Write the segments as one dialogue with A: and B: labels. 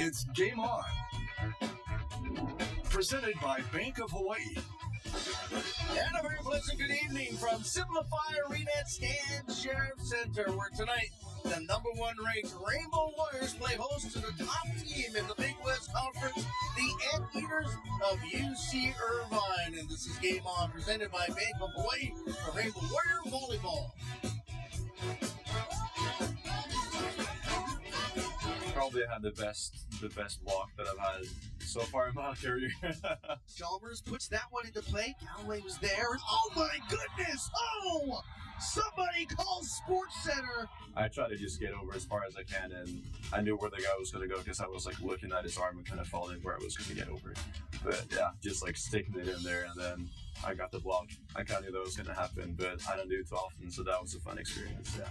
A: It's Game On. Presented by Bank of Hawaii.
B: And a very pleasant good evening from Simplify Arena at Stan Sheriff Center, where tonight the number one ranked Rainbow Warriors play host to the top team in the Big West Conference, the Anteaters of UC Irvine. And this is Game On, presented by Bank of Hawaii for Rainbow Warrior Volleyball.
C: Probably had the best block that I've had so far in my career.
B: Chalmers puts that one into play. Galloway was there. Oh my goodness! Oh! Somebody call Sports Center!
C: I tried to just get over as far as I can, and I knew where the guy was going to go because I was like looking at his arm and kind of following where I was going to get over. But yeah, just like sticking it in there, and then I got the block. I kind of knew that was going to happen, but I don't do it too often, so that was a fun experience. Yeah.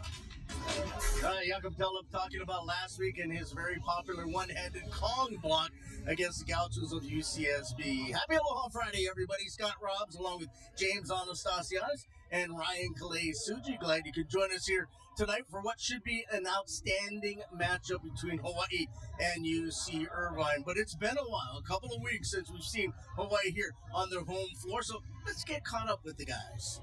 B: Jakob Tellup talking about last week and his very popular one-handed Kong block against the Gauchos of UCSB. Happy Aloha Friday, everybody. Scott Robbs along with James Anastasiadis and Ryan Calais Suji. Glad you could join us here tonight for what should be an outstanding matchup between Hawaii and UC Irvine. But it's been a while, a couple of weeks since we've seen Hawaii here on their home floor. So let's get caught up with the guys.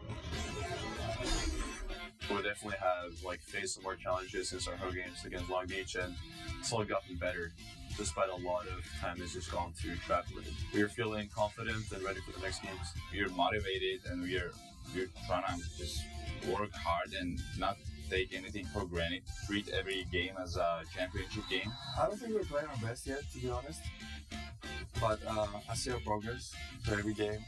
C: We definitely have faced some more challenges since our home games against Long Beach, and it's all gotten better despite a lot of time has just gone to traveling. We are feeling confident and ready for the next games.
D: We're motivated and we're trying to just work hard and not take anything for granted. Treat every game as a championship game.
E: I don't think we're playing our best yet, to be honest. But I see our progress for every game,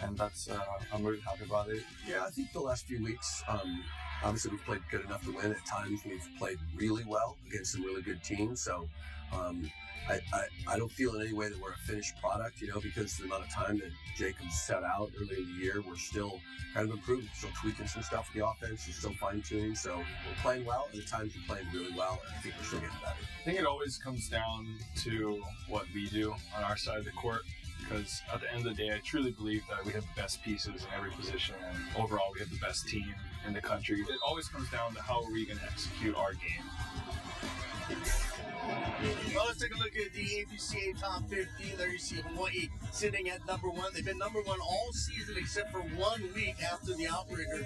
E: and that's I'm really happy about it.
F: Yeah, I think the last few weeks, obviously we've played good enough to win. At times we've played really well against some really good teams. So I don't feel in any way that we're a finished product, because the amount of time that Jacobs set out early in the year, we're still kind of improving, still tweaking some stuff with the offense, we're still fine-tuning. So we're playing well, and at times we're playing really well, and I think we're still getting better.
G: I think it always comes down to what we do on our side of the court, because at the end of the day, I truly believe that we have the best pieces in every position, and overall we have the best team in the country. It always comes down to how are we going to execute our game.
B: Well, let's take a look at the ABCA Top 15. There you see Hawaii sitting at number one. They've been number one all season except for 1 week after the outbreaker.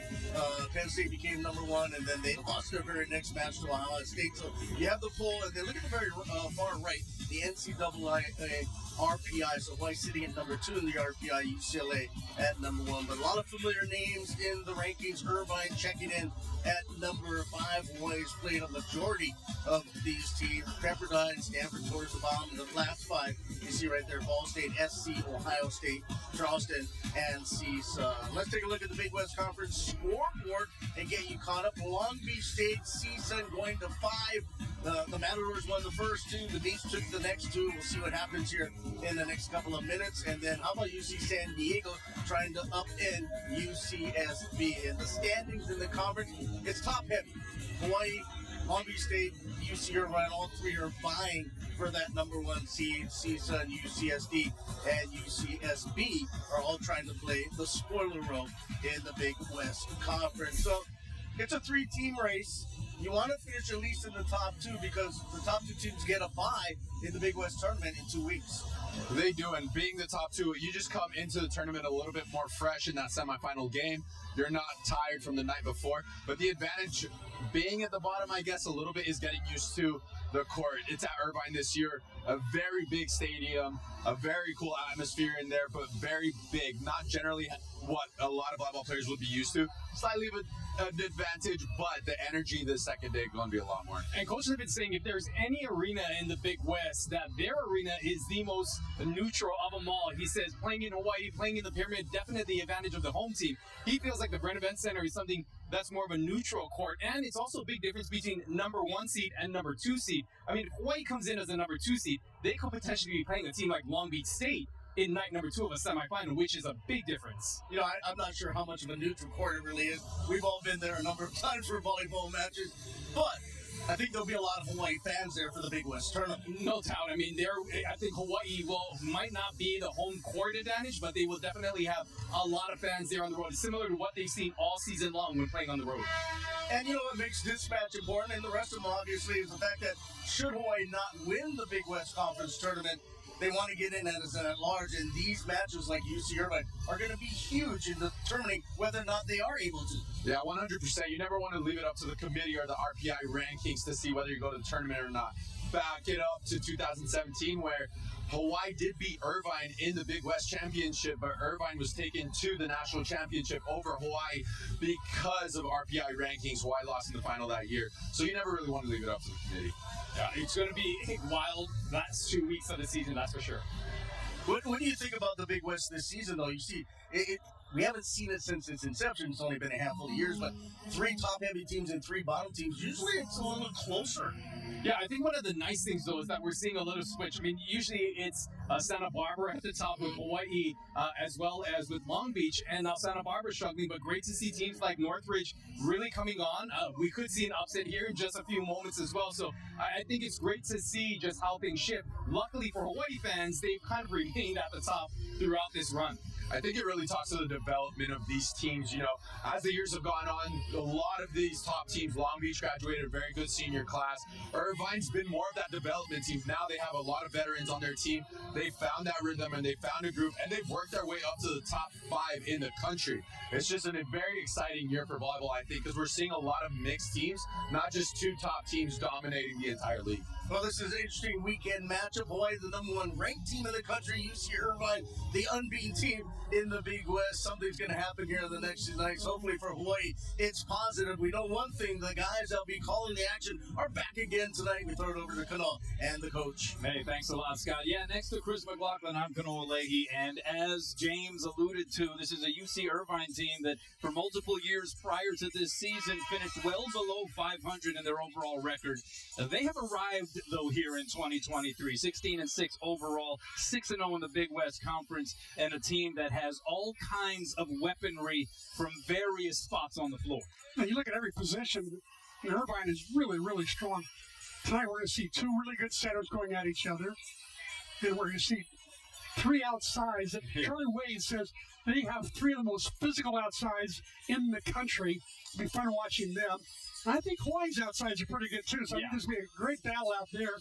B: Penn State became number one, and then they lost their very next match to Ohio State. So you have the poll, and then look at the very far right, the NCAA RPI. So Hawaii sitting at number 2 in the RPI, UCLA at number 1. But a lot of familiar names in the rankings. Irvine checking in at number 5. Hawaii's played a majority of these teams. Pepperdine, Stanford towards the bottom. In the last 5, you see right there, Ball State, SC, Ohio State, Charleston, and CSUN. Let's take a look at the Big West Conference scoreboard and get you caught up. Long Beach State, CSUN going to 5. The Matadors won the first 2. The Beach took the next 2. We'll see what happens here in the next couple of minutes. And then how about UC San Diego trying to upend UCSB? And the standings in the conference, it's top heavy. Hawaii, Long Beach State, UC Irvine, all 3 are vying for that number 1 seed. CSUN, UCSD, and UCSB are all trying to play the spoiler role in the Big West Conference. So it's a 3-team race. You want to finish at least in the top 2 because the top 2 teams get a bye in the Big West tournament in 2 weeks.
H: They do, and being the top 2, you just come into the tournament a little bit more fresh in that semifinal game. You're not tired from the night before, but the advantage being at the bottom, I guess, a little bit is getting used to the court. It's at Irvine this year, a very big stadium, a very cool atmosphere in there, but very big, not generally what a lot of volleyball players would be used to. Slightly of an advantage, but the energy the second day is going to be a lot more.
I: And coaches have been saying if there's any arena in the Big West, that their arena is the most neutral of them all. He says playing in Hawaii, playing in the Pyramid, definitely the advantage of the home team. He feels like the Brent Event Center is something that's more of a neutral court, and it's also a big difference between number 1 seed and number 2 seed. I mean, if Hawaii comes in as a number 2 seed, they could potentially be playing a team like Long Beach State in night number 2 of a semifinal, which is a big difference.
B: I'm not sure how much of a neutral court it really is. We've all been there a number of times for volleyball matches, but I think there'll be a lot of Hawaii fans there for the Big West tournament.
I: No doubt. I mean, I think Hawaii might not be the home court advantage, but they will definitely have a lot of fans there on the road. It's similar to what they've seen all season long when playing on the road.
B: And you know what makes this match important, and the rest of them obviously, is the fact that should Hawaii not win the Big West Conference tournament, they want to get in as an at-large, and these matches like UC Irvine are going to be huge in determining whether or not they are able to.
H: Yeah, 100%. You never want to leave it up to the committee or the RPI rankings to see whether you go to the tournament or not. Back it up to 2017, where Hawaii did beat Irvine in the Big West Championship, but Irvine was taken to the national championship over Hawaii because of RPI rankings. Hawaii lost in the final that year. So you never really want to leave it up to the committee.
I: Yeah, it's going to be wild last 2 weeks of the season, that's for sure.
B: What do you think about the Big West this season, though? You see, we haven't seen it since its inception. It's only been a handful of years, but 3 top-heavy teams and 3 bottom teams. Usually it's a little closer.
I: Yeah, I think one of the nice things, though, is that we're seeing a little switch. I mean, usually it's Santa Barbara at the top with Hawaii, as well as with Long Beach, and now Santa Barbara struggling, but great to see teams like Northridge really coming on. We could see an upset here in just a few moments as well, so I think it's great to see just how things shift. Luckily for Hawaii fans, they've kind of remained at the top throughout this run.
H: I think it really talks to the development of these teams. You know, as the years have gone on, a lot of these top teams, Long Beach graduated a very good senior class. Irvine's been more of that development team. Now they have a lot of veterans on their team. They found that rhythm and they found a group, and they've worked their way up to the top 5 in the country. It's just a very exciting year for volleyball, I think, because we're seeing a lot of mixed teams, not just 2 top teams dominating the entire league.
B: Well, this is an interesting weekend matchup. Hawaii, the #1 ranked team in the country. UC Irvine, the unbeaten team in the Big West. Something's going to happen here in the next 2 nights. Hopefully for Hawaii, it's positive. We know one thing. The guys that'll be calling the action are back again tonight. We throw it over to Kanoa and the coach.
J: Hey, thanks a lot, Scott. Yeah, next to Chris McLaughlin, I'm Kanoa Leahy. And as James alluded to, this is a UC Irvine team that for multiple years prior to this season finished well below 500 in their overall record. They have arrived, though, here in 2023, 16-6 overall, 6-0 in the Big West Conference, and a team that has all kinds of weaponry from various spots on the floor.
K: Now you look at every position, and Irvine is really, really strong. Tonight we're going to see 2 really good setters going at each other, and we're going to see 3 outsides. Charlie Wade says they have 3 of the most physical outsides in the country. It'll be fun watching them. I think Hawaii's outsides are pretty good, too, so I think this will be a great battle out there.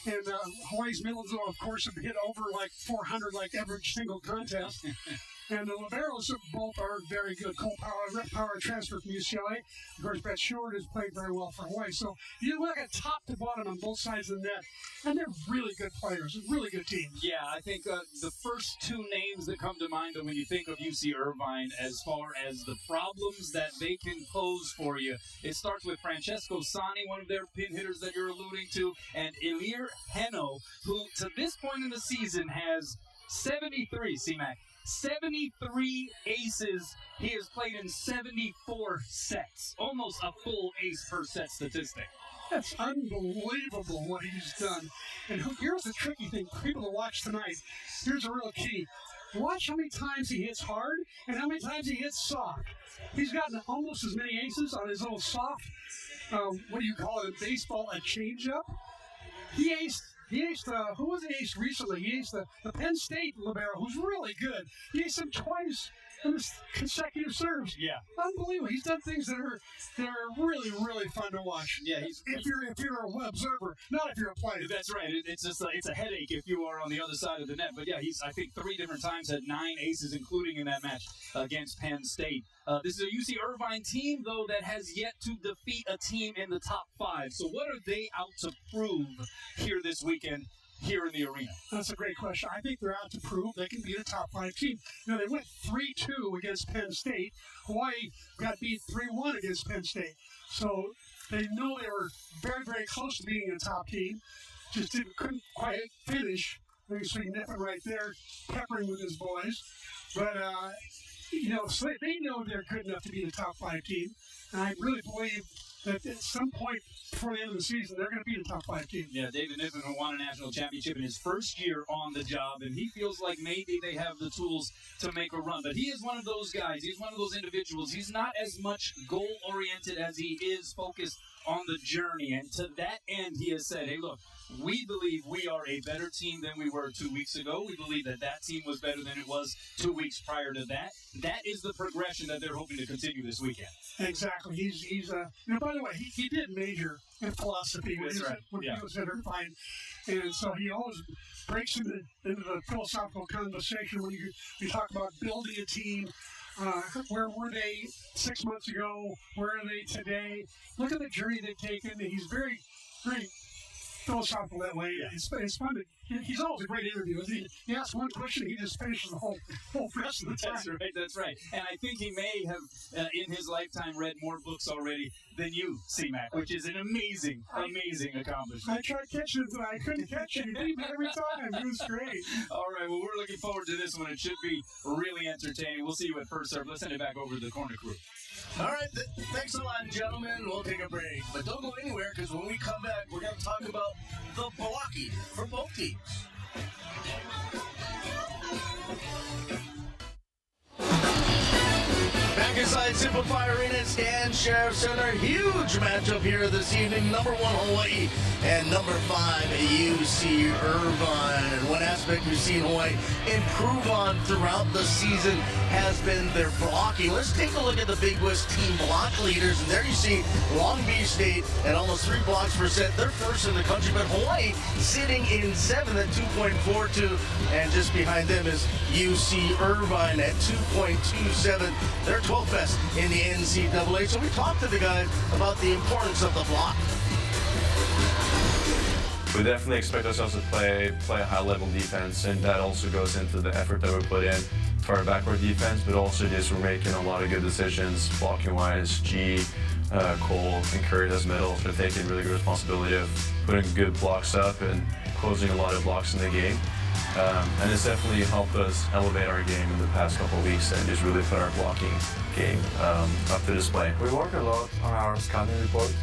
K: And Hawaii's middles will, of course, have hit over like 400 like every single contest. And the liberos both are very good. Cole Power transfer from UCLA. Of course, Brett Short has played very well for Hawaii. So you look at top to bottom on both sides of the net, and they're really good players, really good teams.
J: Yeah, I think the first 2 names that come to mind when you think of UC Irvine as far as the problems that they can pose for you, it starts with Francesco Sani, one of their pin hitters that you're alluding to, and Elir Heno, who to this point in the season has 73, C-Mac. 73 aces. He has played in 74 sets. Almost a full ace per set statistic.
K: That's unbelievable what he's done. And here's the tricky thing for people to watch tonight. Here's a real key. Watch how many times he hits hard and how many times he hits soft. He's gotten almost as many aces on his little soft, what do you call it in baseball, a changeup. He aced, who was the ace recently? He aced the Penn State libero, who's really good. He aced him twice in his consecutive serves.
J: Yeah.
K: Unbelievable. He's done things that are really, really fun to watch.
J: Yeah,
K: if you're an observer, not if you're a player.
J: That's right. It's just it's a headache if you are on the other side of the net. But yeah, he's I think 3 different times had 9 aces, including in that match against Penn State. This is a UC Irvine team, though, that has yet to defeat a team in the top 5. So what are they out to prove here this weekend here in the arena?
K: That's a great question. I think they're out to prove they can beat a top 5 team. You know, they went 3-2 against Penn State. Hawaii got beat 3-1 against Penn State. So they know they were very, very close to being a top team. Just couldn't quite finish. You see Niffen right there, peppering with his boys. But, you know, so they know they're good enough to be the top 5 team. And I really believe that at some point before the end of the season, they're going to be the top 5 team.
J: Yeah, David Niffen won a national championship in his first year on the job, and he feels like maybe they have the tools to make a run. But he is one of those guys. He's one of those individuals. He's not as much goal-oriented as he is focused on the journey. And to that end, he has said, hey, look, we believe we are a better team than we were 2 weeks ago. We believe that that team was better than it was 2 weeks prior to that. That is the progression that they're hoping to continue this weekend.
K: Exactly. He's by the way, he did major in philosophy when he was at Irvine. And so he always breaks into the philosophical conversation when you talk about building a team. Where were they 6 months ago? Where are they today? Look at the journey they've taken. He's very, very philosophical that way. Yeah. It's fun. He's always a great interview. He asks one question, he just finishes the whole rest of the time.
J: That's right. And I think he may have, in his lifetime, read more books already than you, C-Mac, which is an amazing accomplishment.
K: I tried catching it, but I couldn't catch it. He beat me every time. It was great.
J: All right, well, we're looking forward to this one. It should be really entertaining. We'll see you at first serve. Let's send it back over to the corner crew.
B: All right, thanks a lot, gentlemen. We'll take a break. But don't go anywhere, because when we come back, we're going to talk about the blocking for both teams. Back inside Simplify Arena, Stan Sheriff Center. Huge matchup here this evening. Number 1 Hawaii and number 5 UC Irvine. And one aspect we've seen Hawaii improve on throughout the season has been their blocking. Let's take a look at the Big West team block leaders. And there you see Long Beach State at almost 3 blocks per set. They're first in the country, but Hawaii sitting in 7th at 2.42. And just behind them is UC Irvine at 2.27. They're 12th best in the NCAA. So we talked to the guys about the importance of the block.
C: We definitely expect ourselves to play a high-level defense, and that also goes into the effort that we put in for our backward defense, but also just we're making a lot of good decisions blocking-wise. Cole, and Curry as middles are taking really good responsibility of putting good blocks up and closing a lot of blocks in the game. And it's definitely helped us elevate our game in the past couple of weeks and just really put our blocking game up to display.
E: We work a lot on our scouting report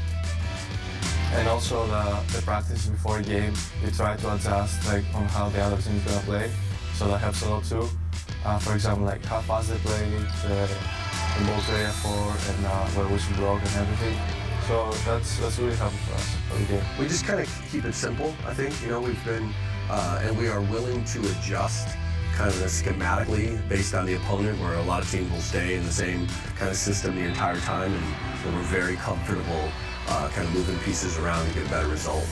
E: and also the practice before a game. We try to adjust on how the other team is going to play, so that helps a lot too. For example, how fast they play, the ball area for, and where we should block and everything. So that's really helpful for us for the game.
F: We just kind of keep it simple, I think. We've been, and we are willing to adjust kind of schematically based on the opponent, where a lot of teams will stay in the same kind of system the entire time, and we're very comfortable kind of moving pieces around to get a better result.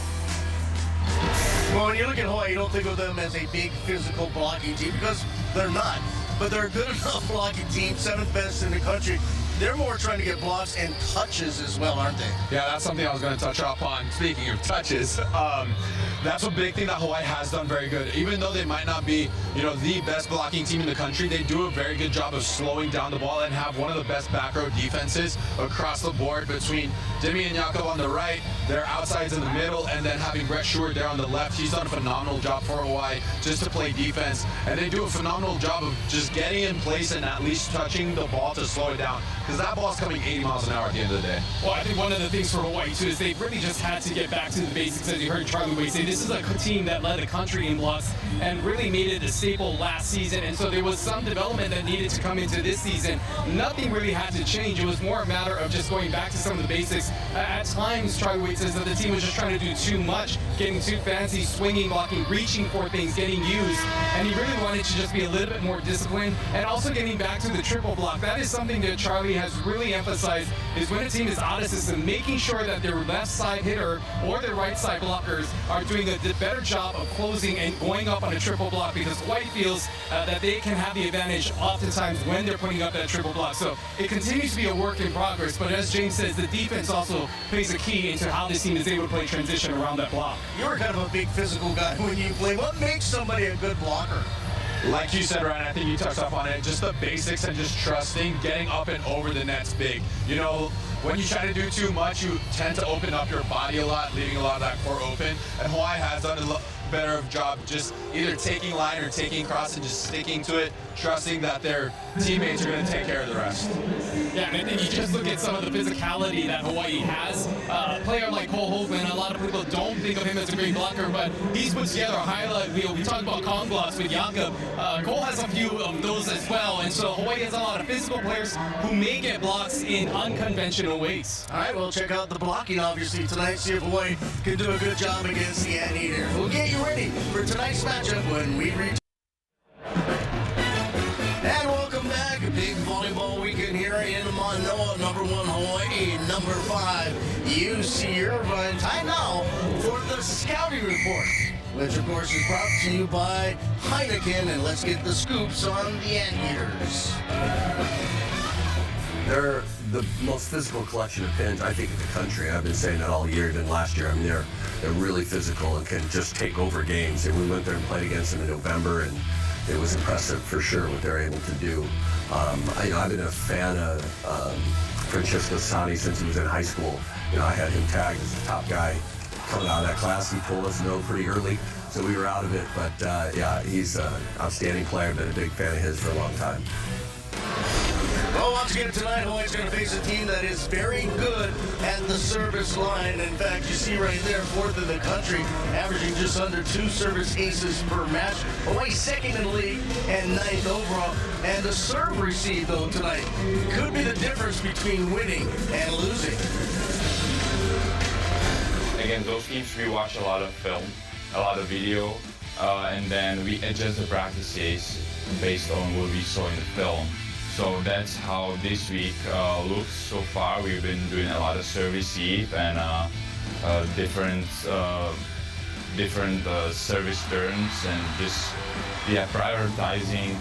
B: Well, when you look at Hawaii, you don't think of them as a big physical blocking team, because they're not. But they're a good enough blocking team, 7th best in the country. They're more trying to get blocks and touches as well, aren't they?
H: Yeah, that's something I was going to touch up on. Speaking of touches, that's a big thing that Hawaii has done very good. Even though they might not be, the best blocking team in the country, they do a very good job of slowing down the ball and have one of the best back row defenses across the board between Demi and Jakob on the right, their outsides in the middle, and then having Brett Stewart there on the left. He's done a phenomenal job for Hawaii just to play defense, and they do a phenomenal job of just getting in place and at least touching the ball to slow it down, because that ball's coming 80 miles an hour at the end of the day.
I: Well, I think one of the things for Hawaii, too, is they've really just had to get back to the basics. As you heard Charlie Wade say, this is a team that led the country in blocks and really made it a staple last season. And so there was some development that needed to come into this season. Nothing really had to change. It was more a matter of just going back to some of the basics. At times, Charlie Wade says that the team was just trying to do too much, getting too fancy, swinging, blocking, reaching for things, getting used. And he really wanted to just be a little bit more disciplined, and also getting back to the triple block. That is something that Charlie has really emphasized, is when a team is out of system, making sure that their left side hitter or their right side blockers are doing a better job of closing and going up on a triple block, because Hawaii feels that they can have the advantage oftentimes when they're putting up that triple block. So it continues to be a work in progress, but as James says, the defense also plays a key into how this team is able to play transition around that block.
B: You're kind of a big physical guy when you play. What makes somebody a good blocker?
H: Like you said, Ryan, I think you touched up on it. Just the basics and just trusting, getting up and over the net's big. When you try to do too much, you tend to open up your body a lot, leaving a lot of that core open. And Hawaii has done a better job just either taking line or taking cross and just sticking to it, trusting that their
L: teammates are going to take care of the rest.
I: Yeah, and I think you just look at some of the physicality that Hawaii has. A player like Cole Hoagland, a lot of people don't think of him as a great blocker, but he's put together a highlight reel. We talked about Conglos with Jakob. Cole has a few of those as well, and so Hawaii has a lot of physical players who may get blocks in unconventional ways.
B: All right, well, check out the blocking, obviously, tonight. See if Hawaii can do a good job against the Anteaters. We'll get you ready for tonight's matchup when we return. And welcome back. A big volleyball weekend here in Manoa. Number 1 Hawaii, number 5 UC Irvine. Time now for the scouting report, which of course is brought to you by Heineken. And let's get the scoops on the Anteaters.
F: They're the most physical collection of pins, I think, in the country. I've been saying that all year, even last year. I mean, they're really physical and can just take over games. And we went there and played against them in November, and it was impressive for sure what they're able to do. I've been a fan of Francesco Sani since he was in high school. I had him tagged as the top guy coming out of that class. He told us no pretty early, so we were out of it. But yeah, he's an outstanding player. Been a big fan of his for a long time.
B: Well, once again tonight, Hawaii's going to face a team that is very good at the service line. In fact, you see right there, 4th in the country, averaging just under 2 service aces per match. Hawaii 2nd in the league and 9th overall. And the serve receive, though, tonight could be the difference between winning and losing.
D: Again, those teams, we watch a lot of film, a lot of video, and then we adjust the practices based on what we saw in the film. So that's how this week looks so far. We've been doing a lot of serve receive and different service turns, and just prioritizing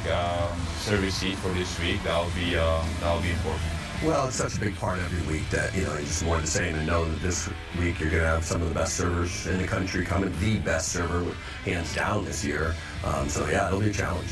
D: serve receive for this week. That'll be important.
F: Well, it's such a big part every week that, just more than saying to know that this week you're going to have some of the best servers in the country coming, the best server, hands down this year. So yeah, it'll be a challenge.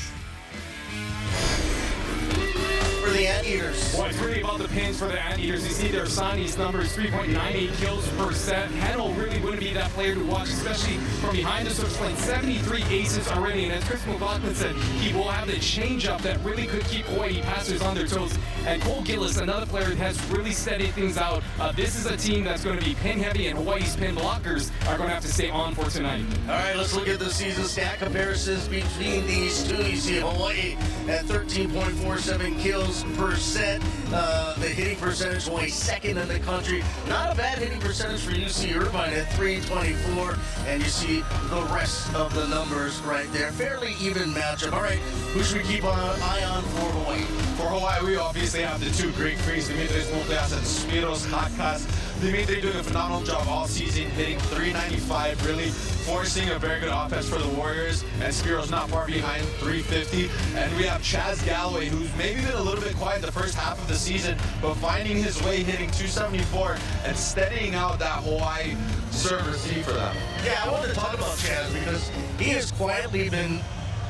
B: For the Anteaters.
I: Well, it's really about the pins for the Anteaters. You see their Sani's number is 3.98 kills per set. Hennel really wouldn't be that player to watch, especially from behind the service line. 73 aces already, and as Chris McLaughlin said, he will have the changeup that really could keep Hawaii passers on their toes. And Cole Gillis, another player that has really steadied things out. This is a team that's going to be pin heavy, and Hawaii's pin blockers are going to have to stay on for tonight.
B: All right, let's look at the season stat comparisons between these two. You see Hawaii at 13.47 kills per set. The hitting percentage, Hawaii 2nd in the country. Not a bad hitting percentage for UC Irvine at 324. And you see the rest of the numbers right there. Fairly even matchup. All right, who should we keep an eye on for Hawaii?
L: For Hawaii, we obviously have the 2 Greek freaks, Dimitris Moulias and Spiros Hakas. Dimitri doing a phenomenal job all season, hitting 395, really forcing a very good offense for the Warriors, and Spiros not far behind, 350. And we have Chaz Galloway, who's maybe been a little bit quiet the first half of the season, but finding his way, hitting 274 and steadying out that Hawaii serve receive for them.
B: Yeah, I wanted to talk about Chaz because he has quietly been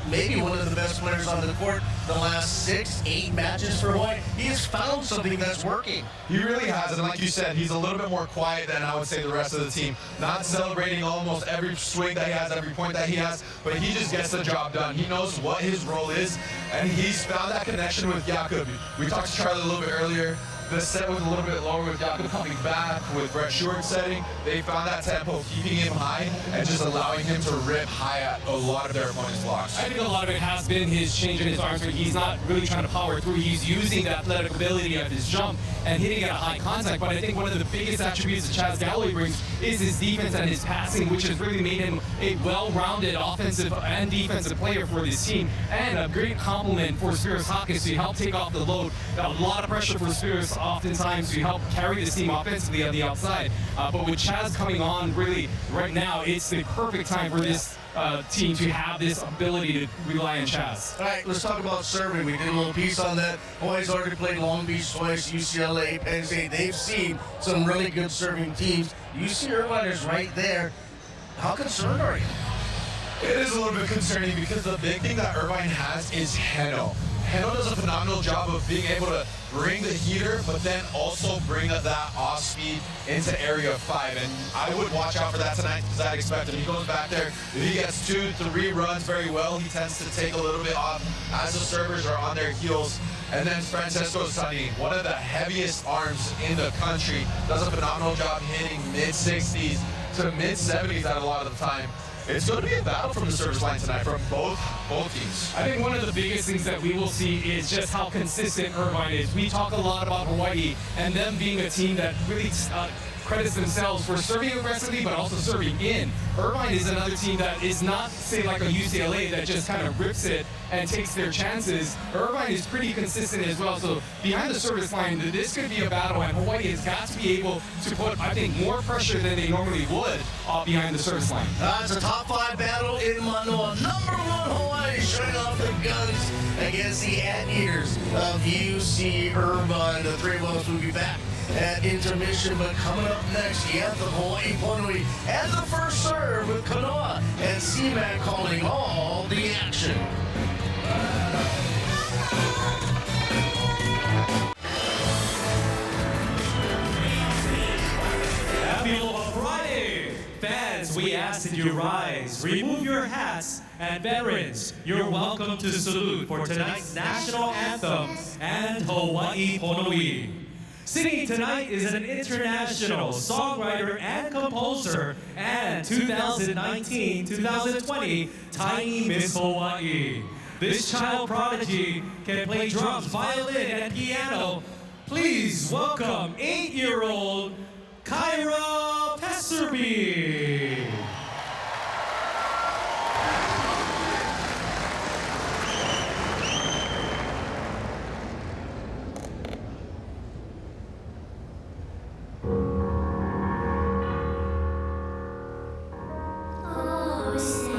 B: maybe one of the best players on the court the last 6-8 matches for Hawaii. He has found something that's working.
L: He really has, and like you said, he's a little bit more quiet than I would say the rest of the team. Not celebrating almost every swing that he has, every point that he has, but he just gets the job done. He knows what his role is, and he's found that connection with Jakob. We talked to Charlie a little bit earlier. The set was a little bit lower with Jakob coming back, with Brett Short setting. They found that tempo, keeping him high and just allowing him to rip high at a lot of their opponents' blocks.
I: I think a lot of it has been his change in his arm swing. He's not really trying to power through. He's using the athletic ability of his jump and hitting at a high contact. But I think one of the biggest attributes that Chaz Galloway brings is his defense and his passing, which has really made him a well-rounded offensive and defensive player for this team. And a great compliment for Spiros Hakas to help take off the load. A lot of pressure for Spiros oftentimes to help carry this team offensively on the outside. But with Chaz coming on, really, right now, it's the perfect time for this team to have this ability to rely on Chaz.
B: All right, let's talk about serving. We did a little piece on that. Hawaii's already played Long Beach twice, UCLA, Penn State. They've seen some really good serving teams. UC Irvine is right there. How concerned are you?
L: It is a little bit concerning because the big thing that Irvine has is Heno. Heno does a phenomenal job of being able to bring the heater, but then also bring that off speed into area 5. And I would watch out for that tonight because I'd expect him. He goes back there. If he gets 2-3 runs very well, he tends to take a little bit off as the servers are on their heels. And then Francesco Sani, one of the heaviest arms in the country, does a phenomenal job hitting mid-60s to mid-70s at a lot of the time. It's going to be a battle from the service line tonight from both teams.
I: I think one of the biggest things that we will see is just how consistent Irvine is. We talk a lot about Hawai'i and them being a team that really credits themselves for serving aggressively but also serving in. Irvine is another team that is not, say, like a UCLA that just kind of rips it and takes their chances. Irvine is pretty consistent as well, so behind the service line, this could be a battle, and Hawai'i has got to be able to put, I think, more pressure than they normally would behind the service line.
B: It's a top 5 battle in Manoa. Number 1 Hawai'i showing off the guns against the Anteaters of UC Irvine. The three of us will be back at intermission, but coming up next, the anthem Hawai'i Pono'i and the first serve with Kanoa and C-Man calling all the action.
M: Happy Aloha Friday! Fans, we ask that you rise, remove your hats, and veterans, you're welcome to salute for tonight's national anthem and Hawai'i Pono'i. Singing tonight is an international songwriter and composer and 2019-2020 Tiny Miss Hawai'i. This child prodigy can play drums, violin, and piano. Please welcome 8-year-old Kyra Pesserby.
N: Please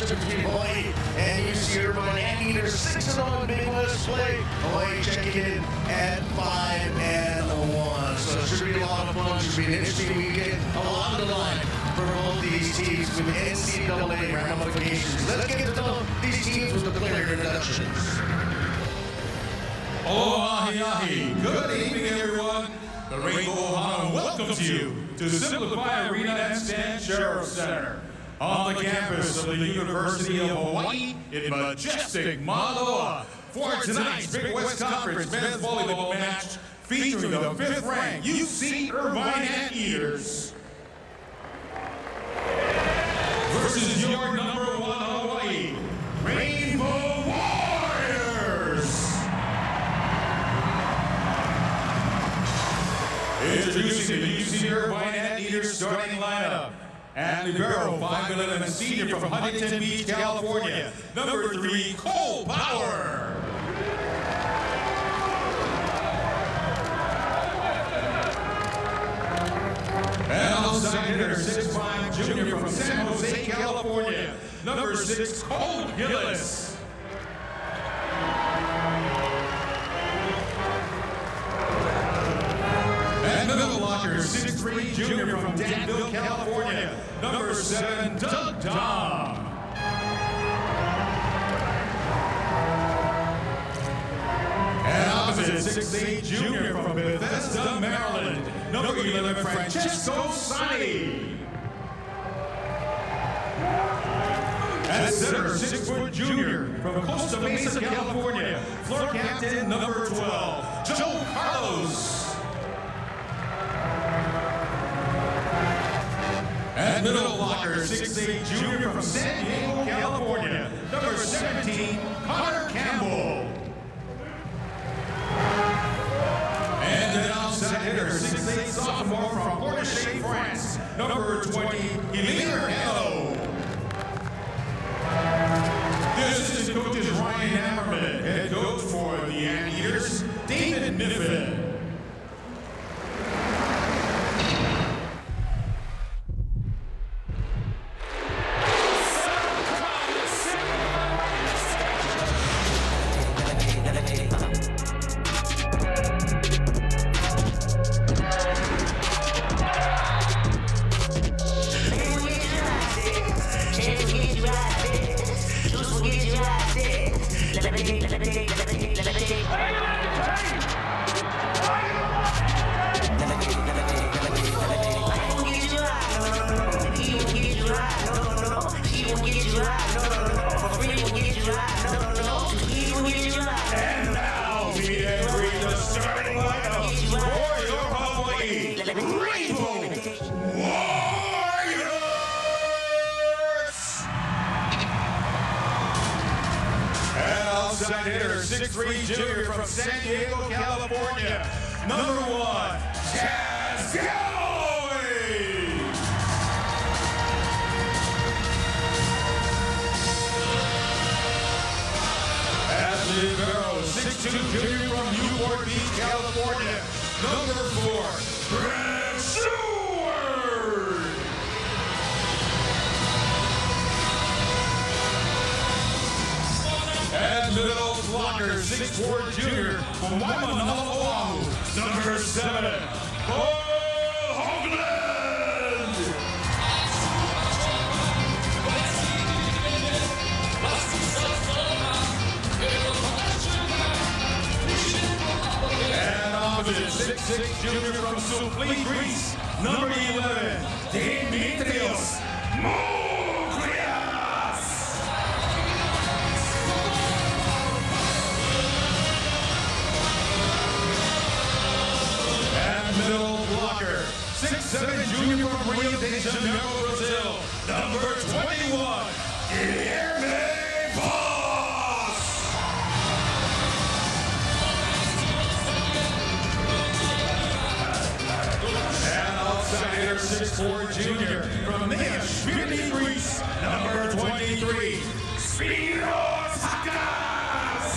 B: matchup between Hawaii and UC Irvine. Anteaters 6-0 in Big West play. Hawaii checking in at 5-1. So it should be a lot of fun. Should be an interesting weekend. A lot on the line for both these teams with NCAA ramifications. Let's get to know these teams with the player introductions.
N: Ahi. Good evening, everyone. The Rainbow Ohana welcomes you to Simplify Arena and Stan Sheriff Center on the campus of the University of Hawaii in majestic Maloa for tonight's Big West Conference men's volleyball match featuring the 5th ranked UC Irvine Anteaters versus your number 1 Hawaii Rainbow Warriors. Introducing the UC Irvine Anteaters starting lineup. And libero, 5'11" senior from Huntington Beach, California, number 3, Cole Power. And outside hitter, 6'5" junior from San Jose, California, number 6, Cole Gillis. And middle blocker, 6'3" junior from Danville, California, number 7, Doug Dom. And opposite, 6'8" junior from Bethesda, Maryland, number 11, Francesco Sani. At center, 6' junior from Costa Mesa, California, floor captain, number 12, Joe Carlos. And middle blocker, 6'8" junior from San Diego, California, number 17, Connor Campbell. And an outside hitter, 6'8" sophomore from Pornichet, France, number 20, Hilaire Hello. The assistant coach is Ryan Hammerman, head coach for the Anteaters, David Niffen. Outside hitter, 6'3" junior from San Diego, California, number 1, Chaz Galloway. As libero, 6'2" junior from Newport Beach, California, number 4, Greg Stewart. And middle blocker, 6'4" junior from Waimanalo, Oahu, number 7, Cole Hoagland. And opposite, 6'6" junior from Soufli, Greece, number 11, Dimitrios Mokrias. Middle blocker, 6'7" junior from Rio de Janeiro, Brazil, number 21, Guilherme Voss. And outside hitter, 6'4" junior from Neaspiri, Greece, number 23, Spiros Hakas.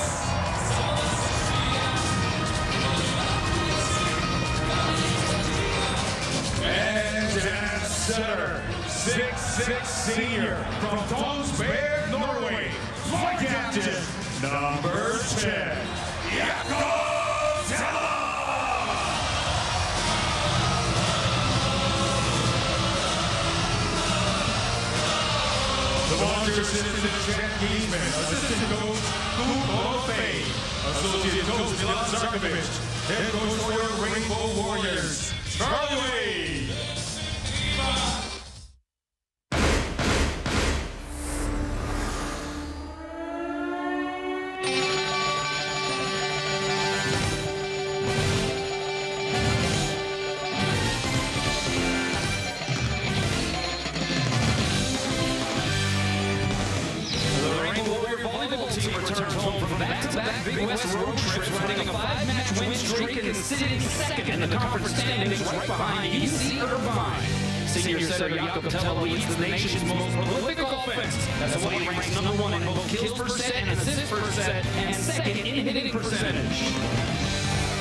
N: And at center, 6'6" senior from Tonsberg, Norway, flight captain, number 10, Jakob Tella. The volunteer assistant is Jack Giesman, assistant coach, Kuko Fay, associate coach, Milan Zarkovic, head coach for your Rainbow Warriors, Charlie Wade.
O: Big West road trips, running a 5-match win streak and sitting second in the conference standings right behind UC Irvine. Senior setter Jakob Tella leads the nation's most prolific offense. That's why he ranks number 1 in both kills per set and assists per set, and second in hitting percentage.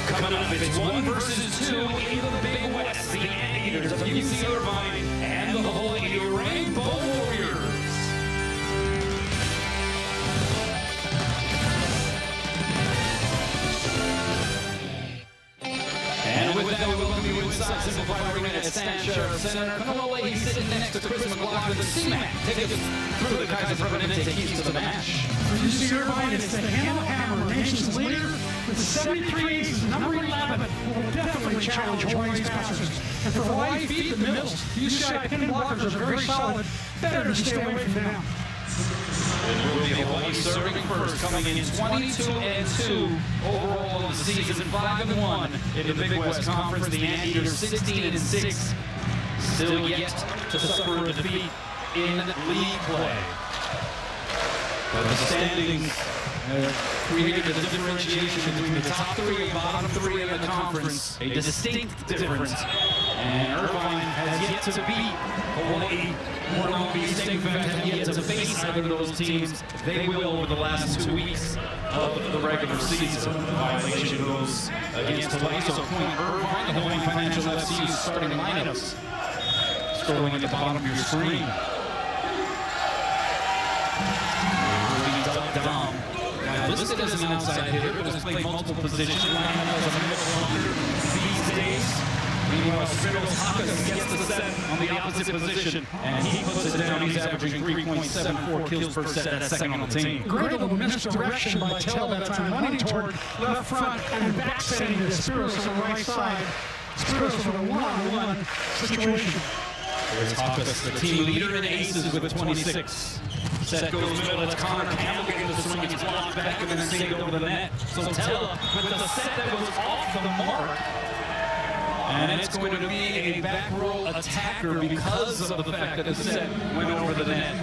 O: Coming up, it's 1 versus 2 in the Big West. The Anteaters of UC Irvine and the Hawai'i Rainbow Warriors. And with that, we welcome you inside Simplified Arena at Stan Sheriff Center. Kanoa, he's sitting next to Chris McLaughlin. C-Mac, take us through the Kaiser Permanente keys to the match.
K: For UC Irvine, it's the Hammer, the nation's leader, with 73 aces, number 11, will definitely challenge Hawaii's masters. And for Hawaii, feet the middles. UCI pin blockers are very solid. Better to stay away from them.
O: It will be Hawaii serving first, coming in 22-2 overall in the season, 5-1 in the Big West Conference. The Anteaters 16-6, still yet to suffer a defeat in league play. But the standings created a differentiation between the top 3 and bottom 3 in the conference, a distinct difference. And Irvine has yet to beat Hawaii. More Long Beach State, in fact, have yet to face either of those teams. They will over the last 2 weeks of the regular season. The violation goes against Hawaii. So point Irvine, the Hawaii Financial FC starting lineups. Scrolling at the bottom of your screen. Dom. Listed as an outside hitter, but has played multiple positions. These days. Meanwhile, Spiros Hakas gets the set on the opposite position, and he puts it down. He's averaging 3.74 kills per set. That's second on the team.
K: Great little misdirection by Tella that time, running toward left front and back setting to Spiros on the right side. Spiros with a one-on-one situation.
O: There's Hakas, the team leader in aces with 26. Set goes middle, it's Connor Campbell getting the swing, it's blocked back and then saved over the net. So Tella with the set that was off the mark. And it's going to be a back row attacker because of the fact that the set went over the net.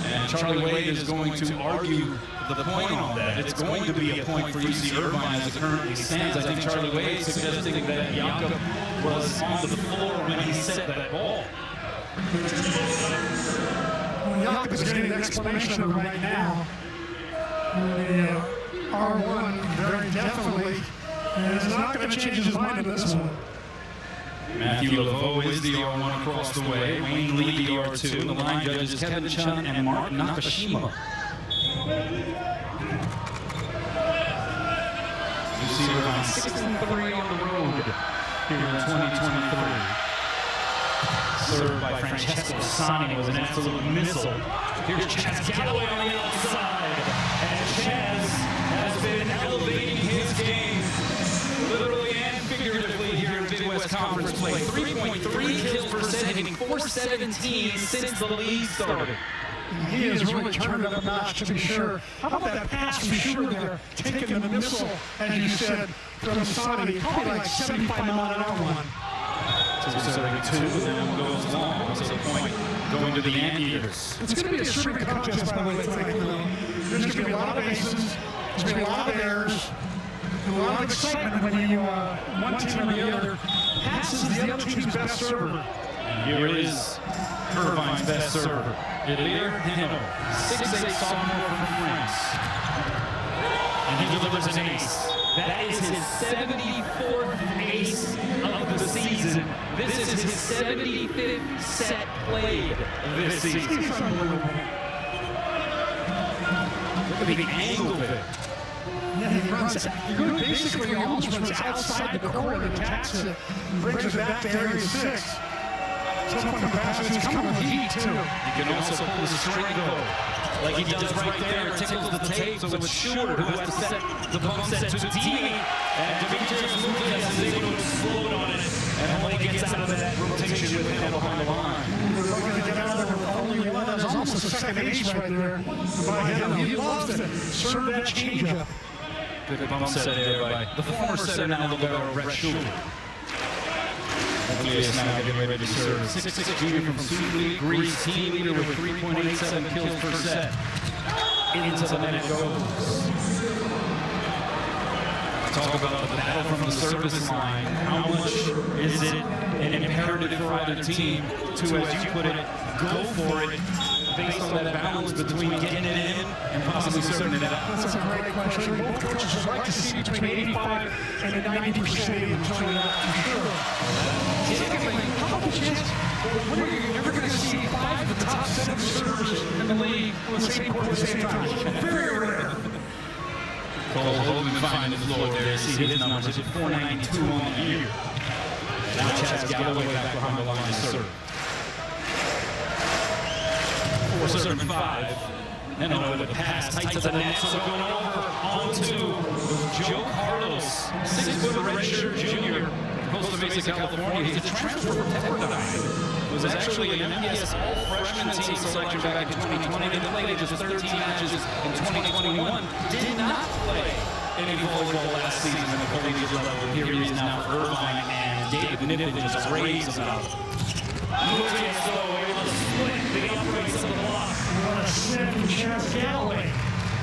O: And Charlie Wade is going to argue the point on that. It's going to be a point for UC Irvine as it currently stands. I think Charlie Wade suggesting that Jakob was on the floor when he set that ball.
K: Well, Jakob is getting an explanation of it right now. The R1 very definitely is not going to change his mind on this one.
O: Matthew Laveau is the R1 across the way. Wayne Lee, the R2. And the line judges Kevin Chun and Mark Nakashima. UC Irvine 6-3 on the road here in 2023. Served by Francesco Sani was an absolute missile. Here's Chaz Galloway on the outside. And Chaz has been elevating his game, literally and figuratively, here in Big West Conference play. 3.3 kills per set, hitting .417 since the league started.
K: He has really turned it up a notch, to be sure. How about that pass from Shooter there, taking the missile, as you said, from Sani, probably like 75-mile-an-hour one.
O: 272, and then goes long. So the point going to the Anteaters.
K: It's going to be a serving contest, by the way. There's going to be a lot of aces, there's going to be a lot of errors, and a lot of excitement when you, one team or the other passes the other team's best server.
O: And here is Irvine's best server, Elir Hino, 6'8" sophomore from France. And he delivers an ace. That is his 74th ace of the season. This is his 75th set played this season. Look at the angle of it.
K: Yeah, he runs, basically almost runs outside the court and attacks it, brings it back to area 6. Some point of passes, he's coming with heat too.
O: You can also pull the string though, like he does right there. It tickles the tape, so it's Stewart who has to set the bump set to the team. And Demetrius Muglias is able to explode on it, and only gets out of that rotation with him behind the line.
K: Looking to get out of there only one. There's almost a second ace right there by him. He loves to serve that changeup.
O: Good bump set there by the former center, now libero, Brett Stewart. Muglias now getting ready to serve. 6'6" junior from Sudley, Greece, team leader with 3.87 kills per set. Into the net it goes. Talk about the battle from the service line. How much is it an imperative for either team to, as you put it, go for it based on that balance between getting it in and possibly serving it out?
K: That's a great question. Both coaches would like to see between 85 and 90% of turning out for sure. Typically, how much chance? When are you ever going to see 5 of the top 7 servers in the league on the same court at the same time? Very rare.
O: Cole Hogan finding the floor there. See his numbers at 492 on the year. Now Chaz Galloway back behind the line to serve. 4-7-5. And over the pass, tight to the net, so going over onto Joe Carlos, 6-foot redshirt junior, Costa Mesa, California. He's a transfer from Pepperdine. Was actually an MPS all-freshman team selection back in 2020. They played just 13 matches in 2021. Did not play any volleyball last season at the collegiate level. Here he is now for Irvine, and David Niven just raves about it. Muglias, though, able to split the uprights of the block.
K: What a set from Chaz Galloway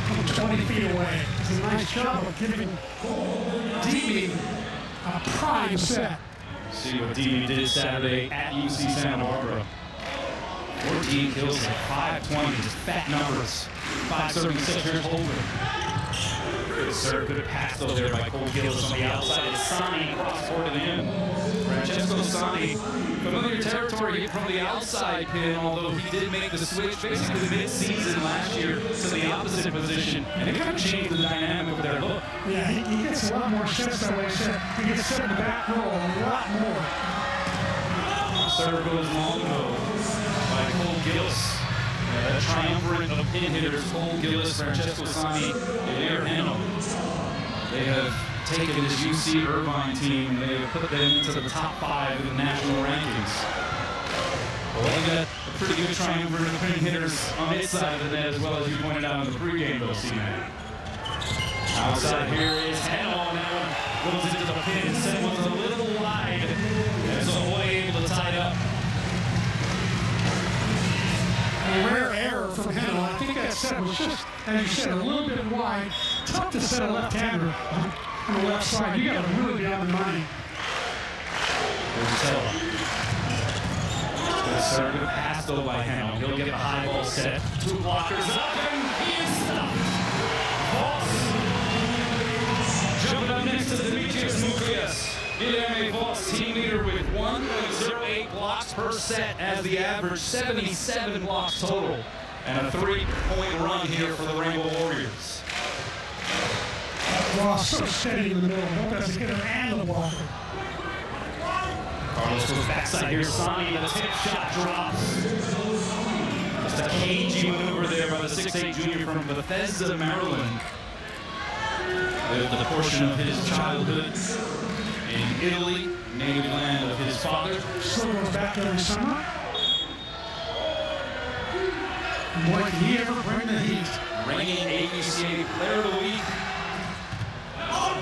K: from 20 feet away. It's a nice job of giving Demi a prime set.
O: See what Demi did Saturday at UC Santa Barbara. 14 kills at 520, just fat numbers. 576 holder. Good serve, good pass though there by Cole Gillis on the outside. Sani cross court to the end. Francesco Sani, familiar territory hit from the outside pin, although he did make the switch basically mid-season last year to the opposite position, and it kind of changed the dynamic of their look.
K: Yeah, he gets a lot more sets that way. He gets set in the back row a lot more.
O: Serve goes long though by Cole Gillis. A triumvirate of pin hitters, Cole Gillis, Francesco Sani, and Aaron Hano. They have taken this UC Irvine team and they have put them into the top 5 in the national rankings. Well, they got a pretty good triumvirate of pin hitters on its side of the net as well, as you pointed out in the pregame, though, C-Man. Outside here is Hano on that one. Goes into the pin, set one's a little wide. And so Hawaii able to tie it up.
K: A rare error from Hano. I think that set was just, as you said, a little bit wide. Tough to set a left-hander on the left side. You got to really be on the money.
O: There's Tella. Good serve, good pass though by Hano. He'll get the high ball set. 2 blockers up, and he is stopped. Voss. Jumping up next to Demetrius Muglias. Guilherme Voss, team leader with 1.08 blocks per set as the average, 77 blocks total, and a 3-point run here for the Rainbow Warriors.
K: Voss so steady in the middle, both as a hitter and the blocker.
O: Carlos goes backside here, Sani, the tip shot drops. Just a cagey maneuver there by the 6'8 junior from Bethesda, Maryland. The portion of his childhood in Italy, native land of his father.
K: Still goes back there in summer. Boy, can he ever bring the heat.
O: Reigning AUCA Player of the Week.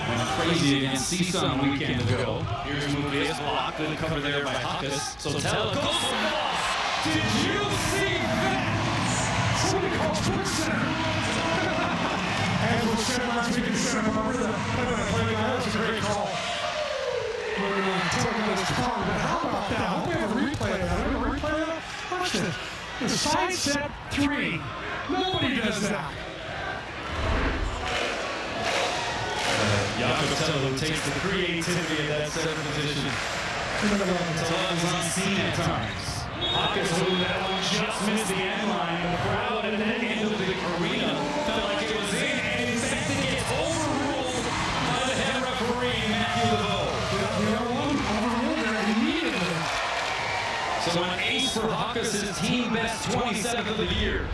O: Went crazy against CSUN a weekend ago. Here's Muglias, block, good cover there by Hawkes. So Tella goes for Voss. Did you see that?
K: Somebody calls Twin Center. As was said last week in Santa Barbara, that was a great call. We're going to talk about this call, but how about that? I hope we have a replay of that. We have a replay of that? Watch this. The side set 3. Nobody does that.
O: Jacob takes the creativity of that center position. Tello's on scene at times. Hawkins, who that one just missed the end line. The crowd at that end of the arena felt like it was in, and in fact it gets overruled by the head referee, Matthew Laveau. So an ace for Hawkins, his team best 27th of the year.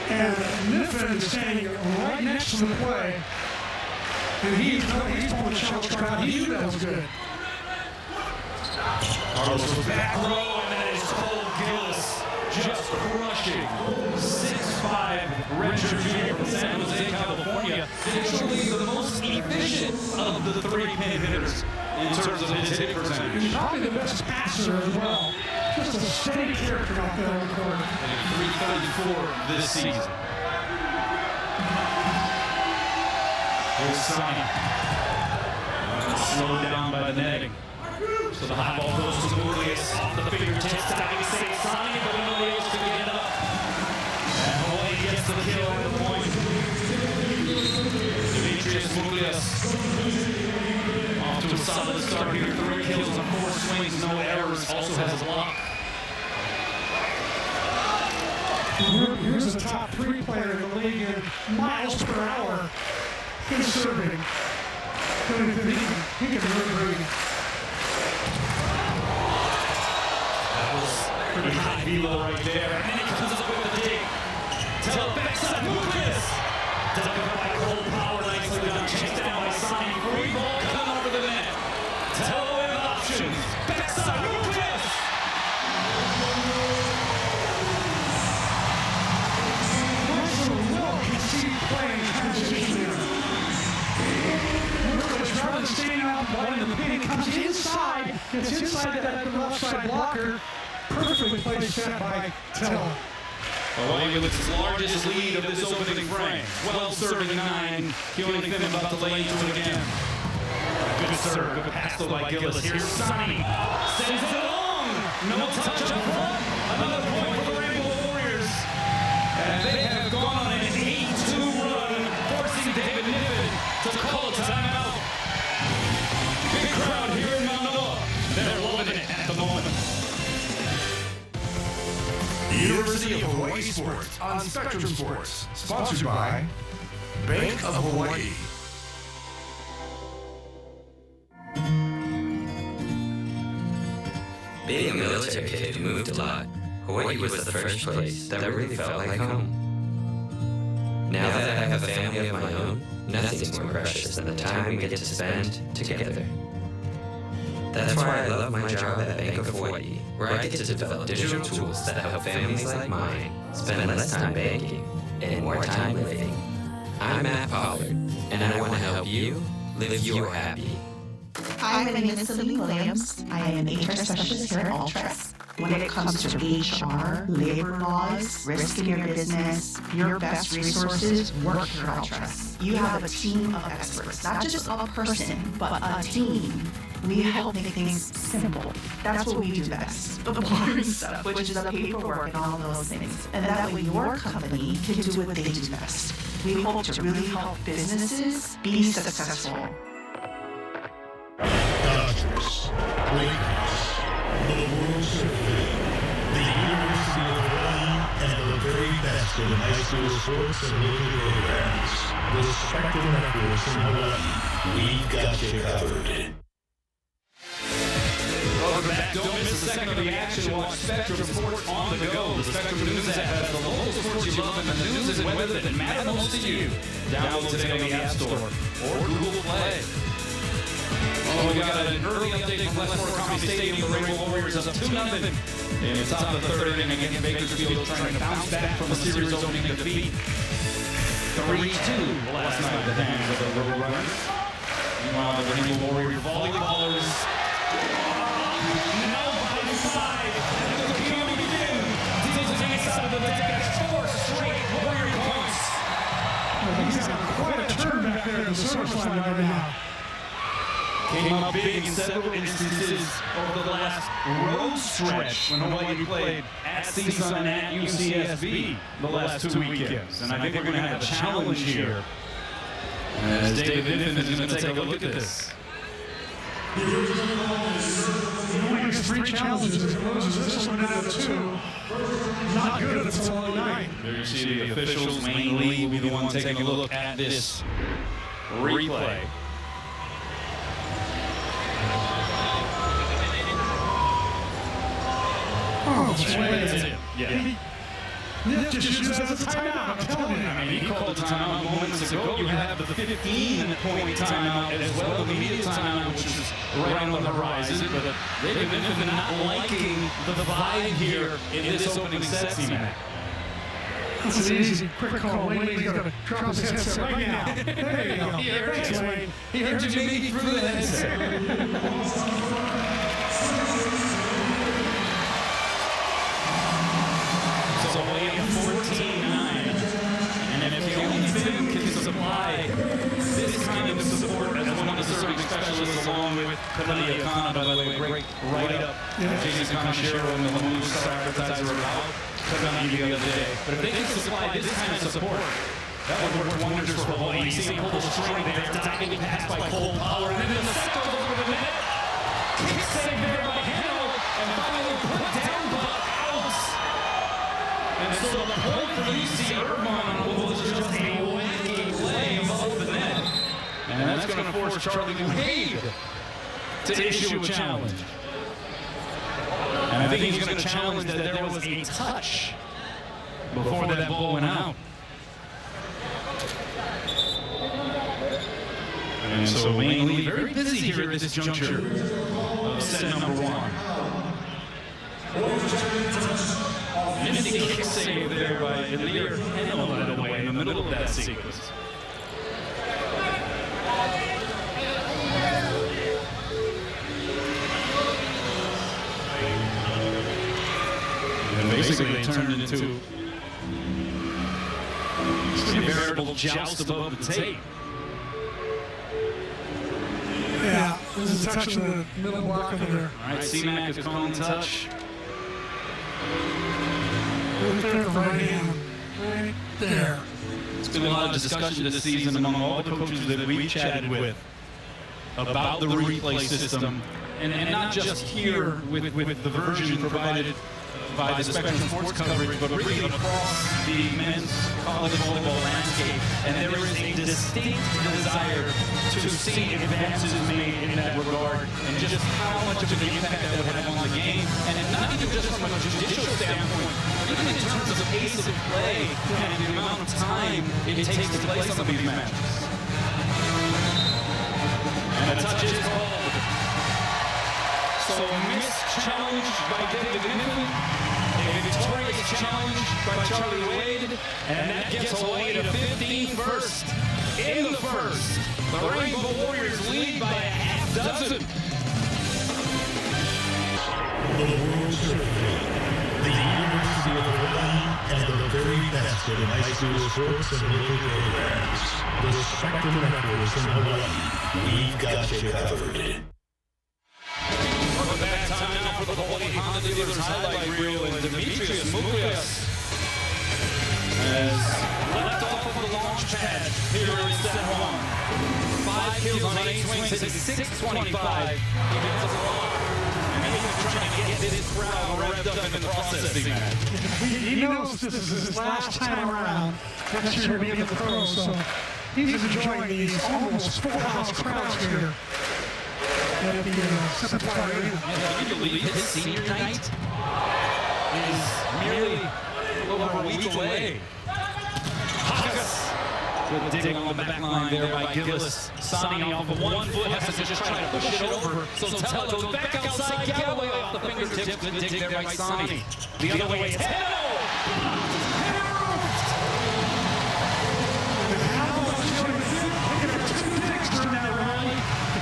K: And Niffen is standing right next to the play. And he's pulling the shot crowd. He knew that was good.
O: Carlos was back row, and that is Cole Gillis just crushing. 6'5" redshirt junior from San Jose, California. Actually the most efficient of the three pin hitters in terms of his hitting percentage.
K: He's probably the best passer as well. Just a steady character out there on the court.
O: And 334 this season. Here's Sonny. Slowed down by the netting. So the high ball goes to Muglius off the fingertips. Diving save Sonny, but nobody else to get it up. And Hawaii gets the kill at the point. Demetrius Muglius off to a solid start here. 3 kills on 4 swings, no errors. Also has a block.
K: Here's the top 3 player in the league in miles per hour in serving. He can really.
O: Pretty high velo right there. And then he comes up with the dig. Tell backside Muglius. Dug up by Cole Power. Nicely done. Chased down by Sonny. Free ball coming over the net. Tell with options. Backside Muglius.
K: Well, you see playing transition there. Muglius, rather than standing out wide in the paint, comes inside. It's inside that left side blocker. Perfectly placed set by Tello.
O: Hawaii with its largest lead of this opening frame. 12 serving 9. Keeling Finn about to lay into it again. Good serve, good pass though by Gillis. Here's Sonny. Sends it long. No touch up front. Another point for the Rainbow Warriors. And they have gone on an 8-2 run, forcing David Niffen to call a timeout. Big crowd here in Manoa. They're loving it at the moment.
N: University of Hawaii Sports on Spectrum Sports. Sponsored by Bank of Hawaii.
P: Being a military kid who moved a lot, Hawaii was the first place that really felt like home. Now that I have a family of my own, nothing's more precious than the time we get to spend together. That's why I love my job at Bank of Hawaii, where I get to develop digital tools that help families like mine spend less time banking and more time living. I'm Matt Pollard, and I want to help you live your happy.
Q: Hi, my name is Celine Williams. I am an HR specialist here at Alltrust. When it comes to HR, labor laws, risk in your business, your best resources work here at Alltrust. You have a team of experts, not just a person, but a team. We help make things simple. That's what we do best. The boring stuff, which is the paperwork and all those things. And that way your company can do what they do best. We hope to really help businesses be successful.
N: Dodgers, Lakers, the World Series, the University of Hawaii, and the very best in high school sports and local programs. The Spectrum Networks in Hawaii. We've got you covered.
O: Welcome back. Don't miss a second of the action. Watch Spectrum Sports on the go. The Spectrum News app has the local sports you love and the news and weather that matter most to you. Download today on the App Store or Google Play. Oh, we got an early update from Westport County Stadium. The Rainbow Warriors up 2-0 in the top of the third inning against Bakersfield, trying to bounce back from a series opening defeat. 3-2 last night at the hands of the Road Runners. Meanwhile, the Rainbow Warrior volleyballers. Now by the side, and the Keeling Finn takes the inside of the deck. That's 4 straight Warrior points.
K: He's got quite a turn back there in the service line right now.
O: Came up big in several instances over the last road stretch when Hawaii played at CSUN and at UCSB the last 2 weekends. And I think we're going to have a challenge here
D: As David Niffen is going to take a look at this.
K: He only has 3 challenges. He loses this one down to 2. Not good at the full 9.
D: There you see the officials. Wayne Lee will be the one taking a look at this replay.
K: Oh,
D: that's it. Yeah.
K: Nick just used that as a timeout, I'm telling you.
D: I mean, he called a timeout moments ago. You have the 15-point timeout as well, the immediate timeout, which is right on the horizon. But they've been not liking the vibe here in this opening set, C-Mac.
K: This is easy. Quick call. Wayne's going to drop his headset right now. There you go.
D: He heard you, Wayne. He heard you maybe through the headset. So Wayne 14-9. And if the only thing can supply this kind of support as one of the serving specialists, along with Kalani Akana, by the way, great write-up. Jason Conchero and the Lamoose Star Advertiser about Kalani the other day. But if they can supply this kind of support, that would work wonders for Hawai'i. You see him pull the string there, diving pass by Cole Power, and then the set goes over the net. Kick save there by Hamill, and finally put down but out. And so the point for UC Irvine was just a wacky play above the net. And that's going to force Charlie Wade to issue a challenge. And I think he's going to challenge that there was a touch before that ball went out. And so Wayne Lee very busy here at this juncture of set number 1. Nifty kick save there by Elir Hennel, by the way, in the middle of that sequence. And basically they turned it into a veritable joust above the tape.
K: Yeah, there's a touch in the middle block over there.
D: All right, C-Mac is calling touch.
K: Right there, the right hand. Right there.
D: It's been a lot of discussion this season among all the coaches that we've chatted with about the replay system. And not just here with the version provided by the Spectrum Sports coverage, but really across the men's college volleyball landscape. And there is a distinct desire to see advances made in that regard, and just how much of an impact that would have on the game. And not even just from a judicial standpoint, but even in terms of the pace of play and the amount of time it takes to play some of these matches. And a touch is called. So a missed challenge by David Niffen, a victorious challenge by Charlie Wade, and that gets Hawaii to 15 first. In the first, the Rainbow Warriors lead by a half dozen.
N: The World Series, the University of Hawaii, and the very best in high school sports and local programs. The Spectrum Networks in Hawaii. We've got you covered.
D: Welcome back. Time now for the Hawaii Honda Dealers highlight reel, and Demetrius Muglias has left off of the launch pad here in set 1. 5 kills on 8 swings, hitting 625. He gets a block, and he's trying to get this crowd revved up in the process.
K: He knows this is his last time around. Next year he'll be in the pros, so he's enjoying these almost full-house crowds here at the Simplify Arena.
D: Can you believe his senior night is merely a little over a week away? Hakas. Good dig on the back line there by Gillis. Sani off of 1 foot, has to just try to push it over. So Tella goes back outside, Galloway off the fingertips. Good dig there by Sani. The other way, it's Hennel!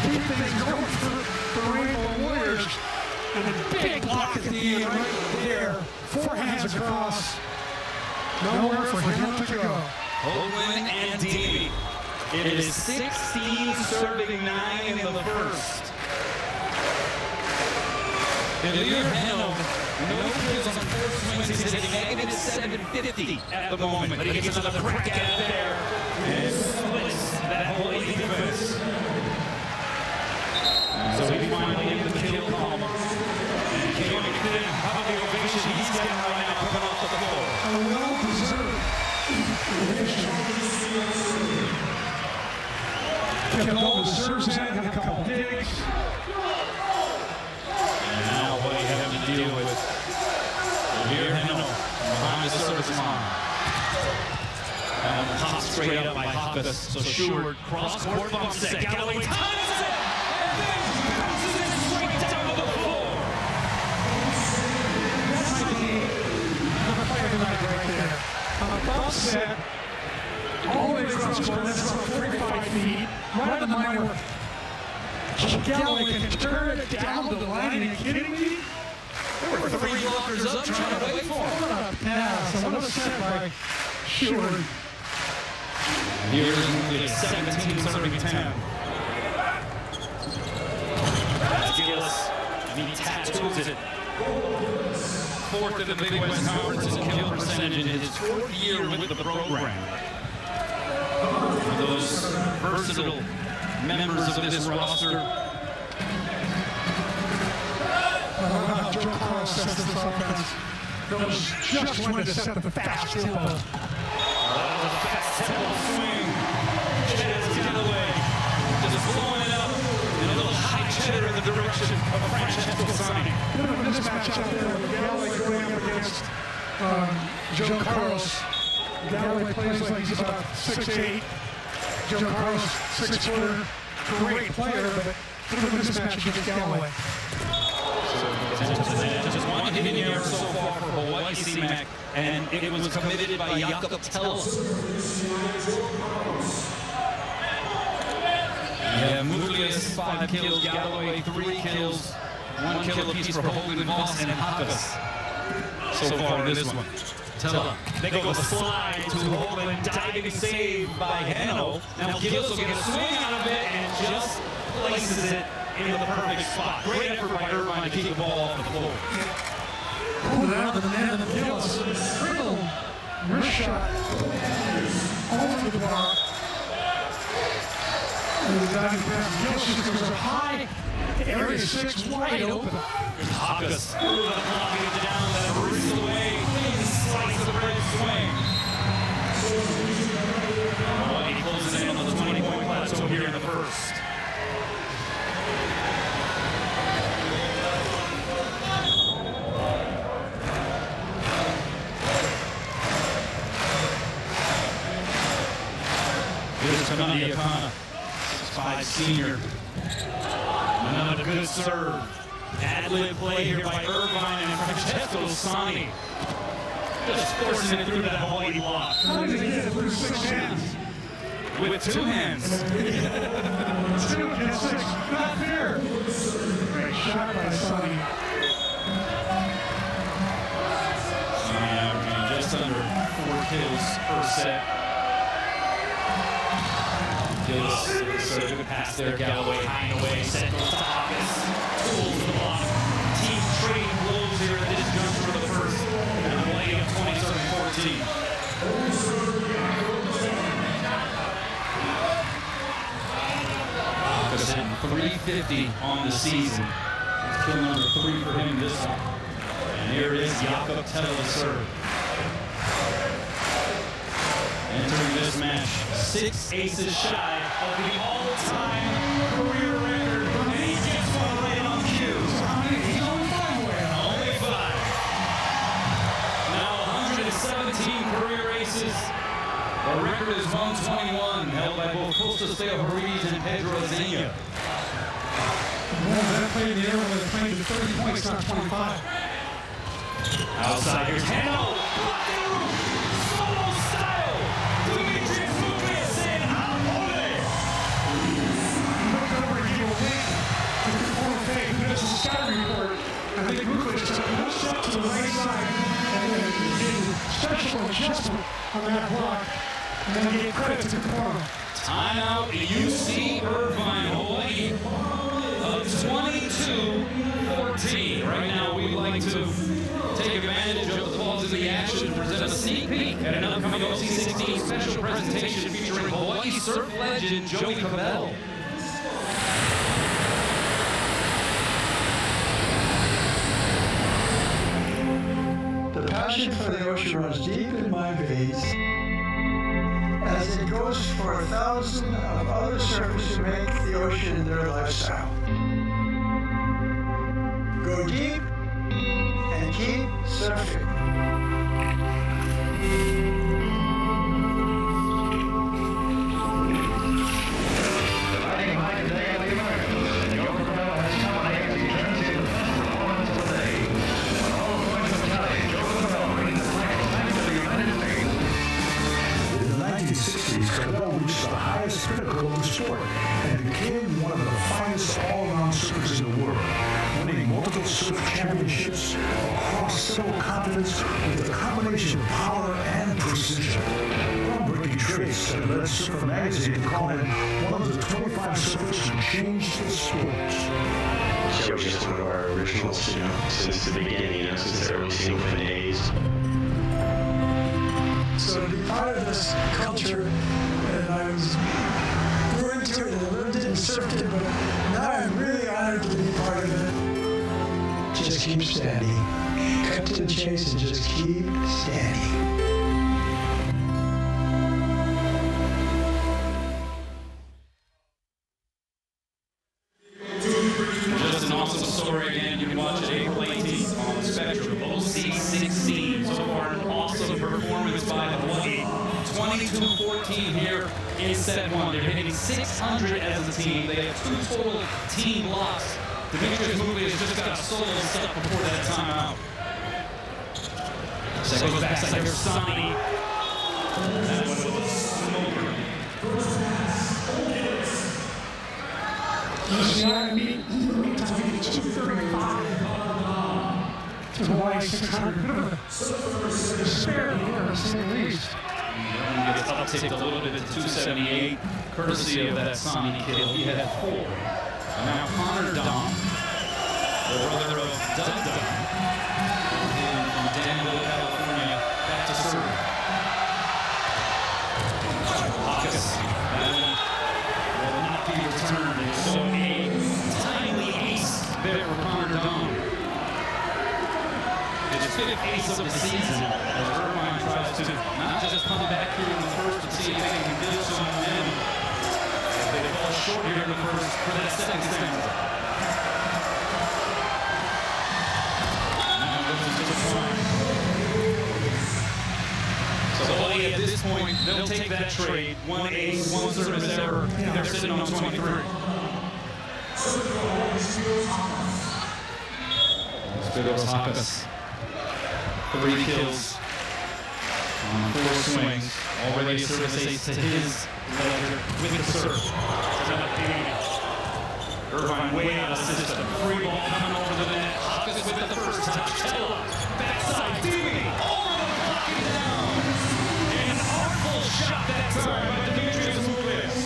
K: Keep things going for the Rainbow Warriors. And a big block at the end right there. 4 hands across. Nowhere for him to go.
D: Hoagland and Deemy. It is 16 serving 9 in the first. Elir Hennel
O: No kills on 4 swings. He's hitting negative 750 at the moment. But he gets another crack at it there and splits that Hawaii defense. So we finally into the kill column. And Keone McFadden, how the ovation he's getting right now coming off the floor.
K: A well-deserved ovation. Kept all the serves in, had a couple digs.
O: And now what do you have to deal with? Here, Heno, behind the service line. And pop straight up by Hawkus. So Sheward, cross-court bump set. Galloway times it! And then bounces it straight down to the floor.
K: That's the fire tonight right there. A bump set. All the way across the court, that's about 45 feet, right on the minor. Galloway can turn it down the line. Are you kidding me?
O: There were 3 blockers up trying to wait for him.
K: What a pass. What a set by Sheward.
O: Here's the 17 serving 10. That's Gillis, and he tattoos it. 4th in the Big West Conference in kill percentage in his 4th year with the program. For those versatile members of this roster.
K: How Joe Carl sets this offense. Knows just when to set the fast tempo.
O: That was a fast tempo swing. Chaz Galloway just blowing it up in a little high cheddar in the direction of Francesco Sani.
K: Bit of a mismatch out there with Galloway going up against Joe Carlos. Galloway plays like he's about 6'8". Joe Carlos, 6-footer. Great player, but bit of a mismatch against Galloway.
O: Just one hit in here so far for Hawaii CMAC, and it was committed by Jakob Tellis. Yeah, Muglias, 5 kills, Galloway, 3 kills, 1 kill apiece for Holden Voss and Hawkus. So far in this one. Tella, they go the slide to Holden, diving save by Heno. Now Gillis will get a swing out of it and just places it in the perfect spot. Great effort by Irvine to keep the ball off the floor.
K: Pulled it out of the net of Gillis. Triple wrist shot over the bar. And the diving pass. Gillis just goes up high. Area 6 wide open.
O: Hawkus blocking it down, that wrist away. Slice of red swing. He closes in on the 20-point plateau here in the first. Here's Kanani Akana, 6'5" senior. Another good serve. Ad-lib play here by Irvine and Francesco Sani. Just forcing it through that Hawaii block.
K: How did he get it through 6 hands?
O: With 2 hands.
K: 2 against 6. Not fair. Great shot by Sonny.
O: Sonny averaging just under 4 kills per set. Gillis, so good pass there. Galloway high and away. Set goes to Hawkus. Tools the block. Team trading blows here at this juncture of the first. And Hawaii up 27-14. Hawkus hitting 350 on the season. Kill number 3 for him this one. And here is Jakob Tellis serve. Entering this match, 6 aces shy of the all-time career record. And he gets one right on cue.
K: He's only 5 away.
O: Only 5. Now 117 career aces. The record is 121, held by both Kostas Theoharides and Pedro Zenia.
K: Well, that play in the air was playing to 30 points, not 25.
O: Outside, here's Heno. Solo style. Demetrius Muglias and Apole.
K: Look over and give a wink to the corner fake. Who does the scouting report? I think Muglias took 1 step to the right side and then did special adjustment on that block. And then gave credit to Corona.
O: Timeout, UC Irvine, Hawaii. 22-14. Right now, we'd like to take advantage of the pause of the action and present a sneak peek at an upcoming OC16 special presentation featuring Hawaii surf legend Joey Cabell.
R: The passion for the ocean runs deep in my veins, as it goes for 1,000 of other surfers who make the ocean their lifestyle. Go deep and keep surfing.
S: Cabell reached the highest pinnacle of the sport and became one of the finest all-around surfers in the world, winning multiple surf championships across several continents with a combination of power and precision. Groundbreaking traits that led Surfer Magazine to call him one of the 25 surfers who changed the sport.
T: Joe was just one of our originals, since the beginning, since the early single days.
R: So to be part of this culture, and I was grew into it and lived it and surfed it, but now I'm really honored to be part of it. Just keep standing. Cut to the chase and just keep standing.
O: Just an awesome story again. You can watch it April 18th on Spectrum OC16. So far, an awesome performance by Hawaii. 22-14 here in set one. They're hitting 600 as a team. They have 2 total team blocks. Demetrius Moulias just got solo stuff before that timeout. So goes backside here, Sonny. That was a smoker.
K: UCI meet time 2:35 to Hawaii 600. Bit of a disparity here, to say the least.
O: Gets upticked a little bit to 278, courtesy of that Sonny kill. He had 4. And now Connor Dom, the brother of Doug Dom, from Danville, California, back to serve. Hawkins, that one will not be returned. So a timely ace there for Connor Dom. His 5th ace of the season as Irvine tries to not just come back here in the first to see if they can build some momentum. They fall short here in the first for that second stanza. Now goes to the point. So Hawaii at this point, they'll take that trade. 1 ace, 1 service error. They're sitting on 23. Spiros Hakas. 3 kills on 4 swings. Already a service ace to his ledger with the serve. Irvine way out of system. Free ball coming over the net. Hakas with the first touch. Tella. Backside. Dewey. Over the pocket down. An artful shot that time by Demetrius Moulias.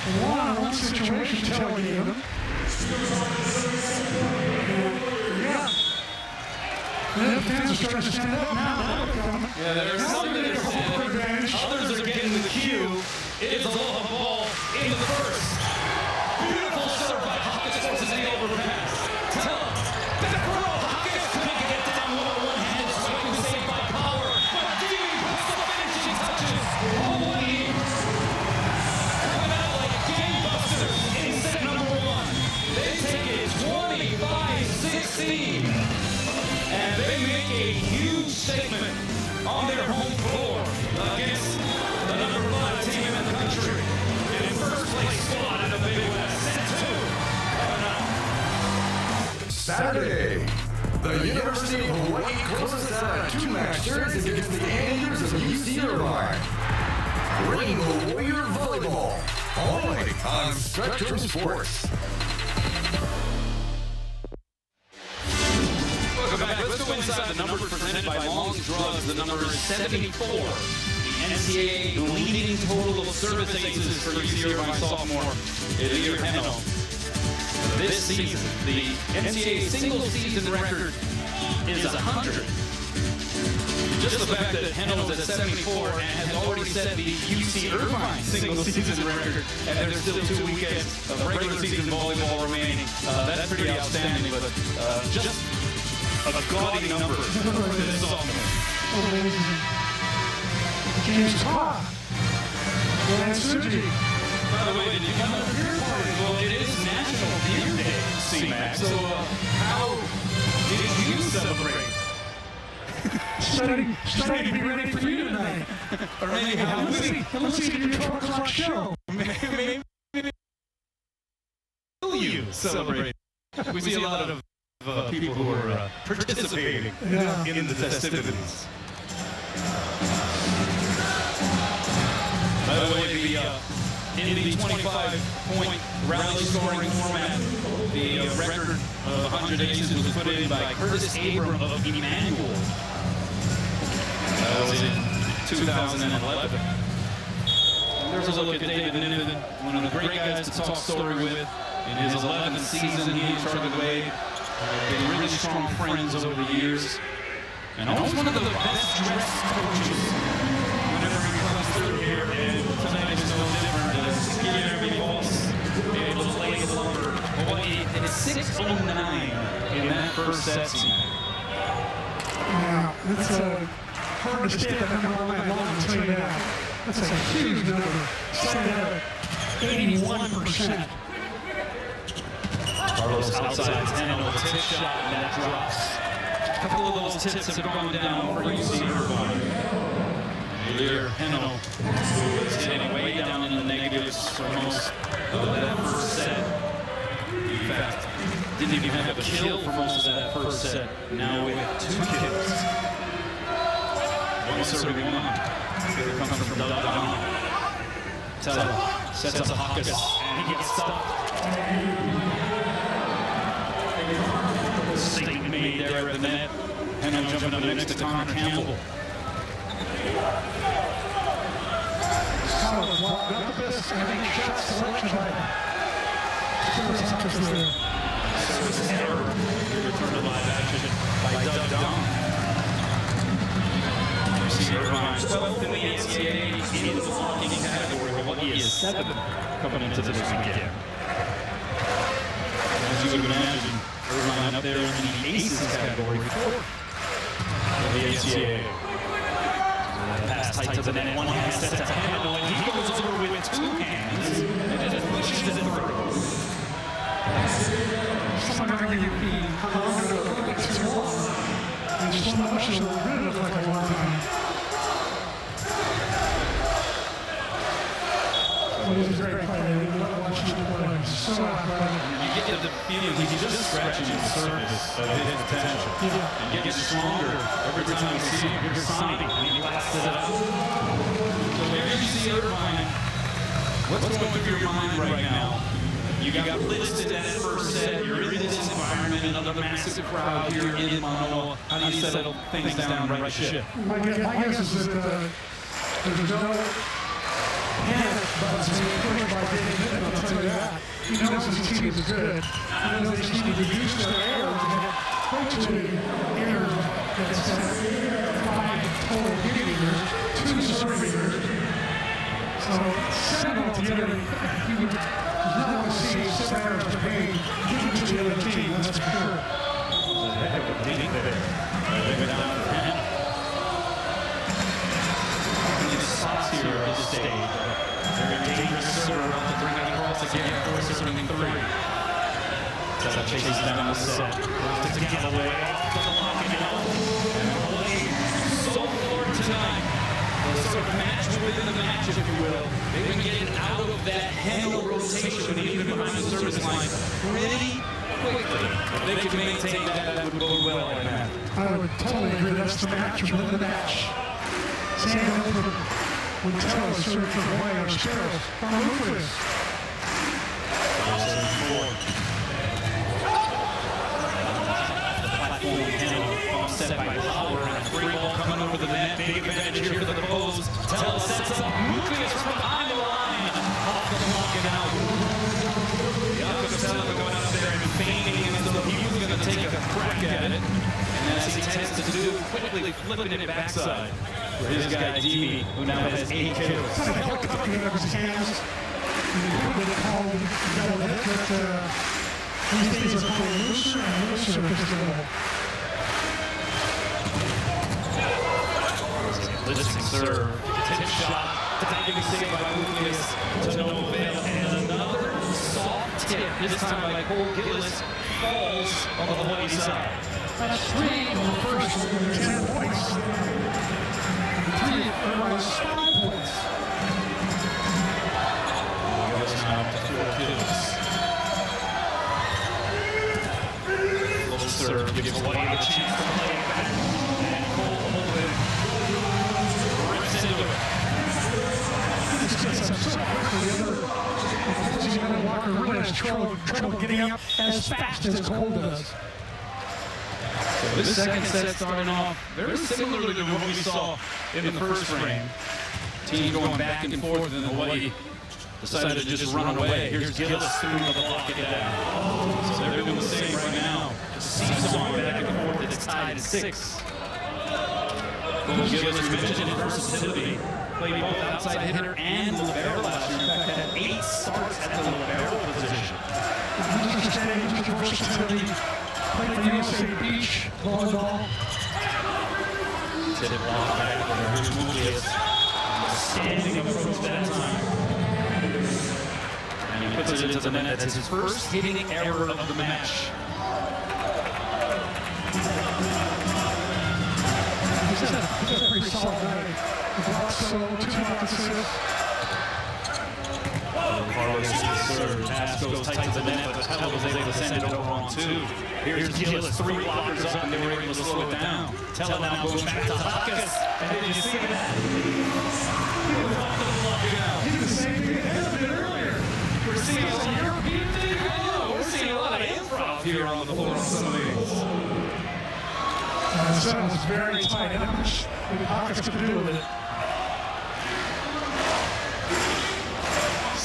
K: A one-on-one situation telling you. The fans are starting to stand up now.
O: Yeah, there's some that are standing. Others are getting the cue. It is aloha ball into the first. Beautiful serve by Hawkins forces the overpass. Tella, back row. Hawkins couldn't get down with one hand. Swing saved by Power. But Dewey puts the finishing touches. Hawaii coming out like gangbusters in set number 1. They take it 25-16. And they make a huge statement on their home floor against the number 5 team in the country. In first place squad in the Big West. Set 2 coming up.
L: Saturday, the University of Hawaii closes out a 2-match series against the Anteaters of UC Irvine. Rainbow Warrior Volleyball, only on Spectrum Sports.
O: Welcome back. Let's go inside the numbers presented by Long Drugs. The number is 74. The NCAA leading total of service aces for UC Irvine sophomore Elir Heno. This season, the NCAA single season record is 100. Just the fact that Heno is at 74 and has already set the UC Irvine single season record, and there's still 2 weekends of regular season volleyball remaining. That's pretty outstanding, but just a gaudy number for this sophomore.
K: James Park. And Suji.
O: By the way, did you come to the beer party? Well, it is National Beer Day, C-Mac. So how did you celebrate?
K: Studying to be ready for you tonight.
O: Or maybe
K: let's see your 12 o'clock show.
O: Maybe you celebrate. We see a lot of people who are participating in the festivities. By the way, in the 25-point rally scoring format, the record of 100 aces was put in by Curtis Abram of Emmanuel. That was in 2011. There's a look at David Niven, one of the great guys to talk story with. In his 11th season, he and Charlie Wade have been really strong friends over the years. And always one of the best dressed coaches whenever he comes through here. And tonight is no different. As Guilherme Voss able to play the lumber. Hawaii is 6-09 in that first set.
K: Yeah, it's hard to stay at that number all night long, I'll tell you that. That's a huge number. Started at 81%.
O: Carlos outside 10 on the tip shot, and that drops. A couple of those tips have gone down for UC Irvine. Earlier, Heno was hitting way down in the negatives for most of that first set. In fact, didn't even have a kill for most of that first set. Now with 2 kills. One serving one. Here comes from Don. Tella sets up Hawkins, and he gets stopped. Statement made there at the net. Heno jumping up next to Connor Campbell.
K: Not the best, I think, shot selection by Hawkins there.
O: Swiss error. Return to live action by Doug Don. UC Irvine 12th in the NCAA in the blocking category. Hawaii is 7th coming into this weekend. As you would imagine, Irvine up there in the aces category, 4th in the NCAA. Pass tight to the net, one hand set to Heno, and he goes over with 2 hands and just pushes it through.
K: Someone going to be hung on a little bit too long. And just want to push it a little bit like a long time. It was a great play. I love watching him play. So athletic.
O: You get the feeling he's just scratching the surface of his potential. And getting stronger every time you see him. You're signing, and he blasts it up. So there you see Irvine. What's going through your mind right now? You got blitzed in that first set. You're in this environment, another massive crowd here in Manoa. How do you settle things down right ship?
K: My guess is that there's no panic buttons being pushed by David Niven, I'll tell you that. He knows his team is good. He knows they just need to reduce their errors and get virtually errors that set 5 total giving errors, 2 serving errors. So 7 altogether, he would not want to see 7 errors per game given to the other team, that's for sure.
O: There's a heck of a dink there. They went down for 10. Spots here at this stage. Very dangerous server about to bring it across again. Force serving 3. Tessa chases down the set. Goes to Galloway. Doesn't lock it out. And Hawaii so forward tonight. The sort of match within the match, if you will. They've been getting out of that Heno rotation, even behind the service line, pretty quickly. If they could maintain that, that would go well in that.
K: I would totally agree. That's the match within the match. When Tella served for Hawaii or Sparrows, on Rufus.
O: Set by Power, and a free ball coming over the net. Big advantage here for the Bows. Tella sets up Lucas from behind the line. Off the block and out. Jakob Tella going out there. crack at it. And as he tends to do, quickly flipping it backside for his guy, Dee, who now has 8 kills.
K: Kind of helicopter out of his hands. They call double hit, but these days are called looser and looser pistol.
O: Blitzing serve, tip shot, diving save by Lucas to no avail, and another soft tip, this time by Cole Gillis, falls on the Hawai'i side.
K: That's 3 on the first 10 points. 3 Irvine's 5 points.
O: Gillis now up to 4 kills. Little serve gives Hawai'i the chance to play it back, and Cole Holden rips into it.
K: This gets up so quickly. The other Walker really has trouble getting up as fast as Cole does.
O: So this second set starting off very similarly to what we saw in the first frame. Team going back and forth, and Hawai'i decided to just run away. Here's Gillis through the block it down. So they're doing the same right now. Just seesaw back and forth. It's tied at 6. Gillis, we mentioned his versatility. Played both outside hitter and libero last year. In fact, had 8 starts at the libero position.
K: Mr. Versatility. Played for UCSB Beach, volleyball.
O: Tip block back there. Here's Mulius. Standing approach that time. And he puts it into the net. That's his first hitting error of the match.
K: He's had a pretty solid night. He blocked solo, 2 block assists.
O: Carlos is the serve. Pass goes tight to the net, but Pella was able to send it over on 2. Here's Gillis, 3 blockers up, and they were able to slow it down. Tella now goes back to Hawkes. And did you see that? He was off the block now.
K: He did the same thing a bit earlier.
O: We're seeing a lot of European thing. I know. We're seeing a lot of improv here on the floor on some of these.
K: The set was very tight. Not much Hawkes could do with it.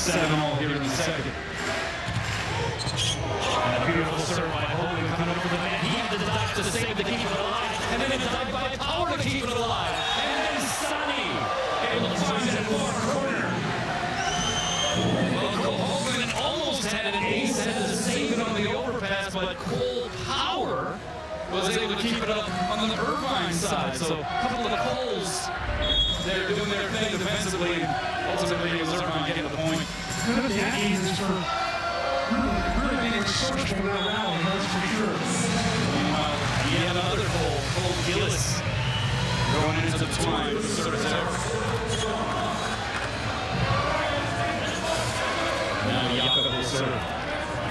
O: 7-all here in the second. And a beautiful serve by Holden coming over the net. He had the dive to save to keep it alive. And then a dive by Power to keep it alive. And then Sonny able to find it in the far corner. Well, Cole Holden almost had an ace, had to save it on the overpass, but Cole Power was able to keep it up on the Irvine side. So a couple of Coles, they're doing their thing defensively. Ultimately, it was Irvine getting the point.
K: Good at the Yankees for really being resourceful in that rally, that's for sure.
O: Meanwhile, yet another Cole Gillis, going into the twine for the service error. Now Jakob will serve.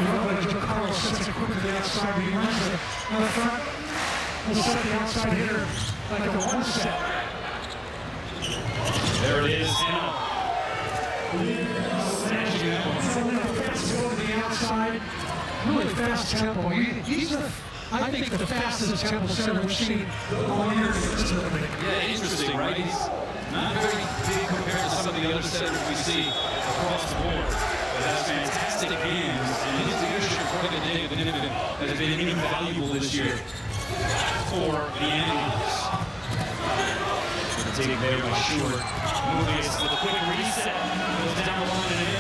K: You know that Joe Carlos sets it quick to the outside, he runs it on the front. He'll set the outside hitter like a 1-set.
O: There it is, Emma. Snatching that one.
K: Fast go to the outside, really fast tempo. He's I think the fastest tempo setter we've seen all year.
O: Yeah, interesting, right? He's not very big compared to some of the other setters we see across the board. But has fantastic hands, and his leadership for the David Niven has been invaluable this year for the Anglers. Take there by Short. Mulius with a quick reset. Goes down the line and in.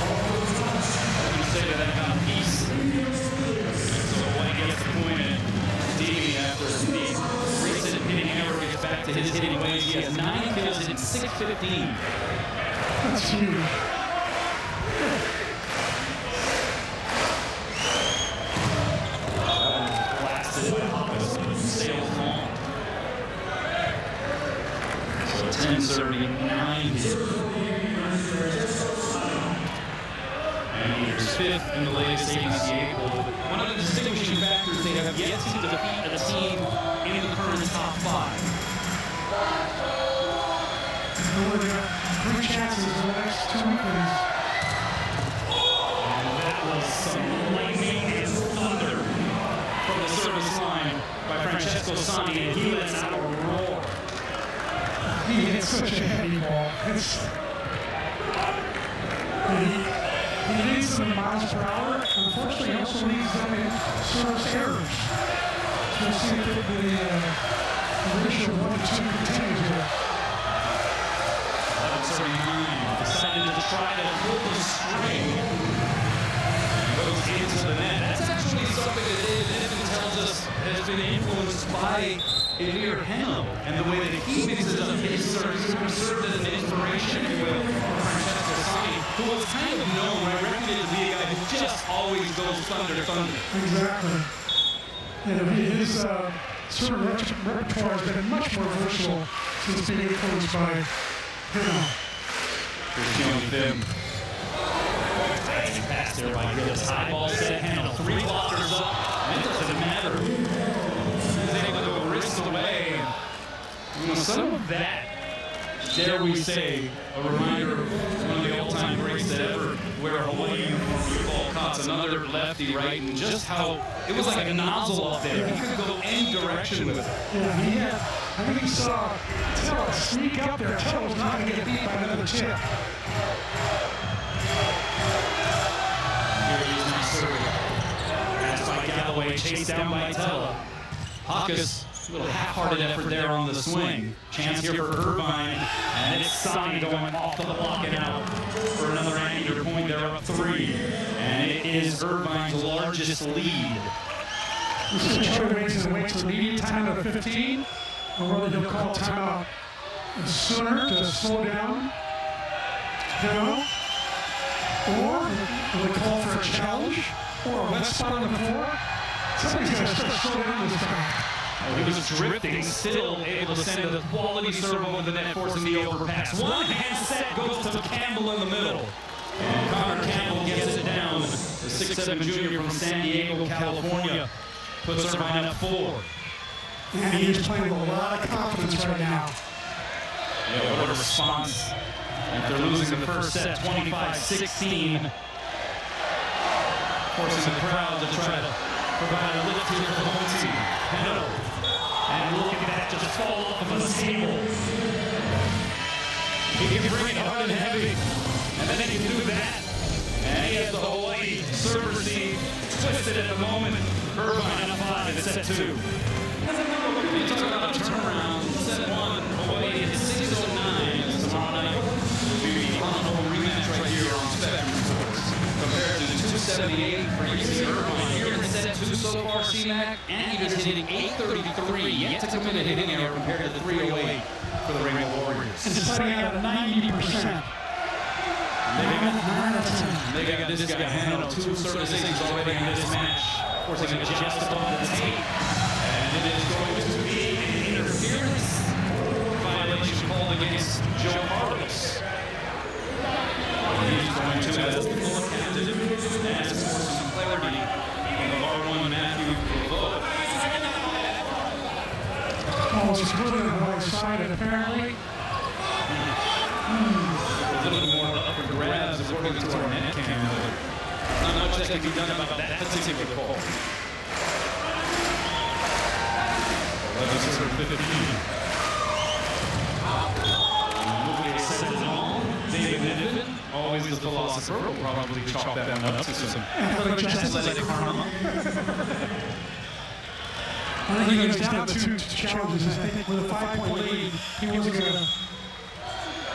O: I'm going to say that kind of piece. So White gets the point in. Davey, after the recent hitting error, gets back to his hitting ways. He has 9 kills in 6:15.
K: That's huge.
O: Blasted by Hawkes. Sails home. 10:39 hit. And he's 5th in the latest ABCA poll. One of the distinguishing factors, they have yet to defeat a team in the current top 5.
K: We've got 3 chances in the next 2 weekends.
O: And that was some lightning and thunder from the service line by Francesco Sani, and he lets out a roar.
K: He hits such a heavy ball. He needs 107 miles per hour. Unfortunately, he also leads them in service errors. So we'll see if the ratio of 1 to 2 continues here.
O: 11:39, decided to try to pull the string. Goes into the net. That's actually something that David Niven tells us has been influenced by Amir Heno and the way that he mixes up his serves. He served as an inspiration, if you will, for Francesco Sani, who was kind of known, I reckon, to be a guy who just always goes thunder.
K: Exactly. And his certain repertoire has been much more versatile since being influenced by Heno.
O: Cristiano Thim. Pass there by Gillis. High ball set Heno. 3 blockers up. And it doesn't matter. He's able to go wrist away. You know, some of that, dare we say, a reminder of one of the all-time greats that ever wear a Hawaii uniform. Football caught another lefty right, and just how it was like a nozzle up there. He could go any direction with it.
K: Yeah, he had, I think he saw Tella sneak up there. Tella was not going to get beat by another chip.
O: Passed by Galloway, chased down by Tella. Hawkus, a little half-hearted effort there on the swing. Chance here for Irvine, and it's Sani going off the block and out for another anteater point. They're up 3, and it is Irvine's largest lead.
K: This is Charlie Waits and waits for the immediate timeout of 15, or whether he'll call timeout sooner to slow down Heno, or will they call for a challenge, or a wet spot on the floor? Somebody's going to start slow down this time.
O: Oh, he was drifting, still able to send a quality serve over the net, forcing the overpass. One-hand set goes to Campbell in the middle. And Connor Campbell gets it down. The 6'7" junior from San Diego, California, puts Irvine up 4.
K: And he's playing with a lot of confidence right now.
O: Yeah, what a response. After losing the first set, 25-16. Forcing the crowd to try to provide a lift here for the home team. Heno. And look at that, just fall off of the table. He can bring it hard and heavy. And then he can do that. And he has the Hawaii server seam twisted at the moment. Irvine up 5 at set 2. You talk about a turnaround. Set 1, Hawaii at 6:09 tomorrow night. We'll be on a whole rematch right here on Spectrum Sports. Compared to 278 for UC Irvine. Here in set 2 so far, C-Mac. Anteaters hitting 833. Yet to commit a hitting error compared to the 308 for the Rainbow Warriors.
K: It's starting out at 90%.
O: They got this guy Heno, 2 services already in this match, forcing a just above the tape. And it is going to be an interference violation called against Joe Carlos. He's going to, as the full captain, ask for some clarity from the R1 Matthew Laveau.
K: Oh, it's split on the right side, apparently.
O: A little bit more up for grabs according to our net cam. Not much that can be done about that particular call. 11:15. Movie set it all. David Niven, always the philosopher, will probably chalk that one up to some athletic karma.
K: I think he was down to 2 challenges. I think with a 5-point lead, he wasn't going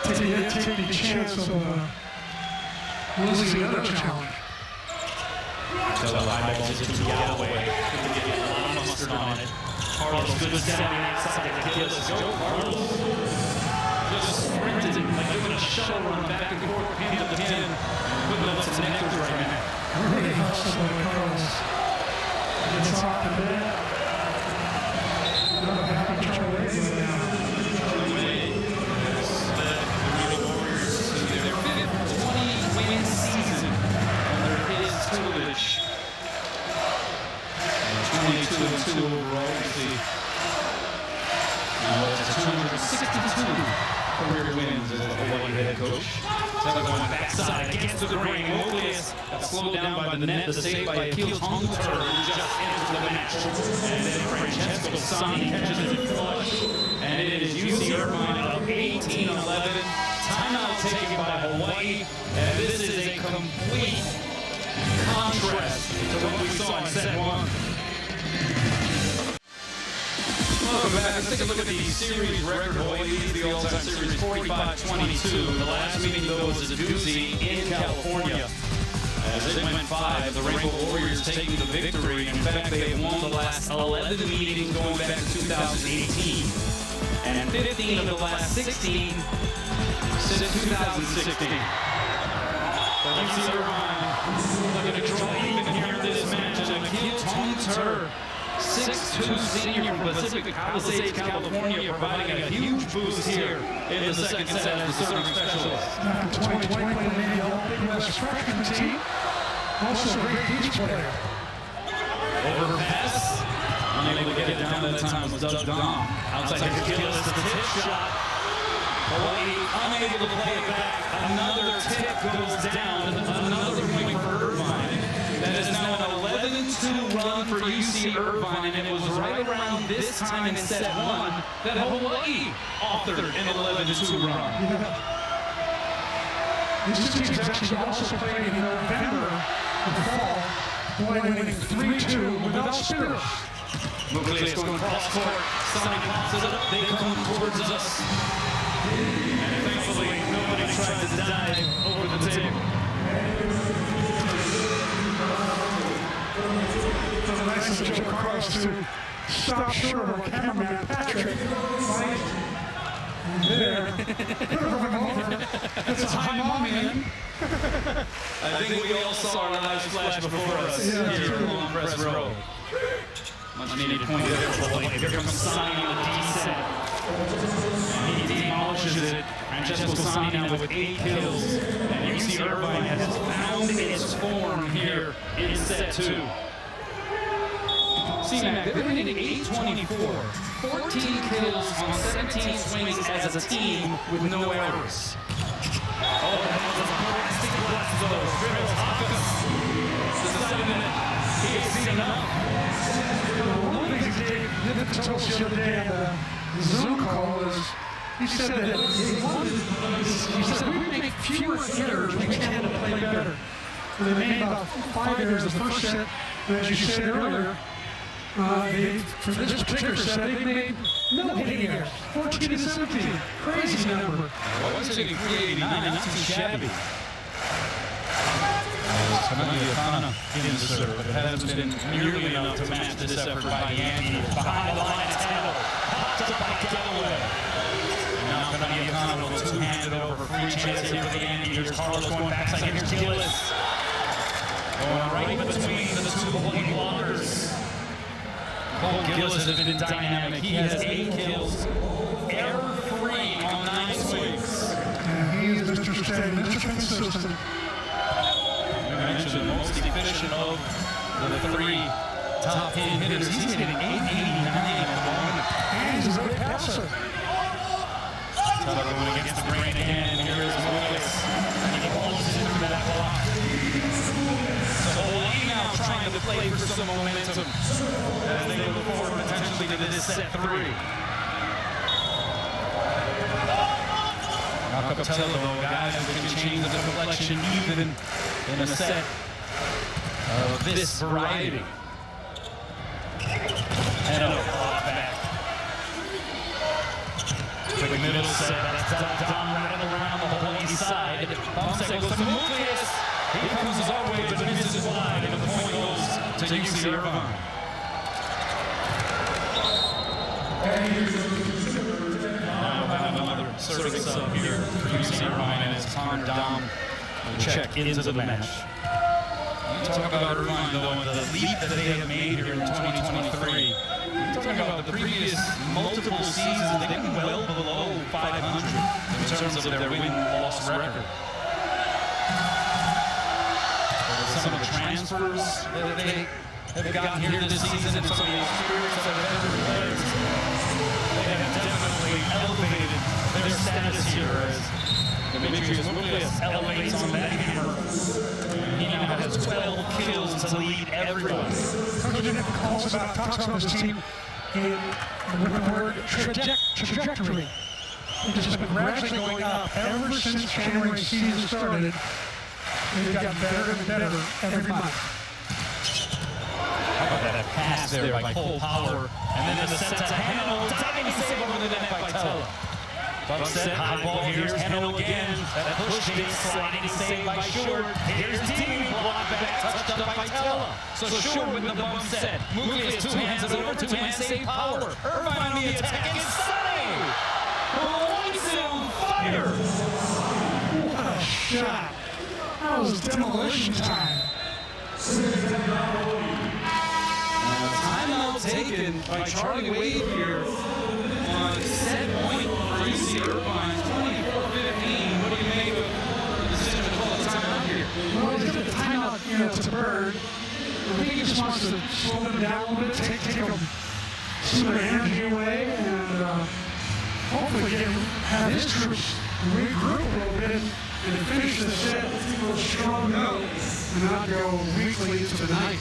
K: to take the chance of losing the other challenge.
O: So the high ball to Galloway. Going to get a lot of mustard on it. Carlos, good stepping outside to Gillis. Joe Carlos just sprinted like doing a shuttle run back and forth, pin to pin, and putting up some nectar right now.
K: Really hustled by Carlos. Gets off the net. Another happy Charlie Waits right now.
O: Their 5th 20-win season under his tutelage. 22-2 overall. You see, it's 262 career wins as the Hawaii head coach. Tella going backside against the grain. Moblius got slowed down by the net. The save by Akil Tongter, who just enters the match. And then Francesco Sani catches it flush. And it is UC Irvine up 18-11. Timeout taken by Hawaii. And this is a complete back. Let's take a look at the series record. Hawaii leads the all-time series 45-22. The last meeting, though, was a doozy in California. As it went 5, the Rainbow Warriors taking the victory. In fact, they have won the last 11 meetings going back to 2018. And 15 of the last 16 since 2016. But UC Irvine looking to draw even here in this match. And again, Tony Tur, 6'2" senior from Pacific Palisades, California, providing a huge boost here in the second set as the serving specialist.
K: 2020 played in the All-Big West freshman team. Also a great beach player.
O: Overpass. Unable to get it down that time was Doug Dom. Outside Achilles, the tip shot. Hawaii unable to play it back. Another tip goes down. Another point for Irvine. That is now an 11-2 run for UC Irvine, and it was right around this time in set 1 that Hawaii authored an 11-2 run.
K: These two teams actually also played in November of the fall, winning 3-2 without Spirit.
O: Nucleus going cross court. Sonny pops it up. They come towards us. And thankfully, nobody tried to dive over the table.
K: A nice joke across to stop short of our cameraman, Patrick. Right there. That's a high mom in.
O: I think we all saw our lives flash before us here along Press Row. Much needed point there for Hawaii. Here comes Sani on the D set. And he demolishes it. Francesco Sani now with 8 kills. And UC Irvine has found its form here in set 2. C-Mac, they're hitting 824. 14 kills on 17 swings as a team with no errors. Oh, that was a plastic blast of those. Dribbles, Hawkins. The 7-minute. He ain't seen enough.
K: One of the things David told us the other day on the Zoom call was, he said that he said we make fewer errors when we can to play better. They made about 5 errors the first set, and as you said earlier, for this particular set, they made no hitting errors. 14 to 17. Crazy number.
O: Well, it's hitting 389, not too shabby. In the serve, but it hasn't been nearly enough to match this effort by Yankee. Behind the line, Taylor. Popped up by Galloway. And now Kanani will two-handed over for free chance here for the Yankees. Here's Carlos going backside. Here's Gillis. Going right between the two Hawaii blockers. Cole Gillis has been dynamic. He has 8 kills. Error-free on 9 swings.
K: And he is Mr. Steady, Mr. Consistent.
O: The most efficient of the 3 top pin hitters. He's hitting 889 at the moment.
K: And he's a great passer.
O: Tyler going against the grain again, and here is Lucas. And he pulls it through that block. So Hawaii now trying to play for some momentum as they look forward potentially to this set 3. Capella, though, guys who can change the complexion even in a set of this variety. And a block back. Quick middle set. That's Dom right around the Hawaii side. Bumset goes to Nucleus. He comes his own way, but misses wide, and the point goes to UC Irvine. Serving sub here for UC Irvine as Connor Dom will check into the match. You talk about Irvine, though, and the leap that they have made here in 2023. You're talking about the previous multiple seasons, they've been well below 500 in terms of their win-loss record. Some of the transfers that they have gotten here this season and some of the experience of the veteran players, they have definitely elevated their status here as Demetrius Nucleus elevates on that hammer. He now has 12 kills to lead everyone.
K: Coach Nick talks about this team in the word trajectory. It has been gradually going up ever since January season started. They've gotten better and better every month.
O: How about that pass pass there by Cole Power. And then the set to Hannell. Diving save over the net by Tella. Bump set, high ball, here's Hannell again. That push big sliding save by Short. Here's Dean, blocked back, touched up by Tella. So Short with the bump set. Muglia's two hands it over, two hands save Power. Irvine on the attack, and Sonny! Lights it on fire!
K: What a shot. That was demolition time.
O: Timeout taken by Charlie Wade here on set point for UC Irvine, 24-15. What do you make of the decision to call a timeout here?
K: Well, he's got the timeout, to Bird. I think he just wants to slow them down a little bit, take them some of their energy away, and hopefully have his troops regroup a little bit and finish the set with a strong note and not go weakly into the night.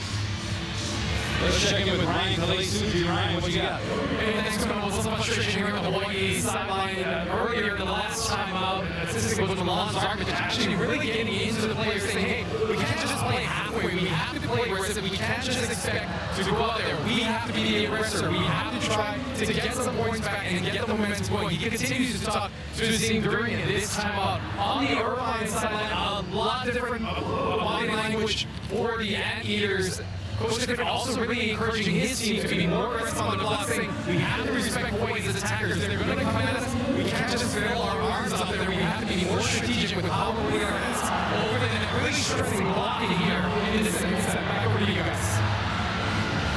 O: Let's check in with Ryan Kalei-Suji. Ryan, what you got?
U: Hey, thanks, Colonel. Some frustration here on the Hawai'i sideline. Earlier in the last time out, statistic was from Alon's argument actually really getting into the players saying, hey, we can't just play halfway. We have to play where we can't just expect to go out there. We have to be the aggressor. We have to try to get some points back and get the momentum going. He continues to talk to his team during this time out. On the Irvine sideline, a lot of different body language for the Anteaters. Coach Tippett also really encouraging his team to be more aggressive on the block, saying we have to respect Hawaii's attackers. If they're going to come at us, we can't just fill our arms up there. We have to be more strategic with how we're putting our hands over the net. Really stressing blocking here in the second set. Back over to you guys.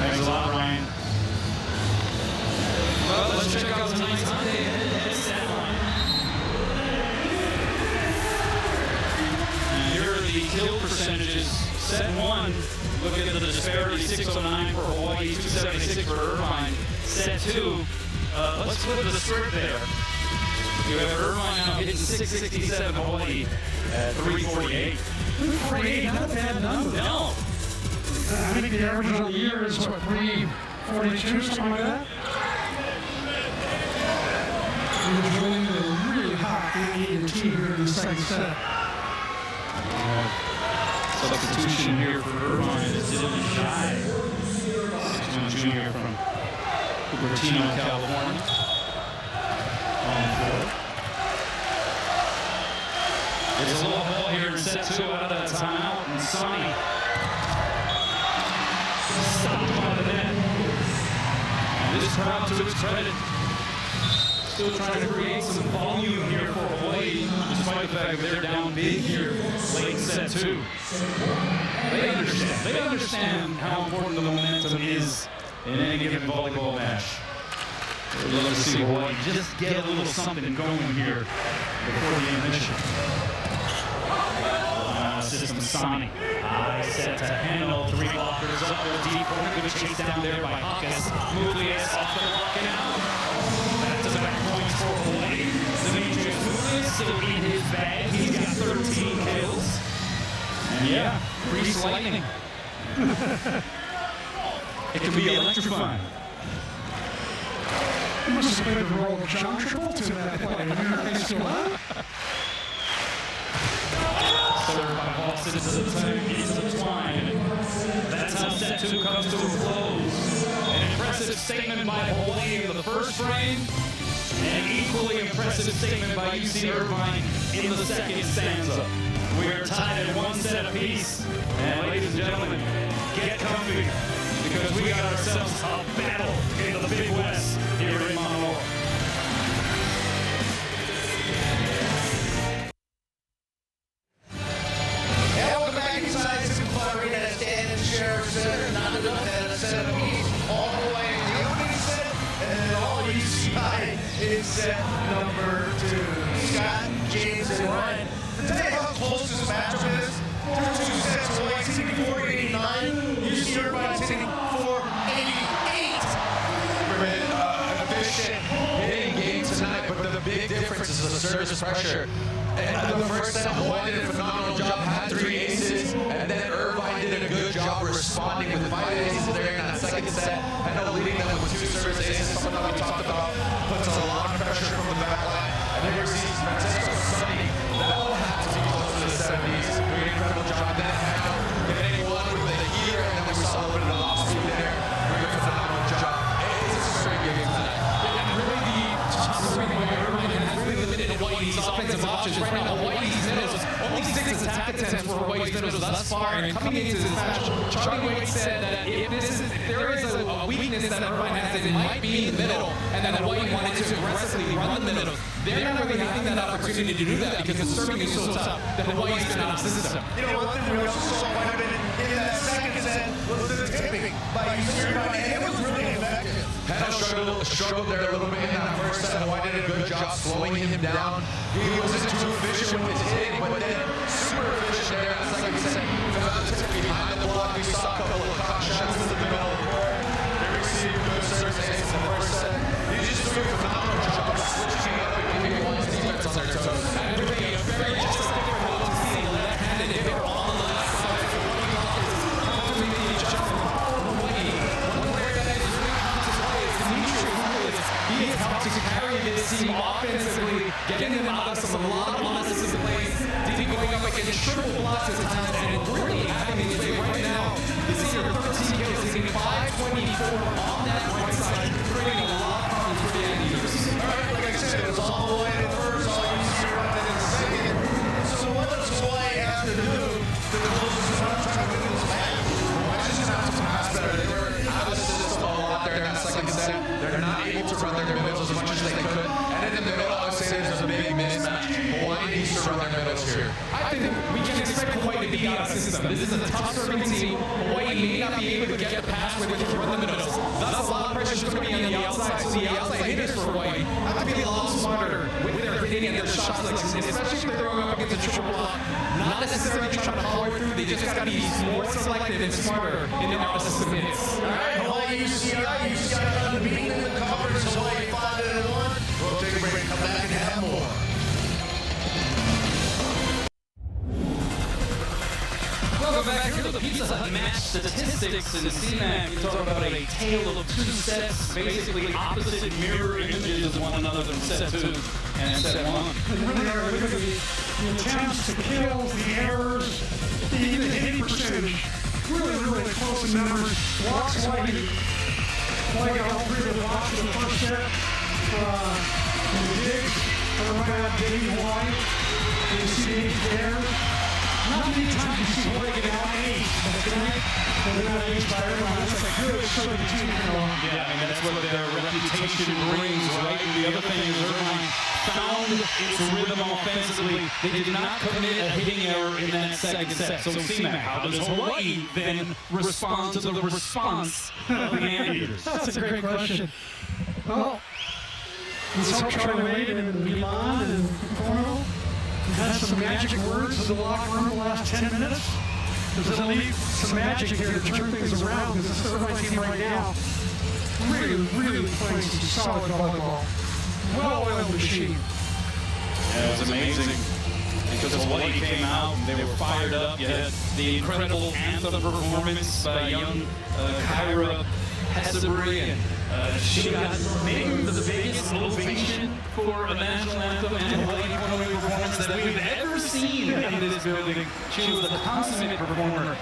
O: Thanks a lot, Ryan. Well, let's check out tonight's Hyundai stat line. And here are the kill percentages. Set one. Look at the disparity, 609 for Hawaii, 276 for Irvine. Set two, let's flip the script there. You have Irvine now hitting 667, Hawaii at 348.
K: 348, not a bad number.
O: No.
K: I think the average on the year is, what, 342, something like that? It was really hot, the team here in the second set.
O: Substitution here for Irvine is Dylan Shy, 6'1" junior from Cupertino, California. On the floor. It's a low ball here in set two out of that timeout, and Sonny stopped by the net. And this crowd, to its credit, still trying to create some volume here for Hawaii, despite the fact that they're down big here late in set two. They understand how important the momentum is in any given volleyball match. We'd love to see Hawaii just get a little something going here before the intermission. System Sonny. High set to Hannell, three blockers up the deep point, good chase down there by Hawkins. Muglia's off the block and out. Back to the back points for Hawaii. Demetrius Muglia's still in his bag. He's got 13 kills. And yeah, Grease lightning. It can be electrifying.
K: You must have played the role of John Travolta in that play. High school, huh?
O: Served by Boston into the twine. That's how set two comes to a close. An impressive statement by Hawaii in the first frame, and an equally impressive statement by UC Irvine in the second stanza. We are tied at one set apiece. And ladies and gentlemen, get comfy, because we got ourselves a battle in the Big West here in Manoa.
B: Welcome back inside Simplify Arena at Stanton Sheriff Center. Not enough at a set apiece. All the way in the opening set, and then all UCI in set number two. Scott, James, and Ryan. To tell you how close this matchup is, through two sets, Hawaii's hitting 489, UC Irvine's hitting 488.
L: Efficient hitting game tonight, but the big difference is the service pressure. And the first set, Hawaii did a phenomenal job, had 3 aces, and then Irvine did a good job responding with 5 aces there in that second set, and leading them with 2 service aces, something that we talked about, puts a lot of pressure from the back line. And then we see Francisco Sonny, that all had to be close to the 70s, doing an incredible job. Then getting one with the heater, and then we saw a little bit of off speed there, bring it to
U: watches right now, Hawaii's middles, only 6 attack attempts for Hawaii's middles thus far. And coming into this match, Charlie Wade said that if there is a weakness that Irvine has, it might be in the middle, and that Hawaii wanted to aggressively run the middle. They're not really having that opportunity to do that because the serving is so tough that Hawaii's been out of the system.
B: You know, one thing we also saw quite a bit in that second set was the tipping by UC Irvine, and it was really effective.
L: Peno struggled there a little bit in that first set. Hawaii did a good job slowing him down. He wasn't too efficient with his hitting, but then super efficient there in the second set. Found the tip behind the block. We saw a couple of hot shots in the middle of the court. They received good service in the first set. He just doing a phenomenal job switching up and keeping Hawaii's defense on their toes.
U: And really a very just different role to see a left-handed hitter on the left side. So one blockers is complementing each other. Hawaii, one player that has really come to play is Dimitri Houlis. He has helped to carry this team offensively, getting them out of some a lot of unnecessary plays, going up against triple blocks at times, and really having his way right now. This is your 13 kills, he's getting 524 on that right side, creating a lot of problems for the Anteaters.
B: All right, like I said, it was all Hawaii in the first, all UC Irvine in the second. So what does Hawaii have to do to close this out, try to win this match?
L: Hawaii just have to pass better. They were out of the system a lot there in that second set. They're not able to run their middles as much as they could. And in the middle, I would say there's a big mismatch. Hawaii needs to run their middles here.
U: I think we can expect Hawaii to be out of system. This is a tough serving team. Hawaii may not be able to get the pass where they can run the middles. Thus, a lot of pressure is going to be on the outside. So the outside hitters for Hawaii have to be a lot smarter with their hitting and their shot selection, especially if they're throwing up against a triple block. Not necessarily trying to power through. They just got to be more selective and smarter in their out-of-system hits.
B: All right, Hawaii UCI. UCI unbeaten in the conference. Hawaii 5-1. We'll take a break, come back and have more.
O: Welcome back here to the Pizza Hut match statistics. In CMAC, we talk about a tale of 2 sets, basically opposite mirror images of one another from set 2 and set 1.
K: They really are. Look at the attempts, the kills, the errors, the hitting percentage. Really, really close in numbers. Blocks like all 3 of the blocks in the first set. And the digs are right out digging Hawaii. And you see the errors. Not many times you see Hawaii get out 8, but tonight, they're not 8 by Irvine. That's a good serving team.
J: Yeah, I mean, that's what their reputation brings, right? And the other thing is Irvine found its rhythm offensively. They did not commit a hitting error in that second set. So, CMAC, how does Hawaii then respond to the response of the Anteaters?
K: That's a great question. Well, let's hope Charlie Wade and Milan and Cornell had some magic words in the locker room the last 10 minutes. There's at least some magic here to turn things around because this Irvine team right now really playing some solid volleyball. Well-oiled machine.
J: Yeah, it was amazing because Hawaii came out and they were fired up. You had the incredible anthem performance by young Kyra Hessebury, and she got maybe the biggest ovation for a national anthem and Hawaii performance that we've ever seen in this building. She was a consummate performer.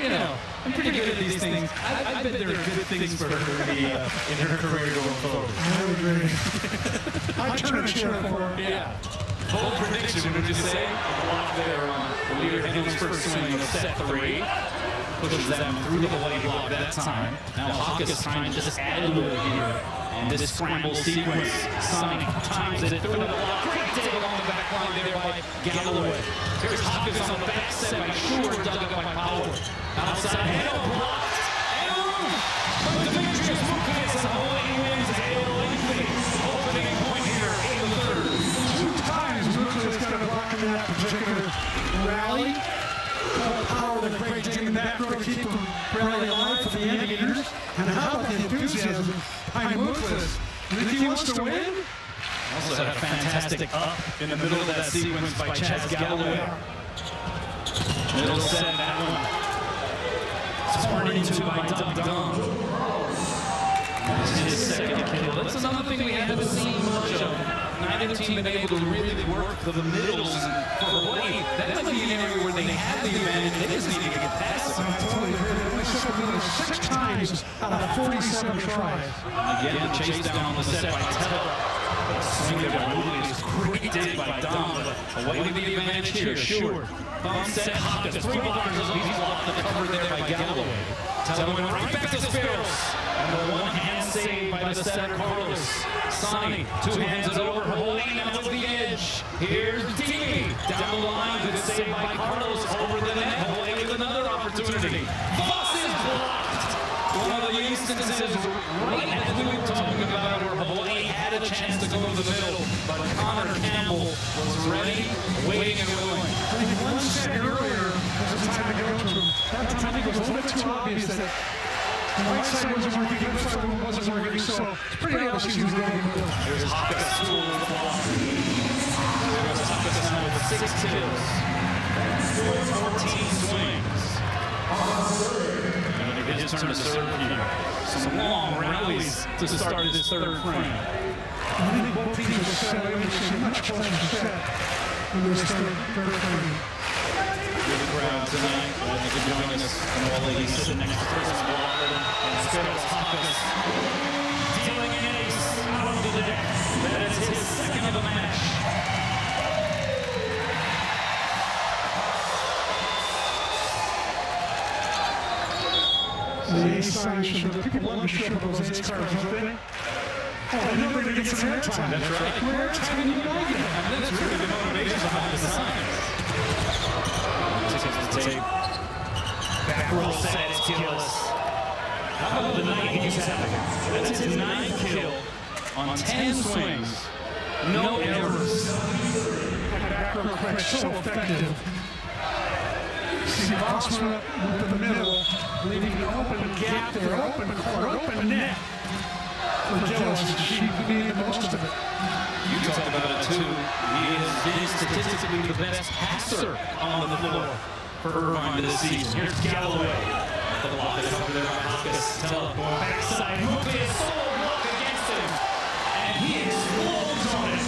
J: You know, I'm pretty good at these things. I bet there are good things for her to be in her career going forward.
K: I would agree. I'd turn a chair for her.
J: Yeah. Bold prediction, would you say? A block there on the leader Henley's first swing of set 3. Pushes them through the Hawaii block that time. Now Hawk is trying to just add a little here. And this scramble sequence, Sonic times it through the block. Great dig along the back line there by Galloway. Here's Hawkins on the back set by Shore, dug up by Power. Outside, Hale blocked. And but Demetrius Mukas and Hawaii wins Hale lengthy. Opening point here in the third.
K: 2 times Mukas got a block in that particular rally. Power, the great dig in the back row to keep the rally alive for the Anteaters. And how about the enthusiasm behind Mukas? You think he wants to win?
J: Also had a fantastic up in the middle of that sequence by Chaz Galloway. Middle set, that one. Sparred into by Dum. This is his second kill. That's another thing we haven't seen much of. Neither team been able to really work the middles. And for Hawaii, that might be an area where they have the advantage. They just need to get past it.
K: I totally agree. They only set the middle 6 times out of 47 tries.
J: Again, chased down the set by Tell. Swing there by Moody is great dig by Dom. Away with the advantage here, sure. Bump set, Hawkins, 3 blockers. He's off the cover there by Galloway. Telling right back to Spiros. And the one-hand save by the center, Carlos. Sonny, 2 hands it over. Hawai'i now to the edge. Here's Dini. Down the line, good save by Carlos. Over the net. Hawai'i with another opportunity. Voss is blocked. One of the instances right as we were talking about where Hawai'i had a chance to go to the middle, but Connor Campbell was ready, waiting and willing.
K: I think one set earlier was a time to go to him. That time it was a little bit too obvious that the right side wasn't working, the left side wasn't working, so it's pretty obvious he was going to go.
J: There's Hawkins school with the block. There's Hawkins now with 6 kills. 14 swings. His turn to serve here. Some long rallies to start this third frame.
K: I think both teams are set. I think it's a much closer set in this third frame.
J: Good crowd tonight. Glad they could join us. And all ladies sitting next to Chris and Spiros Hawkins dealing an ace out of the deck. That is his second of the match.
K: The ace sign should the people love to show those ace cards, don't they? Oh, they know they're going to get some airtime.
J: That's right.
K: More airtime than you like it.
J: And that's really the motivation behind the signs. Takes the tape. Back roll set, it's killless. How about the night he's having? That's his 9th kill on 10 swings. No errors.
K: Back roll quick, so effective. See Vossman with the middle, leaving an open gap there, open court, open net for Jealous. She made the most of it.
J: You talk about it too. He has been statistically the best passer on the floor for Irvine this season. Here's Galloway. The block is over there by Hawkins. Tella going backside. Moving a solo block against him. And he explodes on it.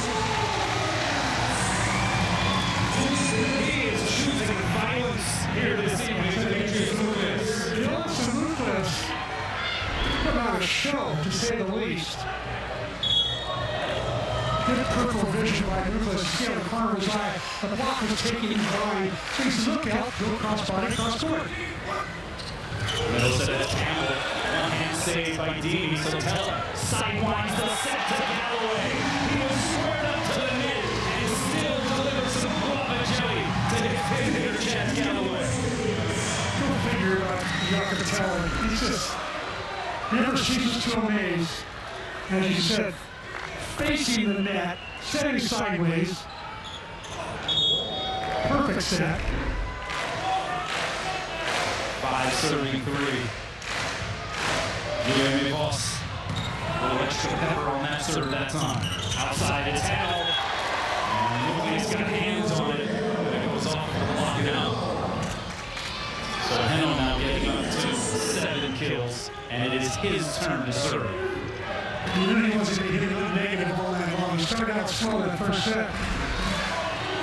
J: He is choosing violence here this evening to Demetrius Lucas.
K: Jonas and Lucas put on a show, to say the least. Good peripheral vision by Lucas. See on the corner of his eye, the block was taking him behind. So he says, look out, go cross body, cross court.
J: Middle set at Campbell. One-hand save by Dini. So Tella sidewinds the set to Galloway. He was squared up to the mid and still delivers some guava jelly to his pin-hitter, Chad Galloway.
K: Go figure out Jakob Tella. He's just never ceases to amaze. As you said, facing the net, setting sideways. Perfect set.
J: 5 serving 3. Guilherme Voss. A little extra pepper on that serve that time. Outside it's held. And nobody's got hands on it. And it goes off for the locking out. So Heno now getting up to 7 kills. And it is his turn to serve.
K: He really wasn't going to hit a negative all night long. He started out slow in the first set.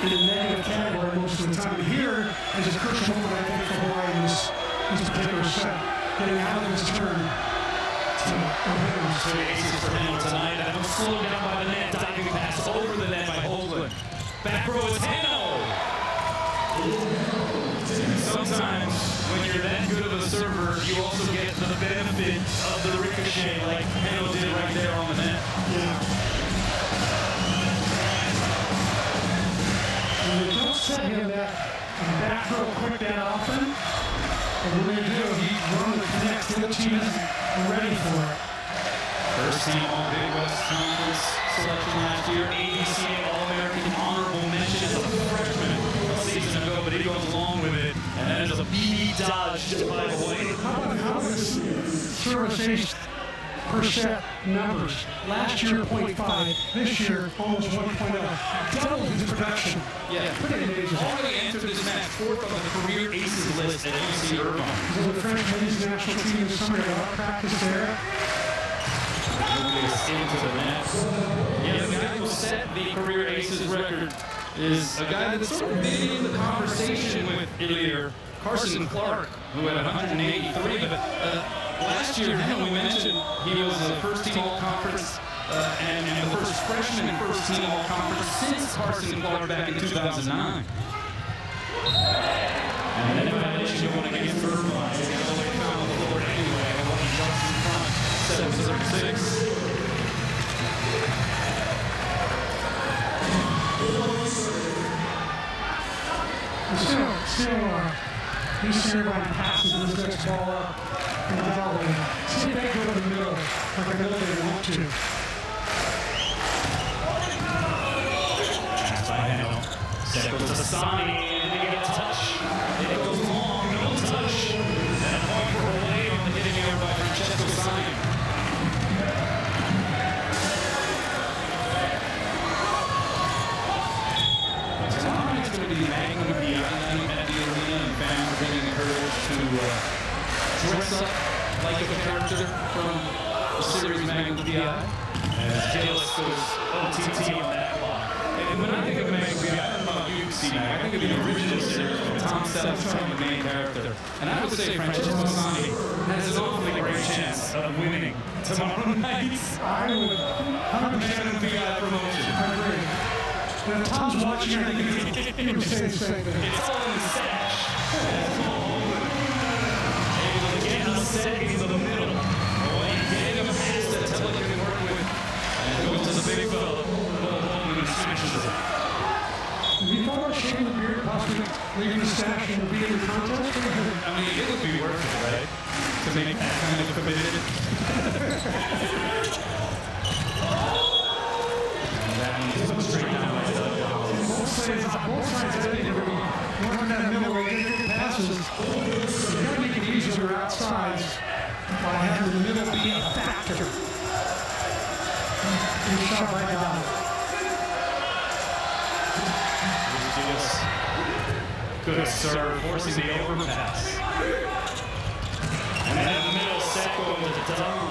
K: In the negative category most of the time. Here is a crucial moment, I think, for Hawaii in this particular set. Getting out of his turn to O'Hara.
J: 3 aces for Heno tonight. And I'm slowed down by the net. Diving pass over the net by Hoagland. Back row is Heno. Sometimes when you're that good of a server, you also get the benefit of the ricochet like Heno did right there on the net.
K: Yeah. And they don't set him that back row quick that often. And when they do, he's run the connect to the team and ready for it.
J: First team All Big West Conference selection last year, ABCA All-American honorable mention as a freshman a season ago, but he goes along with it, and that is a BB dodged by Hawaii.
K: How is service ace per set numbers? Last year 0.5, this year almost 1.0. Doubled his production.
J: Yeah,
K: pretty amazing.
J: Already entered this match 4th on the career aces list at UC Irvine.
K: He's on the French ladies national team this summer. Got a lot of practice there.
J: Into the net. Yeah, the guy who set the career aces record is a guy that's sort of been in the conversation with earlier, Carson Clark, who had 183. But last year, we mentioned he was a first-team all-conference
O: and the first freshman and first team all-conference since Carson Clark back in 2009. And then violation going against Irvine. They got all the way down on the floor anyway. Hawai'i jumps in front, 7-36.
K: Still, UC Irvine passes this next ball up in the alley. See if they go to the middle, like I know they want to.
O: Pass by Hano. Step goes to Sani, and they get a touch. It goes long, no touch. And a point for Hawaii on the hitting error by Francesco Sani. Tonight's going to be the magnum of the island at the arena, and fans are being encouraged to dress up like a character from the series Magnum of the Eye. As Gillis goes OTT on that block. And when I think of Magnum of the Eye, I don't know about you, C-Mac, I think of the original series with Tom Selleck playing the main character. And I would say Francesco Sani has an awfully great chance of winning tomorrow night.
K: I would 100%
O: Magnum of the Eye promotion.
K: I agree. When Tom's watching, I think he would say the same thing.
O: It's all in the stash. Able to get a set into the middle. Getting a pass that Tella can work with. And goes to the big fella. And smashes it.
K: Have you thought about shaving the beard, possibly leaving the stash and being in the contest?
O: I mean, it would be worth it, right? To make that kind of committed. And that one is straight down by the
K: Both sides of it, working that middle, getting good passes. You gotta make it easier outside by having the middle be a factor. Good shot by Don.
O: Good serve, forcing the overpass. And then in the middle, set going to Don.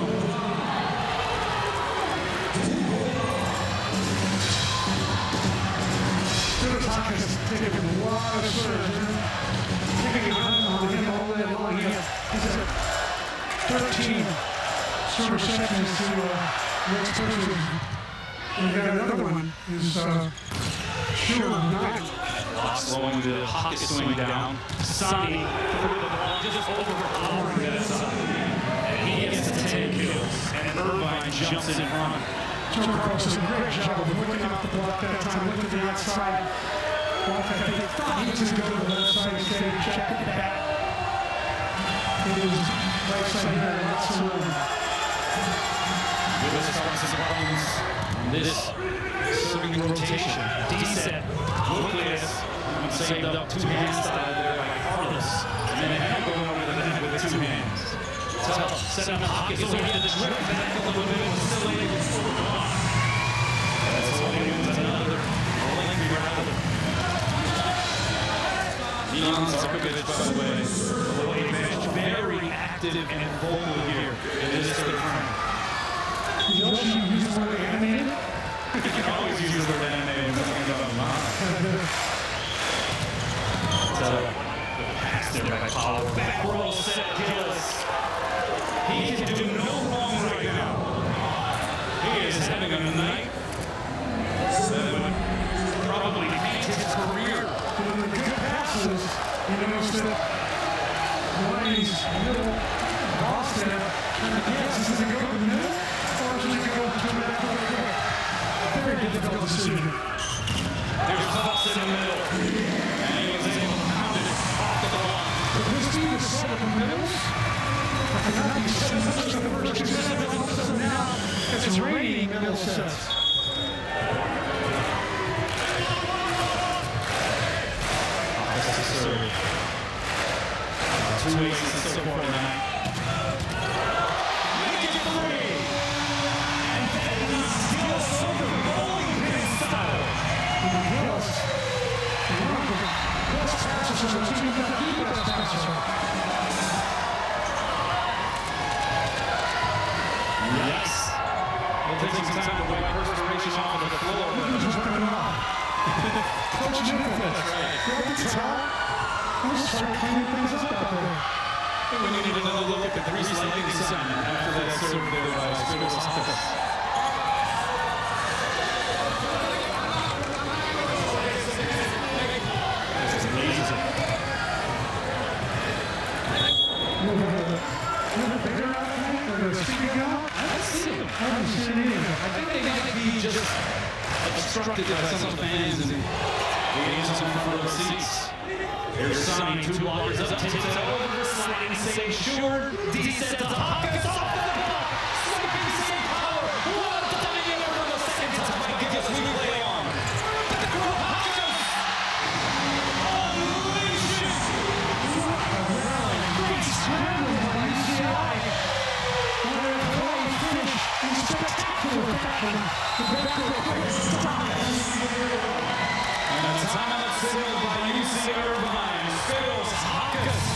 K: Is taking a lot of serves. Taking a run on him all day long. He's at 13 serve receptions to next person. And we got another one. Is sure 9.
O: Slowing the pocket swing down. Sani threw the ball just overpowering that side. And he gets to 10 kills. And Irvine jumps in front.
K: Joe Carlos does a great job of looking off the block that time, looking to the outside. He thought he was going to go to the left side instead of check it back. It was right side here, lots of room.
O: Willis starts his problems on this serving rotation. D-set, Nucleus, saved up two hands style there by Carlos. And then Hannah going over the net with two hands. Set up the pocket, goes over to the drip, back a little bit, still able to score on. That's holding with another lengthy round. Milan Zarkovic, by the way, Hawaii bench, very active and vocal here in this third round.
K: You also use the word animated?
O: You can always use the word animated when talking about Milan. The pass there by Paulo. Back roll set, Gillis. He can do no wrong right now. He is having a night that would probably paint his career.
K: With the good passes, you notice that Hawaii's middle Boston trying to guess, is it go to the middle or is it go to the back of the court? Very difficult decision.
O: There's Tops in the middle. And he was able to pound it off the block.
K: But this team is set up in middles. I cannot be set up in the first 2 sets, but all of a sudden now it's raining middle sets.
O: Two ways so far tonight. Make it three! And then Gillis over bowling pin style.
K: Gillis, one of the best passers on the team, if not the best passer.
O: Yes. We'll take some time to wipe perspiration off of the floor.
K: Just wipe it off. Coach Nicholas, grab the towel. Let's start cleaning things up out there.
O: We need another look at the three lightning sign after that serve there by Scribbles.
J: obstructed by some of the fans and gains in front of the seats. Here's Sonny, 2 blockers up, takes it over, sliding save, sure, D set to Hawkins, off the block, swiping save power, what a diving over the second time by Gibbs, we play on. Hawkins! Unleashes!
R: Great scrambling by UCI. What a great finish in spectacular fashion. The backcourt players stop.
J: And a timeout signaled by UC Irvine. Spills Hawkins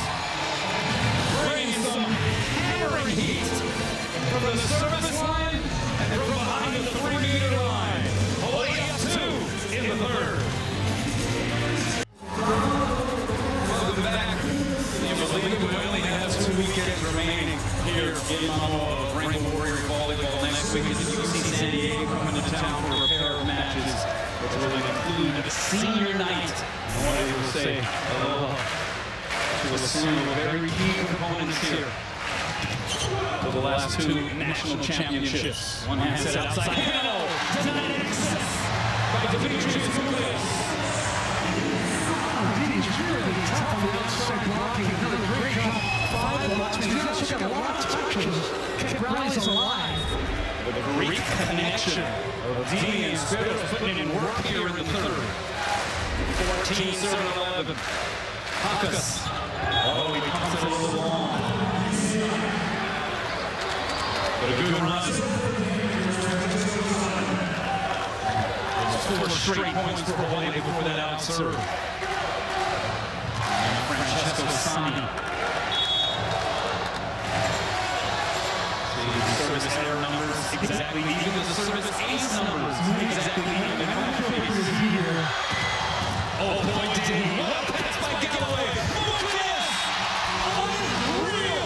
J: brings some hammering heat from the service line and from behind the 3-meter line. Hawaii up 2 in the third. Welcome back. You believe we only have 2 weekends remaining here in Manoa of Rainbow Warrior Volleyball. Next week is UC San Diego coming to town for a pair of matches, which will include senior night. I want to say aloha to a slew of very key components here for the last 2 national championships. One hand set outside. Hano denied access by Demetrius Lucas.
R: He's really tough on the outside blocking. Done a great job. 5 blocks. He's also got a lot of touches. Kept rallies alive.
J: The great connection of Dini and Spiros putting in work here in the third. 14 serving 11. Hakas. Oh, he comes it a little long. But a good run. There's 4 straight points for Hawaii before that out serve. And Francesco Sani. The service error numbers exactly even. The service ace numbers exactly even. Oh boy, Dini. What a pass by Galloway. Look at this. Unreal.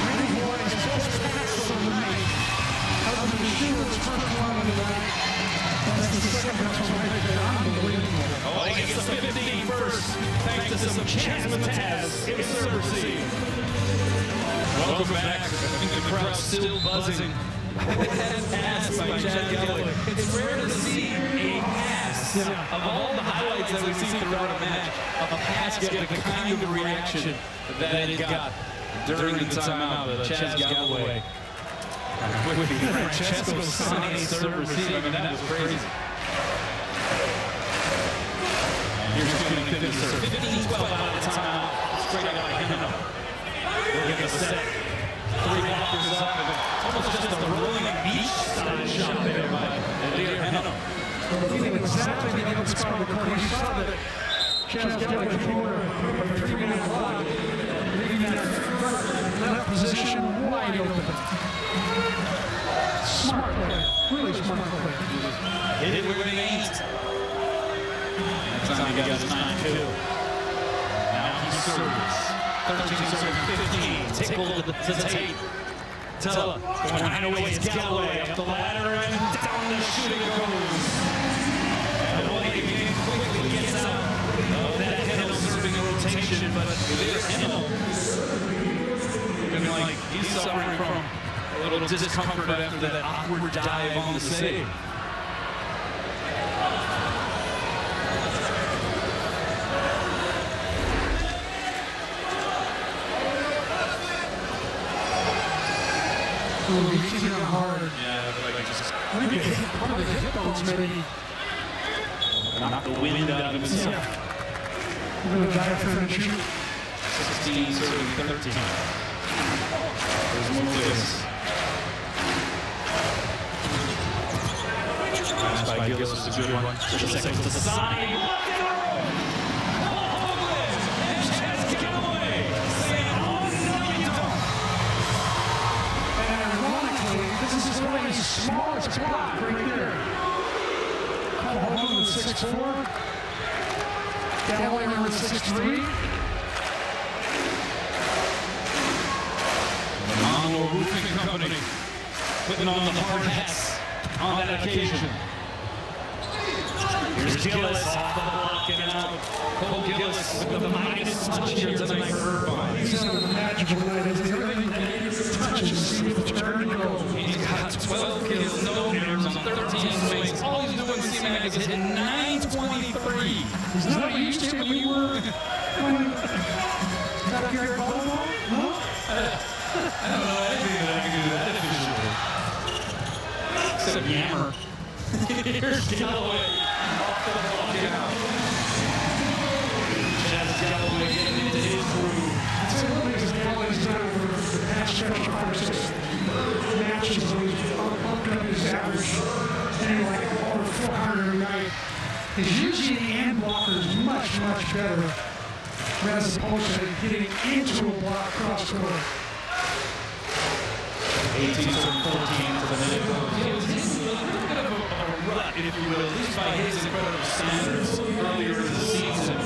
R: Really boy, his first pass of the night. Out of the Steelers' first one of the night. That's the second pass of the night. Unbelievable.
J: Oh, he gets the 15 first. Thanks to some Chazmataz in server seat. Welcome back. I think the crowd's still buzzing. Pass by Chad Galloway. It's rare to see a pass of all the highlights that we see throughout a match. A pass get the kind of reaction that it got during the timeout of Chad Galloway. With Francesco Sani serve receive. I mean, that was crazy. Here's going to finish serve. 15-12 out of the timeout. Straight out by Hino. Look at the set. 3 blockers up. Almost just a rolling beach style shot there by Edir Hino.
R: Feeling exactly the other spot of the court. You saw that Chaz Galloway came over a 3-minute block, leaving that left position wide open. Smart play. Really smart play.
J: Hit it with an 8. That time he got his 9-2. Now he serves. 13 serves 15. Tickled to Tate. Tella going right away. It's Galloway up the ladder and down the shooting goes. And Hawaii quickly gets out of that Hino serving rotation, but there's Hino. Looking like he's suffering from a little discomfort after that awkward dive on the save.
R: Oh, he's hitting it hard.
J: Yeah, like just
R: Maybe part of the hip bones, maybe.
J: knock the wind out of himself.
R: Yeah. A little diaphragm issue.
J: 16 serving 13. There's Lucas. Pass by Gillis is a good one. Just a second to the side.
R: This is Hawaii's smallest block right there. Cole Holman with 6'4". Galloway with 6'3".
J: Manoa Roofing Company putting on the hard hats on that occasion. Here's Gillis off the block and out. Cole Gillis with the minus touch here tonight for Irvine.
R: He's having a magical night. Everything he touches, see the turn goes.
J: He's got
O: 12 kills, no errors on 13 swings. All he's doing, C-Mac, is hitting 923.
R: Is that what you used to when you were backyard volleyball? No?
O: I don't know anything that I can do that efficiently. Except yammer. Here's Galloway off the block out. Chaz Galloway getting into his groove.
R: So one of the things Galloway's done over the past stretch of 5 or 6 matches, he's bumped up his average anyway, like over 400 a night. His using the end blocker is much, much better as opposed to getting into a block cross court.
O: 18-14 for the minute. It was his little bit of a rut, if you will, at least by his incredible standards earlier in the season.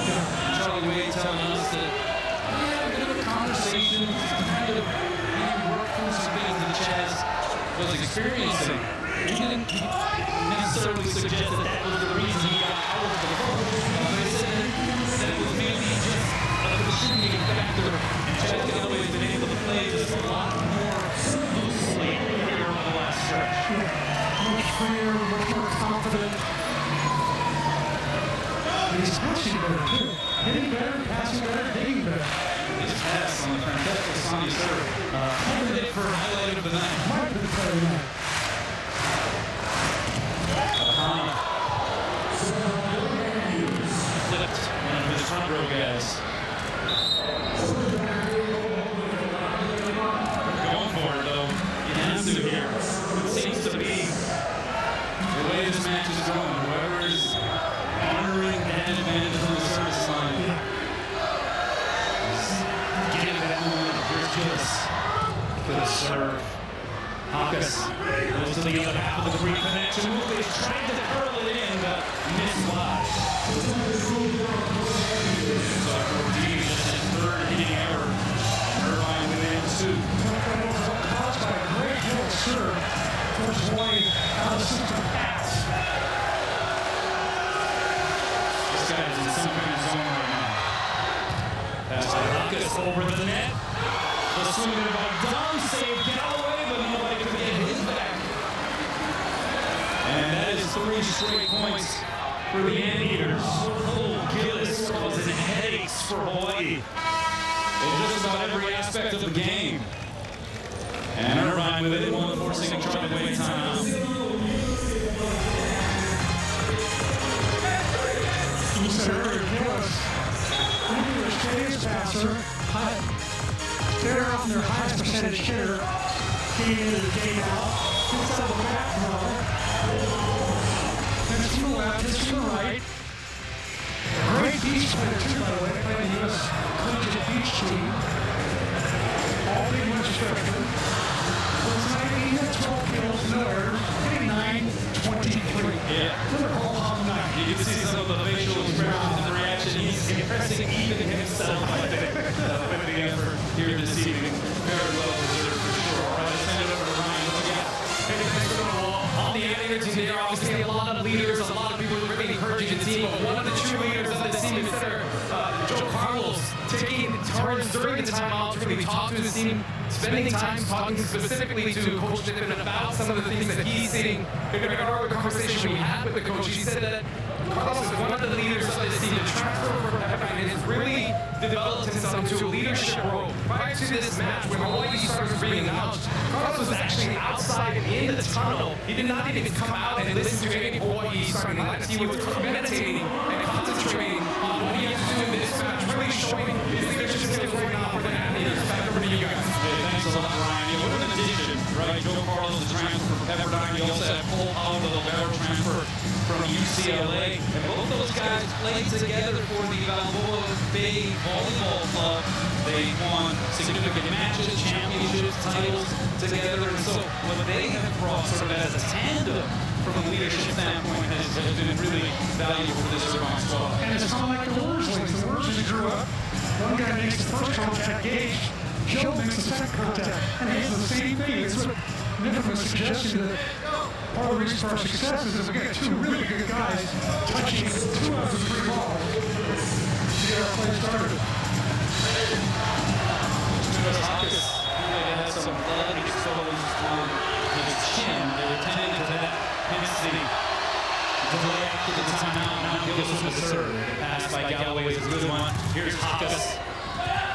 O: Charlie Wade telling us that he had a bit of a conversation, kind of maybe work through some things that Chaz was experiencing. He didn't necessarily suggest that that was the reason he got out of the court. They said that it was maybe just a contributing factor. And Chaz Galloway has been able to play just a lot more loosely here over the last stretch.
R: Much freer, much more confident. And he's passing better too. Hitting better, passing better, hitting better.
O: His pass on the Francesco Sani serve. Candidate for highlight of the night.
R: Might be the player of the night.
O: Flipped one of his front row guys. Going for it though. He has to here. It seems to be the way this match is going. Whoever is honoring that advantage on the service line is getting that moment. Here's Gillis. Good serve. Hawkes goes to the other half of the free connection. He's trying to curl it in, but missed wide. So Ortiz just his third hitting error. Irvine within 2.
R: Caused by a great deal of serve. First Hawai'i out of system pass.
O: This guy is in some kind of zone right now. Pass by Hawkes over the net. The swing by Dom saved Galloway, but nobody could get his back. And that is 3 straight points for the Anteaters. Gillis causing headaches for Hawaii in just about every aspect of the game. And Irvine with it, one forcing Charlie Wade timeout.
R: You said earlier, Gillis, Anteaters today's passer, they're on their highest percentage hitter, game in and game out. Inside the back row. That's to the left, this to the right. Great beach player too, by the way, playing the U.S. Collegiate Beach team. All big much freshmen. He had 12 kills, no errors, 89-23.
O: Yeah.
R: Liverpool on night.
O: You can see some of the facial expressions and reaction. He's impressing even himself, I think, with the effort here this evening. Very well deserved for sure. All right, let's send it over to Ryan. What we got?
U: On the Anteater team, there are obviously a lot of leaders, a lot of people really encouraging the team, but one of the true leaders of this team is center Joe Carlos, taking turns during the timeout to really talk to his team, spending time talking specifically to Coach Tippin about some of the things that he's seeing. In our conversation we had with the coach, he said that Carlos is one of the leaders of this team. The transfer from Irvine has really developed himself into a leadership role. Prior to this match, when Hawaii started being announced, Carlos was actually outside in the tunnel. He did not even come out and listen to any Hawaii starting lineups. He was meditating and concentrating on what he has to do in this match, really showing his leadership skills right now for the Anteaters. Back over to you guys.
O: Hey, thanks a lot, Ryan. Yeah, what an addition, right? Joe Carlos, the transfer from Pepperdine. You also have Cole Holland, the libero transfer from UCLA. And both those guys played together for the Balboa Bay Volleyball Club. They won significant matches, championships, titles together. And so what they have brought sort of as a tandem from a leadership standpoint has been really valuable for this Irvine squad.
R: And it's not like the Worsleys. The Worsleys grew up. One guy makes the first contact, Gage. Joe makes the second contact. And it's the same thing. It's what Niffin was suggesting that part of the reason for our success is we got 2 really good guys touching 2 out of the 3 balls to get our play started.
O: Hawkes really had some blood exposed on his chin. They're attending to that. Hence the delay after the timeout. Now gives us the serve. The pass by Galloway is a good one. Here's Hakas.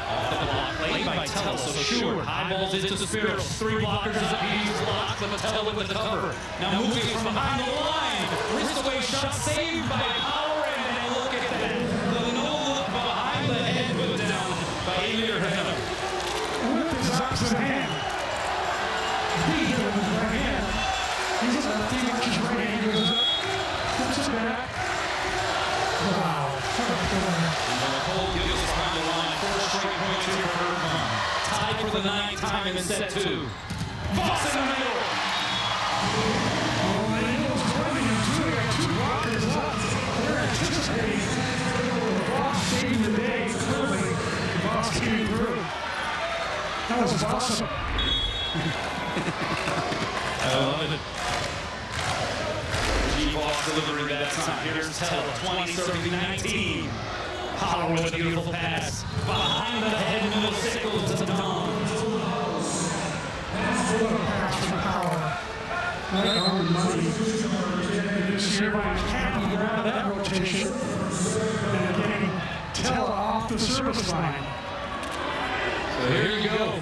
O: Off the block. Played by Tell. So sure. High balls into Spiros. 3 blockers as a piece. Blocks the Mattel with the cover. Now moving from behind the line. Wrist away shot saved by Power. And then look at that. The no look behind the head put down by Amir Hanna.
R: With his opposite hand. He hit with his right hand. He's a lefty with his right hand. He goes up. Puts it back. Wow.
O: Cole gives us behind the line. 4 straight points here for Irvine. Tied for the 9th time in set 2. Voss in the middle.
R: Oh, the Eagles running him too. They got 2 blockers up. They're anticipating. Voss saving the day. Clearly, Voss came through. That was awesome.
O: I love it. G-Ball delivering that time. Here's Tell, 20 serving 19. Power with a beautiful pass. Behind the head, middle sickles to the Dom.
R: That's a little pass from Power. Right on the money. Irvine can't get out of that rotation. And getting Tell off the service line.
O: So here you go.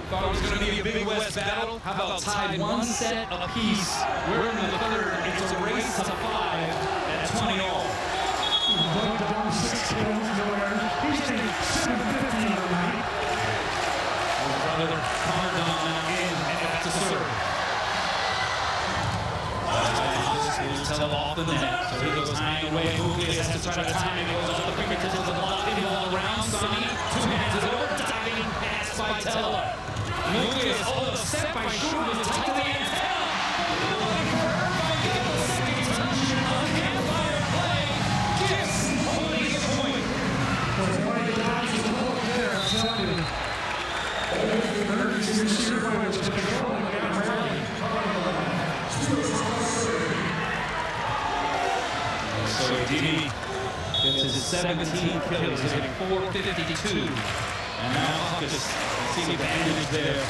O: Thought it was going to be a Big West battle. How about tied 1 set apiece? We're in the 3rd. It's a race to 5 at 20 all.
R: Down 6 kills, nowhere. He's taking 750 on the night.
O: Brother Cardon now in, and that's a serve. Tell off the net. So he goes high away. Muglias has to try to time it. Goes off the fingertips of the block. In ball around. Sonny, 2 hands it over. Diving pass by Tella. Muglias, oh, the set by Short was tight to the antenna. So Didi gets his 17 kills, hitting 452. And now Huckus, see the advantage there.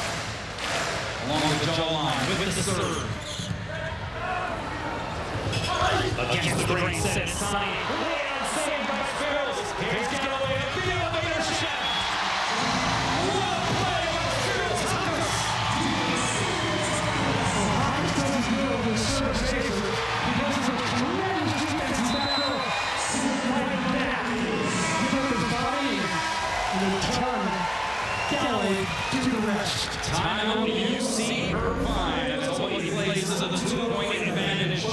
O: Along the jawline with the serve. Against the brain set, Sonny. Saved by Spiros. Here's Galloway, a big elevator shot. What a play by Spiros Huckus.
R: Huckus doesn't know the service saver. He does a tremendous defensive back row. Right back. Give up his body and then turn. Galloway do the rest.
O: Timeout UC Irvine. That's what he plays as a 2-point advantage.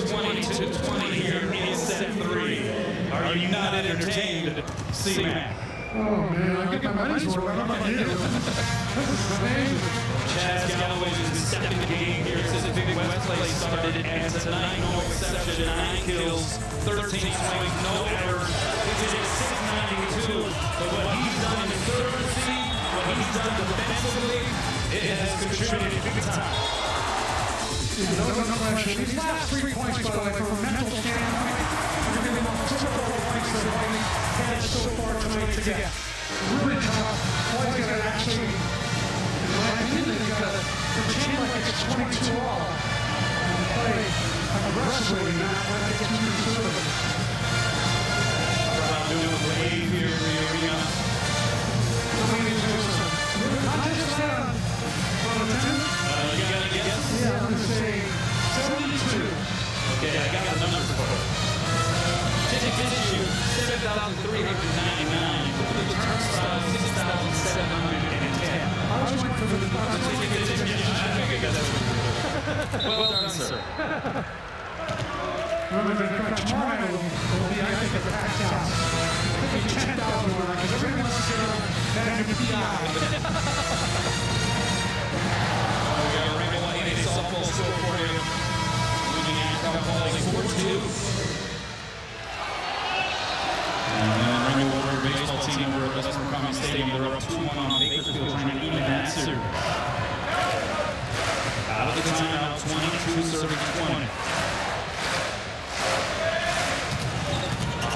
O: 20-20 here in set 3. Are you not entertained, C-Mac?
R: Oh man, I get my money's worth. How about you? This is amazing.
O: Chaz Galloway's in his 2nd game here since Big West play started, and tonight no exception. 9 kills, 13 swings, no errors. He's hitting 692. But what he's done in his 3rd seed, what he's done defensively, it has contributed big time.
R: No question. These last 3 points, by the way, from a mental standpoint, are going to be the most difficult points that Hawai'i had so far tonight to get. Really tough. Hawaii's got to actually, in my opinion, they've got to pretend like it's 22 all and play aggressively, not when they get too conservative.
O: About doing a wave here in the arena.
R: I mean, there's a contest set on the 10.
O: You got to guess?
R: Yeah, I'm going to say 72.
O: Okay, I got the numbers for it. Ticket issue, 7,399. The turnstile, 6,710.
R: I was waiting for the
O: ticket issue. I figured that was well done, sir.
R: Remember, tomorrow will be, I think, a packed house. It'll be 10,000 because everyone wants to get on that MPI.
O: We got a Rainbow Hawai'i softball score for you. Moving out, 4-2. And then Rainbow Warrior baseball team over at Western Common Stadium. They're up 2-1 on Bakersfield, trying to even that series. Out of the timeout, 22 serving 20.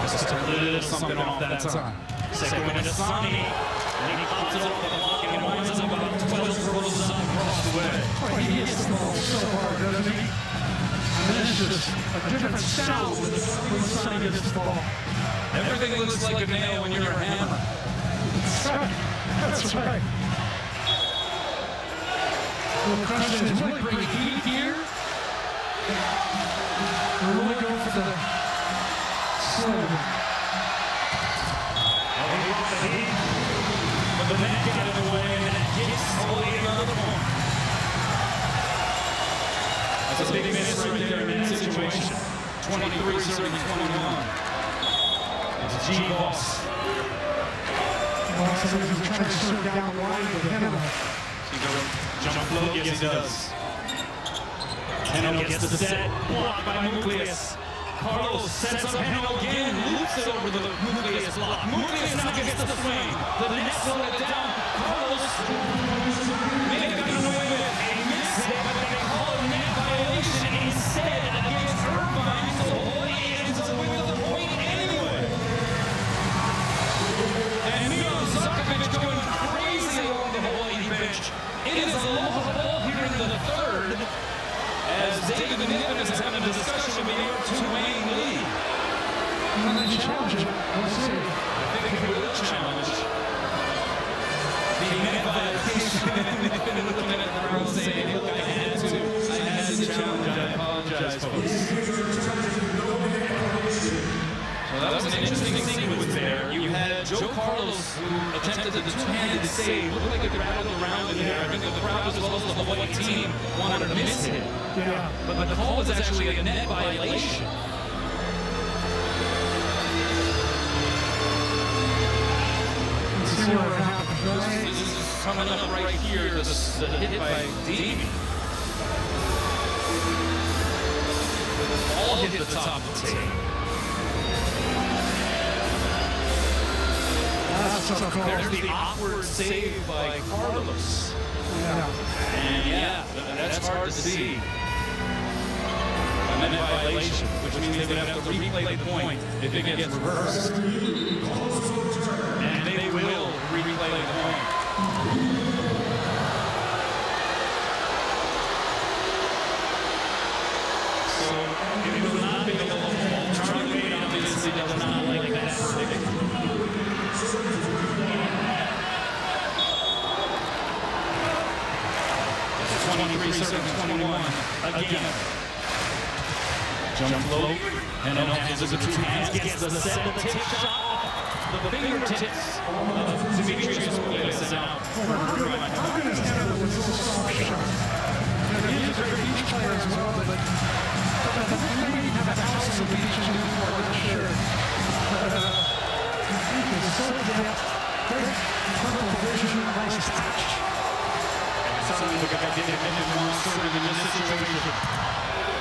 O: Just a little something off that time.
M: Second one to Sani. And he pops it off the block and winds up about 12 rolls up across the way.
K: He hits the ball so hard, doesn't he? And it's just a different sound when Sonny gets the ball.
M: Everything looks like a nail when you're a hammer.
K: That's right. That's right. The question is, will he bring heat here? Or will he go for the slow?
M: But the net got in the way, and that gets Hawai'i another point. That's a big miss right there in that situation. 23 serving 21. It's G-Boss.
K: He's trying to serve down the line with Hannah.
M: Jump float, yes he does. Hannah gets the set, blocked by Nucleus. Carlos sets up Hannah again, loops it over the Nucleus block. Nucleus now gets the swing. The net slowed it down. Carlos may have gotten away with a miss hit, but they call it net violation instead against Irvine, so Hawai'i ends up with the point anyway. And Milan Zarkovic going crazy along the Hawai'i bench. It is a aloha ball here in the third, as David Niven is having a discussion with your Tulane Lee.
K: I'm going to challenge it. We'll see.
M: I think he will challenge the net violation. They've been looking at the road saying, look, I had to challenge. I apologize, folks. Well, that was an interesting sequence there. You had Joe Carlos, who attempted the two-handed save. Looked like it rattled around in there. I think the crowd, as well as the Hawai'i team, wanted to miss it.
K: Yeah.
M: But the call was actually a net violation.
K: Let's see what happens.
M: This is coming up right here, the hit by Davey. All hit the top of the tape. There's the awkward save by Carlos.
K: Yeah.
M: And yeah, that's hard to see. A net violation, which means they would have to replay the point if it gets reversed. And they will replay the point. So it will not be a low ball. Charlie Wade obviously does not like that prediction. 23 serving 21 again. Jump float, and then has it two hands, gets the set, the tip shot, the fingertips of Demetrius Nucleus out.
K: How good is Hannah with this soft shot? And he is a great beach player as well, but I think maybe have a house of beach in his part, I'm sure. He is so deft, great purple vision, nice touch.
M: Suddenly the guy did one sort of in this situation.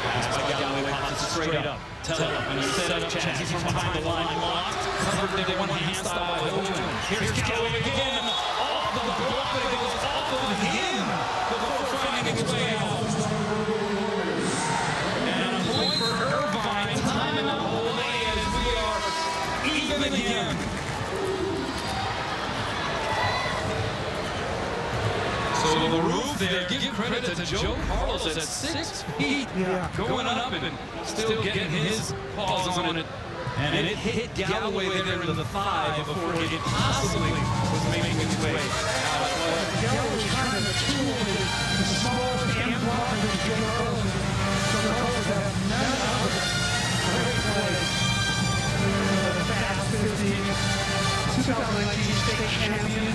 M: Pass by Galloway, pops it straight up. Tell him, and he set up Chazzy from behind the line, locked. Covered there, one hand style by Owen. Here's Galloway again. Off the block, but it goes off of him before finding its way out. And a point for Irvine. Time out Hawai'i as we are even again. So the roof there, give credit to Joe Carlos at 6 feet, going up and still getting his paws on it. And it hit Galloway there in the thigh before it possibly was making its way out of play.
K: Galloway's trying to tool the smallest and blocker that Joe Carlos. So the Carlos have none of it. Great play. The Fast 50, 2019 state champion.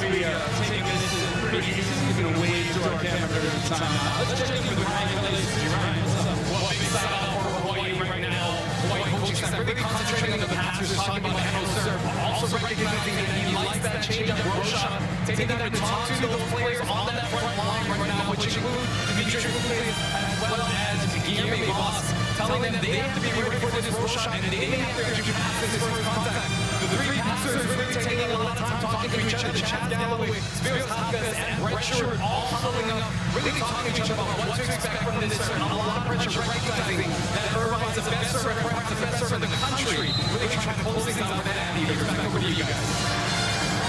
M: Taking this pretty easy. He's going to wave to our camera every time. Let's check in with Ryan Gillis. Ryan, what's up? Well, big side out for Hawai'i right now. Hawai'i coaching staff really concentrating on the passers, talking about handle serve. Also recognizing that he likes that change-up roll shot. Taking time to talk to those players on that front line right now, which include Demetrius Nucleus as well as Guillermo Boss, telling them they have to be ready for this roll shot and they have to pass this first contact. The three passers really taking a lot of time talking to each other. Chad Galloway, Spiros Hopkins, and Brett Short all huddling up
U: really talking to each other about what to expect from this serve. A lot of pressure, recognizing that Irvine's the best server, perhaps the best server in the country. Really trying to close things out with that. Back over to you guys.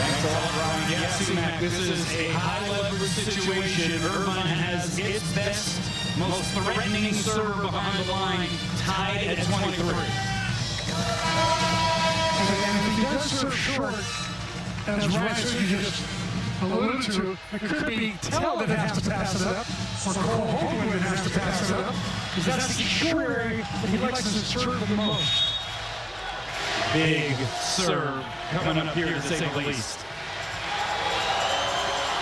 J: Thanks a lot, Ryan. Yes, Mac, this is a high-leverage situation. Irvine has its best, most threatening server behind the line, tied at 23.
K: And if he does serve short, as Ryan just alluded to, it could be Tell that has to pass it up, or Cole Hoagland that has to pass it up, because that's the short area that he likes to serve the most.
J: Big serve coming up here, to say the least.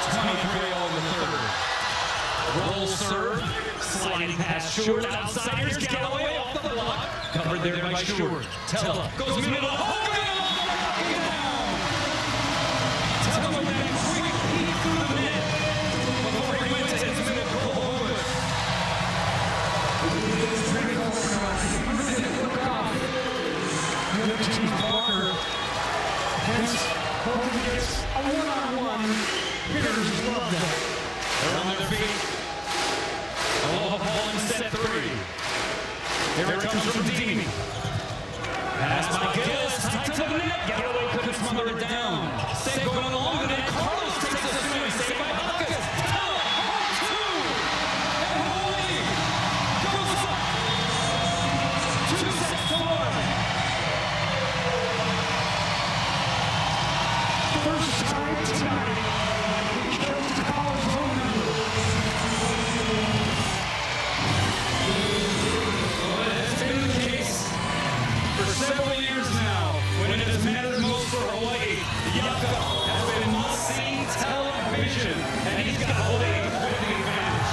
J: 23 all in the third. Roll serve, sliding past Short, outsiders, Galloway off the block. Covered there by Short. Tella goes middle, Hogan off the block and down. Tella with that quick peek through the net before he went to his middle goal.
K: The other team's blocker. Hence, Hogan gets a one-on-one. Hitters love that.
J: They're on their feet. Aloha ball in set 3. Here it comes from Dini. Pass by Gillis, tight to the net. Galloway couldn't smother it down. Save going along the net. Carlos takes a swing. Saved by Huckus. Tella, home 2. And Hawai'i goes up. 2 sets to 1.
K: First time tonight.
J: Several years now, when it has mattered most for Hawai'i, Yucca has been must-see television, and he's got Hawai'i with the advantage.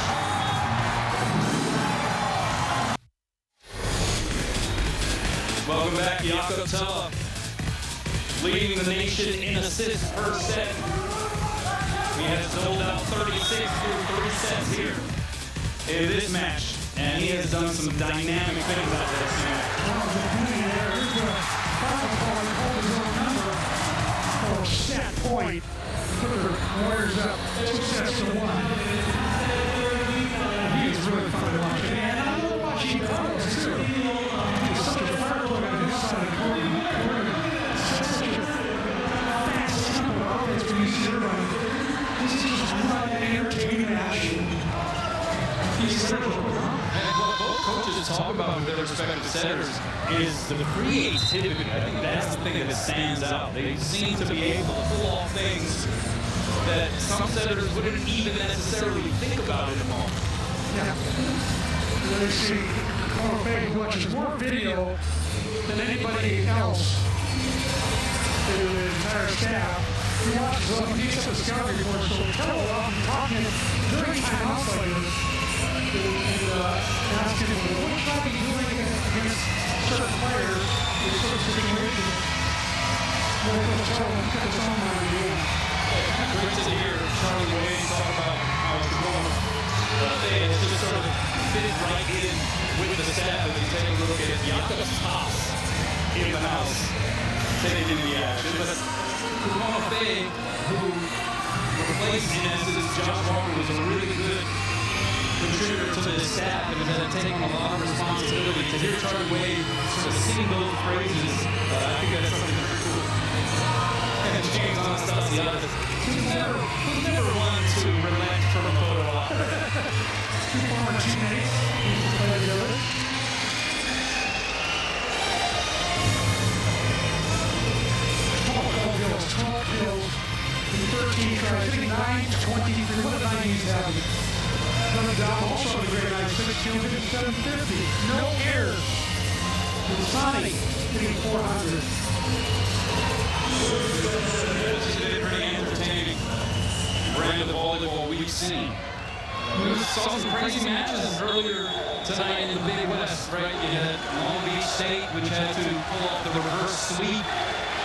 J: Welcome back, Yucca Tella, leading the nation in assists per set. He has sold out 36 through 3 sets here in this match, and he has done some dynamic things out there this match.
K: Set point. Put the Warriors up 2 sets to 1. He's really fun to watch. And I love watching Carlos too. He's such a fireball on his side of the court. Such a fast tempo offense for UC Irvine. This is just fun and entertaining match. He's so
J: coaches talk about with their respective setters is the creativity. I think that's the thing that stands out. They seem to be able to pull off things that some setters wouldn't even necessarily think about in a moment.
K: Yeah. They see Carl Faye watches more video than anybody else in the entire staff. He watches all the pizza discovery reports, so Carl will often talking during timeouts like this. And asking what should I be doing against certain players in certain situations. Well, Coach Tell him to his own mind again.
J: Great to hear Charlie Wade talk about how it's going. It's just sort of fit right in with the staff as you take a look at Yucca's tops in the house, taking in the action. But Kumona Faye, who replaced Inez's Josh Walker, was a really good contributor to the staff and has taken a lot of responsibility. To hear Charlie Wade sort of sing those praises, I think that's something very cool. And James on stuff the other. Who's never one to relent from a photo op.
K: 2 former teammates used to play together. Kills, 12 kills in 13 tries, hitting 9-23. What a night he's having. Also a great night, 6 kills, hitting 750. No errors. And Sonny hitting 400.
J: This has been pretty entertaining brand of volleyball we've seen. We saw some crazy matches earlier tonight in the Big West, right? You had Long Beach State, which had to pull off the reverse sweep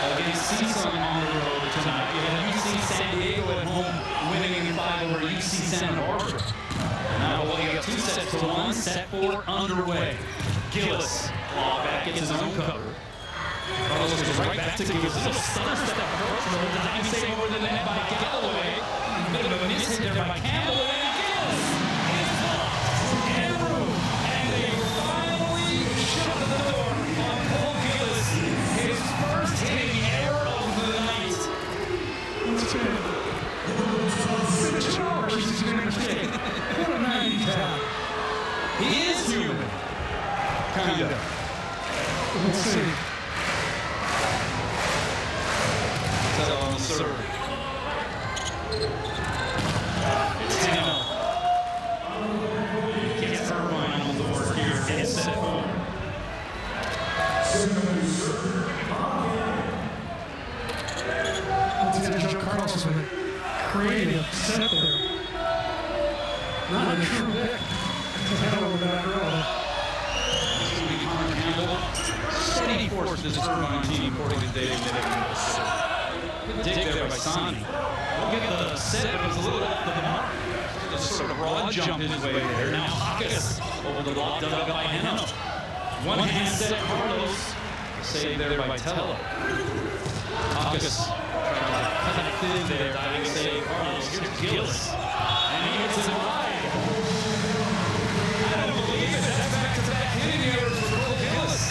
J: against CSUN on the road tonight. You had UC San Diego at home winning in 5 over UC Santa Barbara. Now Hawaii got 2 sets to 1, set 4 underway. Gillis, claw back, gets his own cover. Carlos goes right back to Gillis. This is a stutter step approach. The diving save over the net by Galloway. A bit of a miss hit there by Campbell and Gillis. Kinda.
K: Let's see.
J: Tell on the serve. It's Tino. Gets Irvine on the board here. Gets set home.
K: Joe Carlos with a creative set there. Not a true pick. Head over that row.
J: Steady force this Irvine team, according to David. Good dig there by Sonny. Look at the set, it was a little off the mark. Just sort of broad jump his way there. Now Hawkes over the block dug up by Heno. One hand set Carlos. Save there by Tello. Hawkes trying to cut it thin there, diving save Carlos. Here's Gillis. And he hits it wide. I don't believe it. That's back-to-back hitting errors for Will Gillis.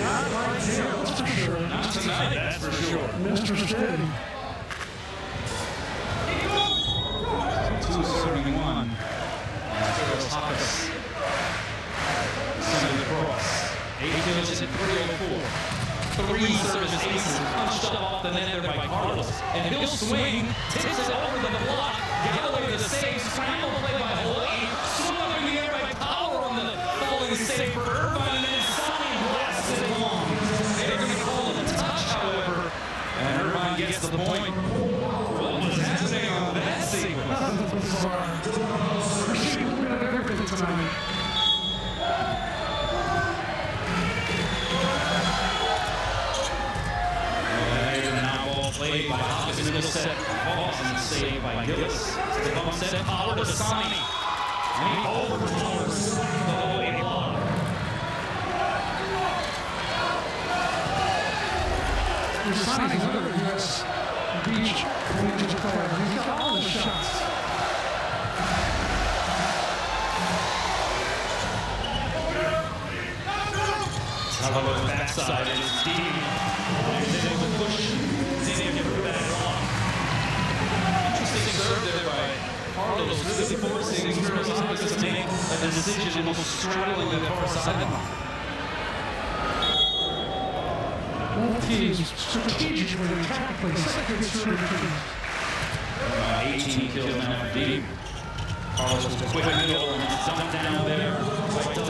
K: Not like him, that's for sure.
J: Not tonight, that's for sure.
K: Mr. Steady.
J: 271. There's Hawkes. Sending it across. 8 kills at 304. 3 service aces punched up off the net there by Carlos. And he'll swing, tips it over the block. Galloway the save, scramble play by Hawai'i. Swung up in the air by Power on the falling save for Irvine. And then Sonny blasts it long. They're going to call it a touch, however. And Irvine gets the point. What was happening on that sequence?
K: Everything tonight.
J: Played by Hawkes, middle set, Voss, and saved by Gillis. The bump set, Power to Sonny. And he overpowers the Hawai'i block.
K: Sonny's another U.S. beach collegiate player. He's got all the shots.
J: Tello's backside is deep. He's able to push. Interesting serve there by Carlos, really forcing Hawkes to make a decision, almost straddling the far sideline.
K: Both teams strategically and tactically set good strategy.
J: 18 kills now for Deep. Carlos was a quick middle and dumped down there by Doug.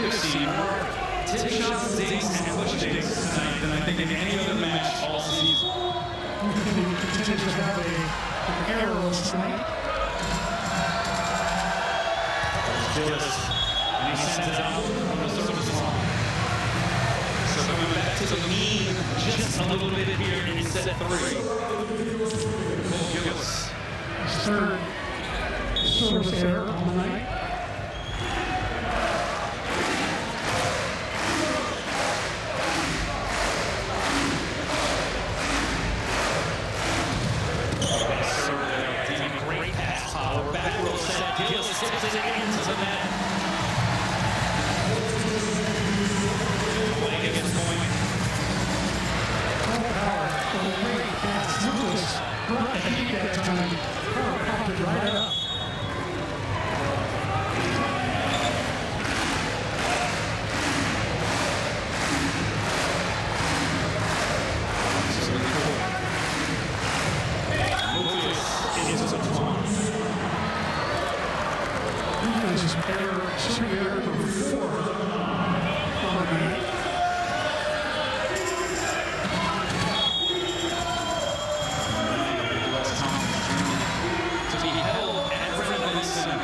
J: We've seen more tip shots, digs, and push digs tonight than I think in any other match all season.
K: We continue to have an arrows tonight.
J: Gillis, and he sends it out from the service line. So coming back to the mean just a little bit here in set 3. Gillis.
K: Third service error on the night.
J: Great pass, Power, back row set, Gillis tips it into the net. Away against point.
K: Power, great pass. Lucas brought the heat that time. Power popped it right up. Error number 4 on the night.
J: To be held at Reverb Center.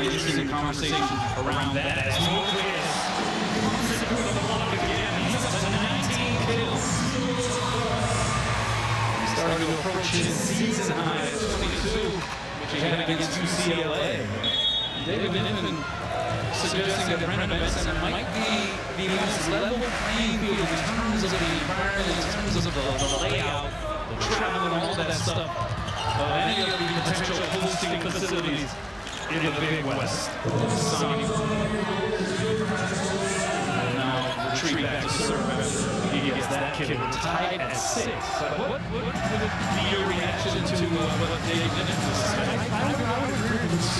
J: Interesting conversation around that as Moquist comes it through the block again. He's up to 19 kills. He's starting to approach his season high at 22. Which he had against UCLA. David Niven suggesting that Reverb Center might be the most level playing field in terms of the environment, in terms of the layout, the travel, and all that stuff of any of the potential hosting facilities in the Big West. Now, retreat back to serve after he gets that kill. We're tied at 6. What would be your reaction to what Dave did?
K: I would agree with this.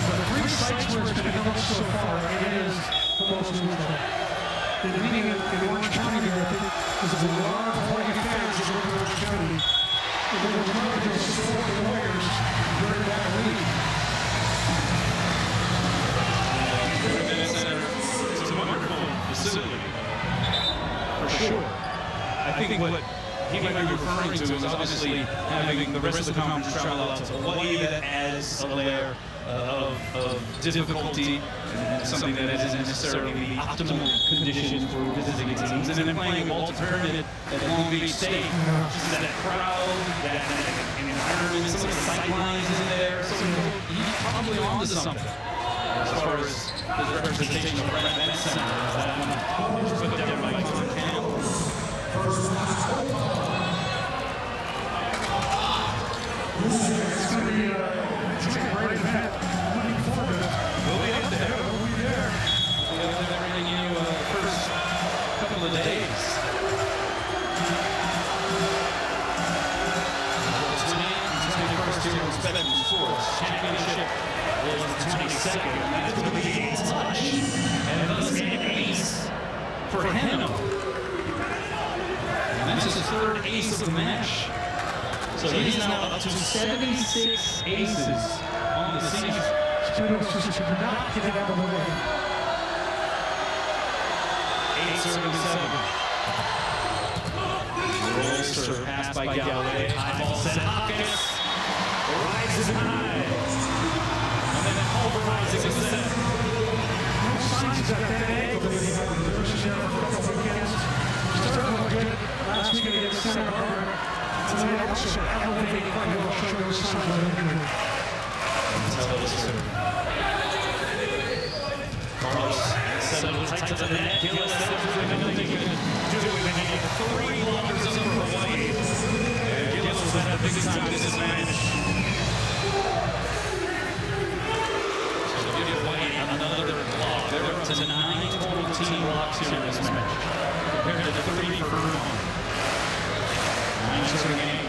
K: The 3 sites where it's been developed so far, it is the most neutral. Meaning in Orange County there, I think there's a lot of Hawaii fans in Orange County. And they were trying to support the Warriors during that week.
J: It's a wonderful facility, for sure. I think what he might be referring to is obviously having the rest of the conference travel out to Hawaii. That adds a layer of difficulty and something that isn't necessarily the optimal conditions for visiting teams. And then playing Walter Pyramid at Long Beach State, just that crowd, that environment, some of the sightlines in there. So he's probably onto something as far as the representation of Brent Event Center. That one put down by Con Campbell.
K: It's going to be a great event. I'm looking forward to it.
J: We'll be out there.
K: We'll be there.
J: We'll be bringing you the first couple of days. Tonight, the 21st year of Veterans Sports Championship is the 22nd. That's going to be a touch and thus an ace for Hanno. And that's his 3rd ace of the match. So he's now up to 76 aces on the season.
K: Students just could not get it out of the way.
J: 8-7. Rolls serve pass by Galloway. High ball set. Hawkins rises high. And then pulverizing the set.
K: No signs of that ankle that he had versus there for a couple weekends. Started to look good last week against Santa Barbara. Tonight also elevating quite well, showing those signs of injury.
J: Carlos settled tight to the net. Gillis says there's nothing he can do. They need 3 blockers over Hawaii. Gillis was at a big time this match. So give Hawaii another block. They're up to 9 total team blocks here in this match, compared to 3 for Irvine. 9 serving 8.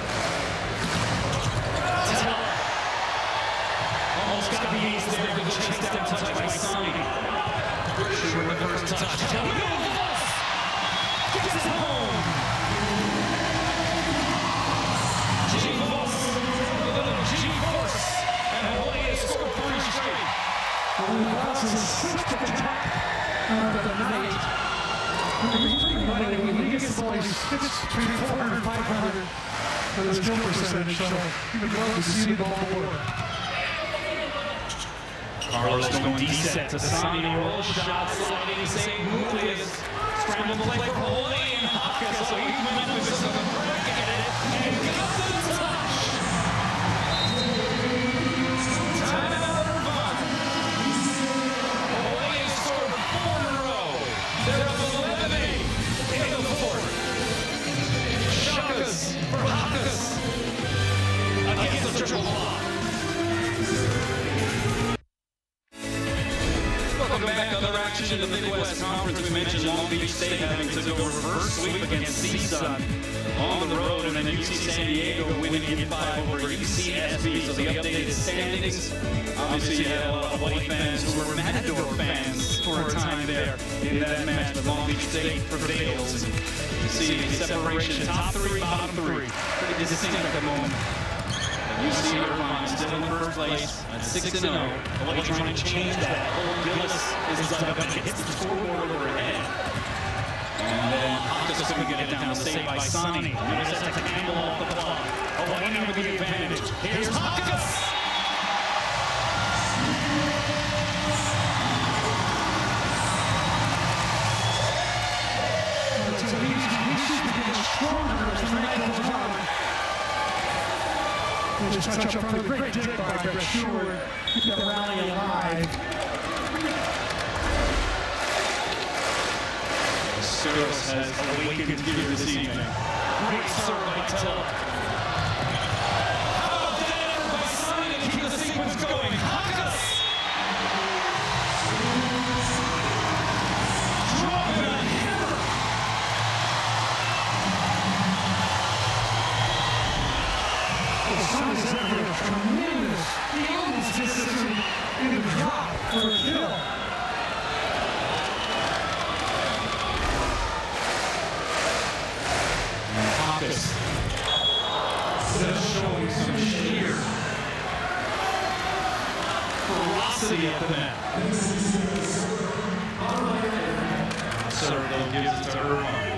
J: Almost got the ace there. Good chase down touch by Sonny. Short the first touch. Gets it home. G-Force. And Hawaii has scored 3 straight.
K: Well, the boss is 6th attack of the night. When he gets the ball, he fits between 400 and 500 for his kill percentage, so he would love to see the ball more.
J: Carlos going D-set to Sonny. Roll shot, sliding, save. Nucleus. Scramble play for Hawaii and Hawkins. So he went up with just a crack at it and got the touch. Time out Irvine. Hawaii has scored 4 in a row. They're up 11-8 in the 4th. Shakas for Hawkins against the triple block. Welcome back. Other action in the Big West Conference. We mentioned Long Beach State having to go reverse sweep against CSUN on the road, and then UC San Diego winning in 5 over UCSB. So the updated standings. Obviously, you had a lot of Hawaii fans who were Matador fans for a time there in that match, but Long Beach State prevails. And you see the separation, top 3, bottom 3. Pretty distinct at the moment. UC Irvine still in first place at 6-0. Hawaii trying to change that. Gillis is up and hits the scoreboard overhead. And then Hawkins couldn't get it down. The save by Sonny. Notice that's a Campbell off the block. Hawaii now with the advantage. Here's Hawkins.
K: He's stronger as the night goes on. Just touch up from the great dig by Brett Stewart. Keep that rally alive.
J: Skiros has awakened here this evening. Great serve by Tella. How about that effort by Sonny to keep the sequence going? Hawkins! Drop it
R: tremendous. He almost gets this in the drop for a kill.
J: Hawkins just showing some sheer ferocity at the net. Serve though gives it to Irvine.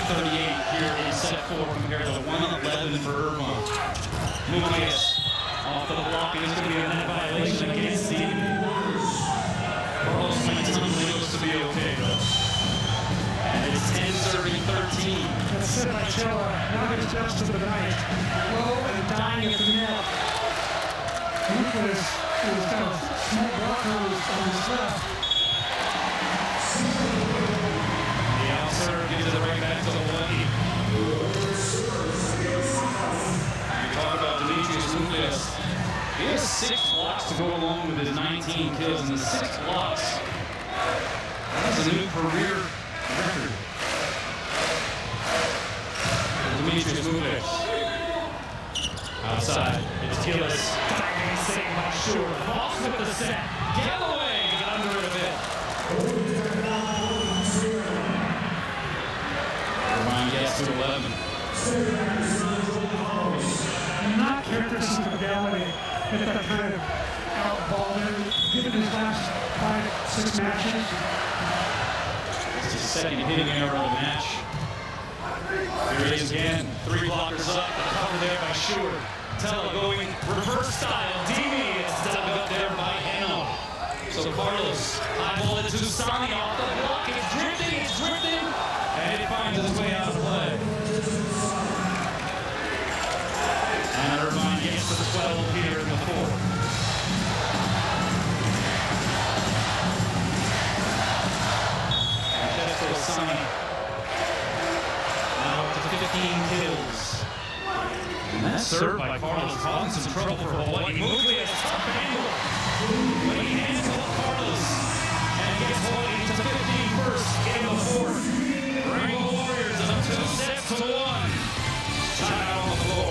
J: 5:38 here in set 4 compared to 1:11 for Irvine. Mulius off the block, and it's going to be a net violation against the Carlos Manton looks to be okay though. And it's 10 serving 13.
R: That's set by Chella, not his best of the night. Low and dying at the net. Lucas is kind of small blockers on his left.
J: The out-serve gives it right back to Hawaii. You talk about Demetrius Mulius. He has 6 blocks to go along with his 19 kills, and the 6 blocks. That's a new career record. Demetrius Mulius. Outside, it's Gillis. Diving save by Shore. Voss with the set. Galloway got under it a bit. Irvine gets to 11.
R: Not characteristic of Galloway. Hit that kind of outball there. Given his last 5-6 matches.
J: It's his second hitting error of the match. Here he is again. 3 blockers up. The cover there by Shore. Tella going reverse style. Dimi is dug up there by Eno. So Carlos eyeball it to Sani off the block. It's drifting, and it finds its way out of play. And Irvine gets to the 12 here in the 4th. Francesco Sani now up to 15 kills. And that serve by Carlos causing some trouble for Hawaii. Muglias, tough angle. But he hands off Carlos and gets Hawaii to 15 first in the 4th. Rainbow Warriors up 2-1. Timeout on the floor.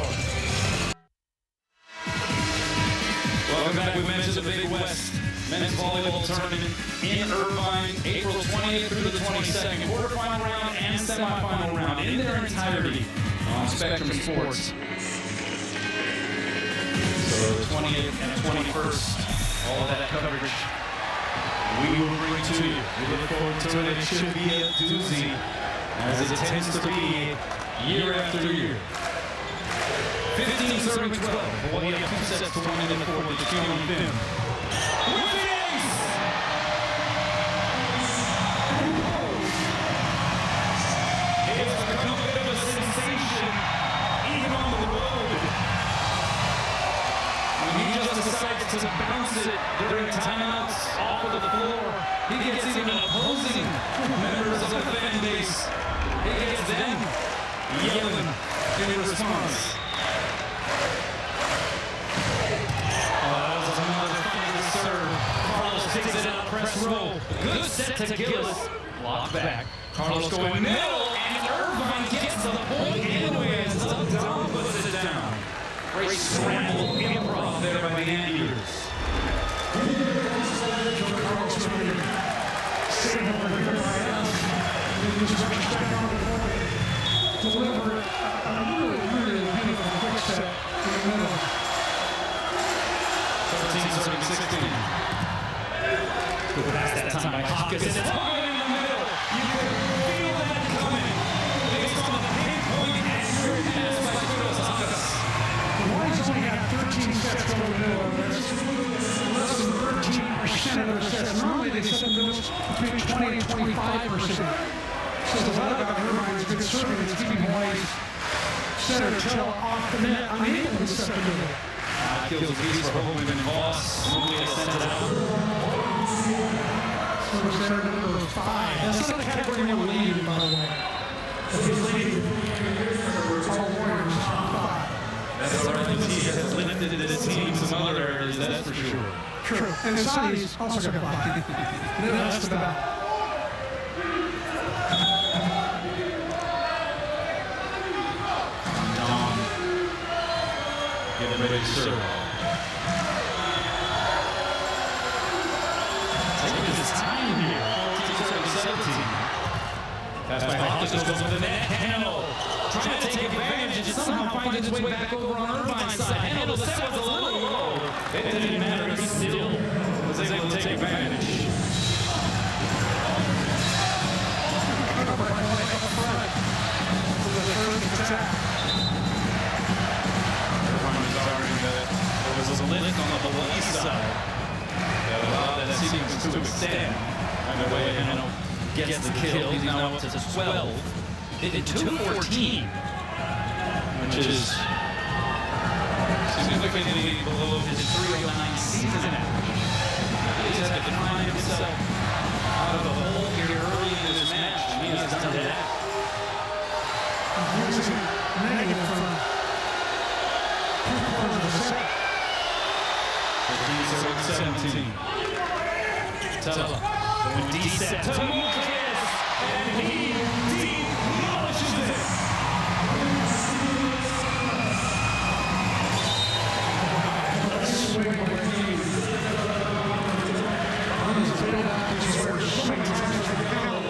J: Welcome back. We mentioned the Big West Men's Volleyball Tournament in Irvine, April 20th through the 22nd. Quarterfinal round and semifinal round in their entirety on Spectrum Sports. So 20th and 21st, all of that coverage we will bring to you. We look forward to it. It should be a doozy, as it tends to be year after year. 15 serving 12. Hawaii up 2 sets to 1 in the 4th with the team on film. Whippings! It's become a bit of a sensation, even on the road. When he just decides to bounce it during timeouts off of the floor, he gets even opposing members of the fan base. He gets them yelling in response. That was another final serve. Carlos takes it out, press roll. Good set to Gillis. Block back. Carlos going middle, and Irvine gets the point anyway as Dom puts it down. Great scramble improv there by the Anteaters.
R: Deliver a really beautiful quick set in the middle.
J: 13 serving 16. Good pass that time by Hawkins. It's hung in the middle. You can feel that coming. Based on the pinpoint accurate pass by Kudos Hawkins.
R: Hawaii's only got 13 sets going in the middle. That's less than 13% of their sets. Normally they set the middles between 20 and 25%. Says a lot about Irvine's good serving. It's keeping Hawaii's setter Chella off the net, unable to set the middle.
J: Kills a piece for Hogan and Voss. Mulius sends it out.
R: Service setter number 5. That's not a category number lead, by the way. His lead, all Warriors, 5.
J: That's all right. He has lifted the team to some other areas, that's for sure.
R: True. And Sadi's also got 5. That's about.
J: ready to serve. Taking his time here. 14-17. Pass by Hawkins goes over the net. Handle trying to take advantage and somehow finds his way back over on Irvine's side. Handle, the set was a little low. It didn't matter. He still was able to take advantage. There was a lift on the Hawai'i side that allowed that sequence to extend. Either way, Handle gets the kill. He's now up to 12. It did 214, which is significantly below his 309 season average. He has to find himself out of the hole here early in this match. He has done that. Negative from 15-17. Tella, going deep set to Lucas, and he demolishes it.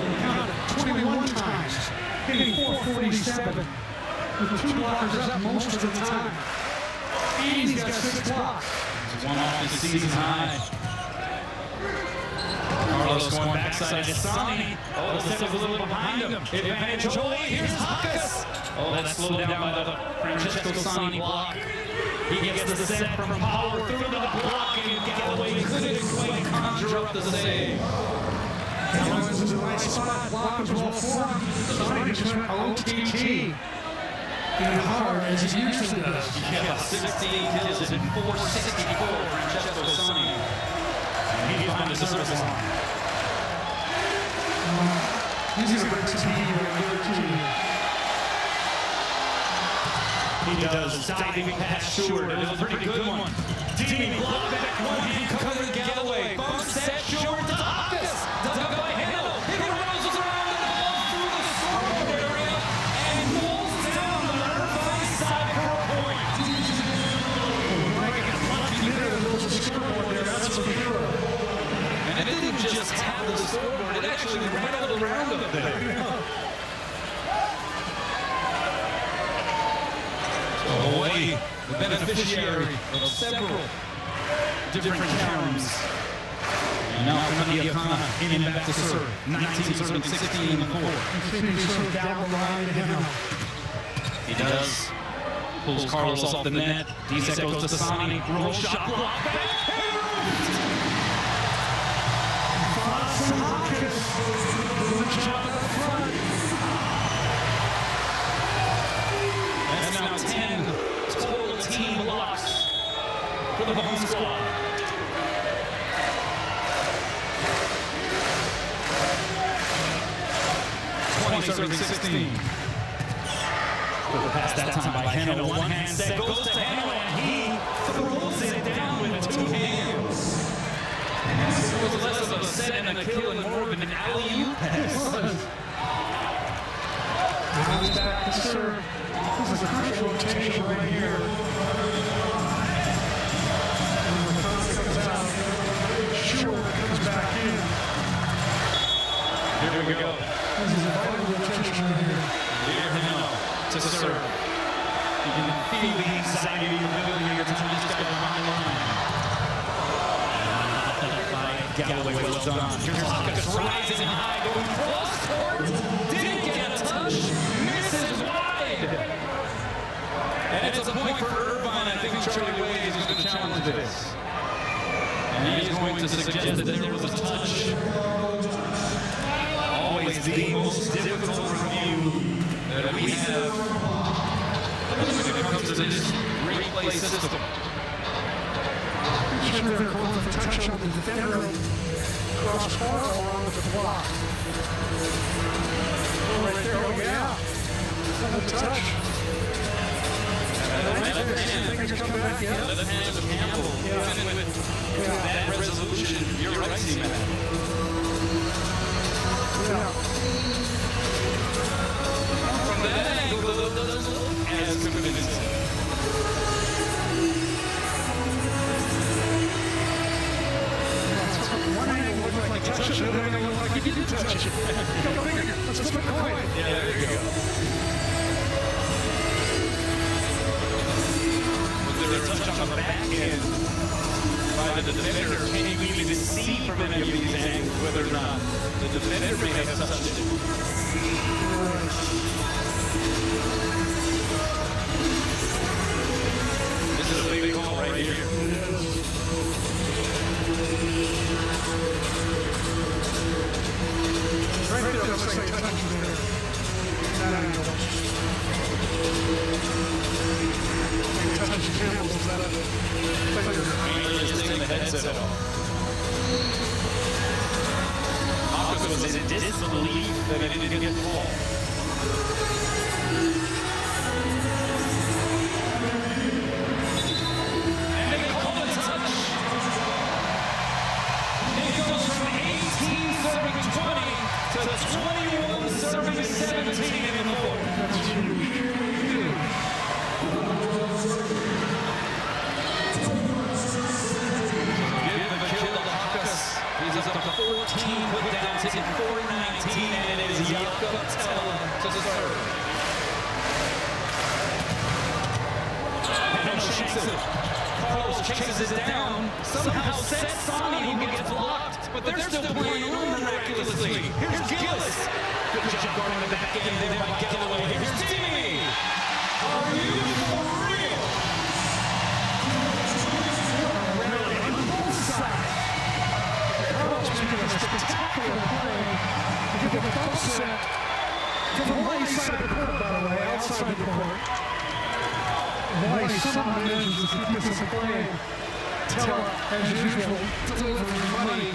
K: Counted 21 times, hitting 447 with 2 blockers up most of the time. And he's got 6 blocks.
J: One off the season high. Carlos going backside to Sonny. Oh, the set was a little behind him. Advantage Hawaii. Here's Hakas. Oh, that's slowed down by the Francesco Sonny block. He gets the set from power through the block, and Galloway couldn't quite conjure up the save.
K: Galloway's in the right spot. Block was well formed. Sonny just went OTT. And hard as he usually does.
J: Yeah, 68 kills and 464 Francesco Sonny. And he's behind the service line.
K: He's going to bring some heat here.
J: He does. Diving past Short. It was a pretty good one. Dini blocked back one hand, covered Galloway. Bump set Short to Hawkins. Dug by Hill. He runs around the ball through the scoreboard area and pulls down the Irvine side for a point. And it didn't just have the scoreboard, it actually rattled around up there. So Hawaii, the beneficiary of several different caroms. And now from the Akana, in and back to serve. 19 serving 16 in the fourth. He does. Pulls Carlos off the net. Dizek goes to Sonny. Roll shot block. That's now 10 total team blocks for the home squad. Serving 16. Pass that time by Heno. One hand set goes to Heno, and he throws it down with 2 hands. It was less of a set and a kill and more of an alley-oop pass.
K: Now he's back to serve. This is a crucial rotation right here. And when the comes out, Short comes back in.
J: Here we go.
K: This is a vital rotation right here.
J: Here Heno to serve. You can feel the anxiety in the building every time this guy behind the line. Galloway, well done. Here's Hakas rising high, going cross court. Didn't get a touch. Misses wide. And it's a point for Irvine. I think Charlie Wade is going to challenge this. And he's going to suggest that there was a touch. Always the most difficult review that we have when it comes to this replay system.
K: Should have been called for touch on the defender cross court along with the block. Right there, oh yeah. Another touch. Fingers come back, yeah.
J: Left hand of Campbell. That resolution. You're right, C-Man.
K: Yeah.
J: From that angle, it doesn't look as convincing.
K: touch it, and then it looked like you didn't touch it. Go figure. Let's flip a coin.
O: Yeah, there you go. Was there a touch on the back end by the defender? Can you even see from any of these angles whether or not the defender may have touched it? This is a big call right here.
K: Right there, looks like touch there. That angle. Touch Campbell's instead of
O: Mainly just taking the headset off. Marcus was in disbelief that it didn't get the ball. And they call it touch. It goes from 18 serving 20 to 21 serving 17 in the fourth.
K: That's huge.
O: He's up to 14 put downs, hitting 419, and it is Yakutella to serve. And Jackson. Carlos chases it down, somehow sets Sonny, who gets blocked, but they're still playing on miraculously. Here's Gillis. Good job guarding the back end there by Galloway. Here's Timmy. Are you for real?
K: Really, on both sides. Carlos making a spectacular play to get the bump set to the right side of the court, by the way, outside the court. Hawaii somehow manages to keep this in play. Tella, as usual, delivering money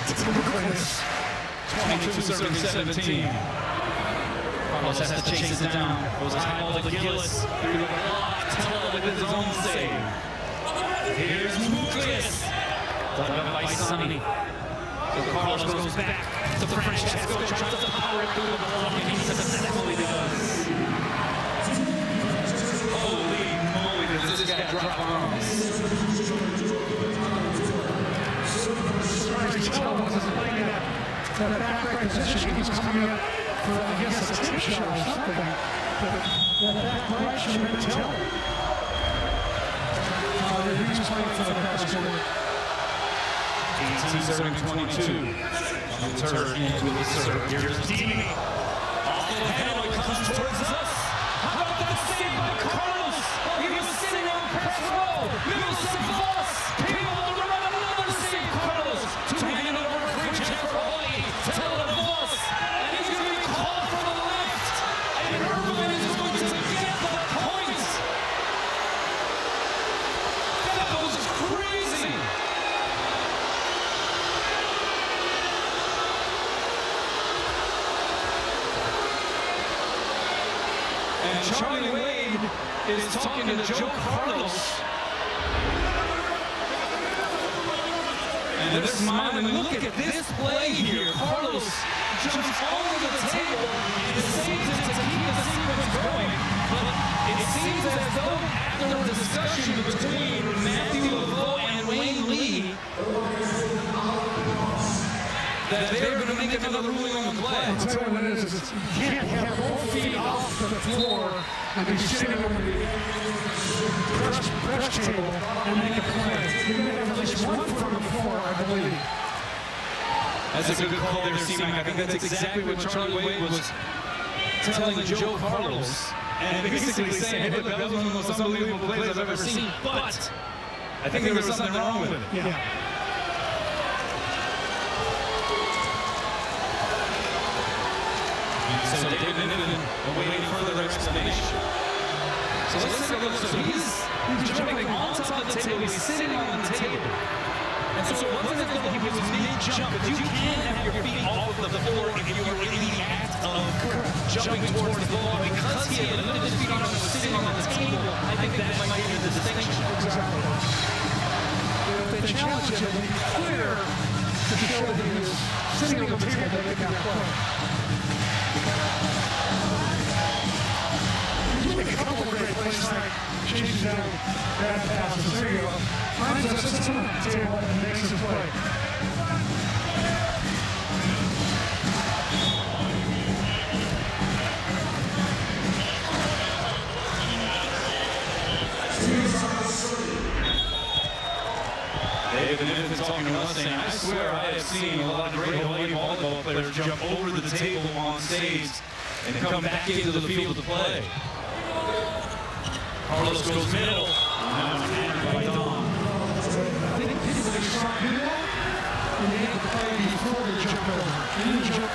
K: to Lucas.
O: 22 serving 17. Carlos has to chase it down. Goes high ball to Gillis. Through the block. Tella with his own save. Here's Lucas. Done up by Sonny. So Carlos goes back to Francesco, tries to power it through the block, and he successfully does. Holy moly, does this guy drop bombs.
K: Tella wasn't playing that back right position. He's coming up for, I guess, a tip shot or something. But that back right should have been Tella. He's playing for the cross-court.
O: 18 serving 22. Turner into the serve. Here's Dini. Off the handle, it comes towards us. How about that save by Carlos? He was sitting on press row. Middleton Voss came on to run another save. Carlos to hand over a free check for Hawai'i. Tella to Voss. And he's going to be called from the left. And Irvine is going to get the point. That was crazy. And Charlie Wade is talking to Joe Carlos. And they're smiling. Look at this play here. Carlos jumps over the table and saves it to keep the sequence going. But it seems as though after a discussion between Matthew Laveau and Wayne Lee, that they're going to make another ruling on the play.
K: I'll tell you what it is. You can't have both feet off the floor and be sitting over the press table and make a play. You're going to have at least one foot on the floor, I believe.
O: That's a good call there, C-Mac. I think that's exactly what Charlie Wade was telling Joe Carlos. And basically saying, hey, look, that was one of the most unbelievable plays I've ever seen. But I think there was something wrong with it.
K: Yeah.
O: So David Niven awaiting further explanation. So let's take a look. So he's jumping on top of the table. He's sitting on the table. And so it wasn't as though he was mid-jump, but you can have your feet off of the floor if you are in the act of jumping towards the ball. Because he had lifted his feet on and was sitting on the table, I think that might be the distinction.
K: Exactly. If they challenge him, it'll be clear to show that he was sitting on the table to make that play. A couple of great plays like chases down bad passes. There you go. Finds us sits on the table and makes a play.
J: swear I have seen a lot of great Hawaii volleyball players jump over the table on stage and come back into the field to play. Carlos goes middle. Now it's handled by Don.
R: I think people that saw do that, and they had to play before they jumped over. They didn't jump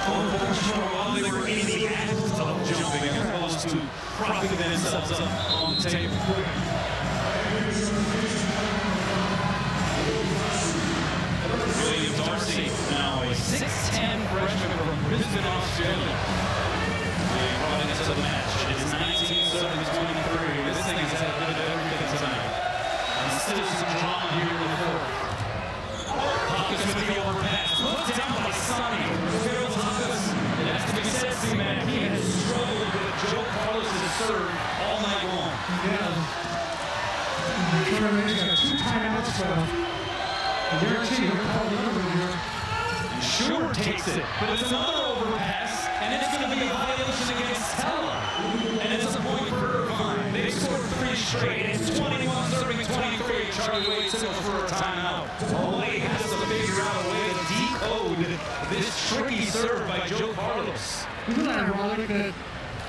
J: while they were in the act of jumping as opposed to propping themselves up on the table. William Darcy, now a 6'10" freshman from Brisbane, Australia. They brought into the match. It is 19-23. This thing has had a bit of everything tonight. And still some drama here in the fourth. Hawkins with the overpass. Put down by Sonny. It has to be said, C-Man, he has struggled with Joe Carlos' serve all night long.
R: Yeah. He's got 2 timeouts left. I guarantee he'll call the other here.
J: Short takes it, but it's another overpass, and it's going to be a violation against Tella. And it's a point for Irvine. They've scored 3 straight. It's 21 serving 23. Charlie Wade signals for a timeout. Hawaii has to figure out a way to decode this tricky serve by Joe Carlos.
R: Isn't it ironic that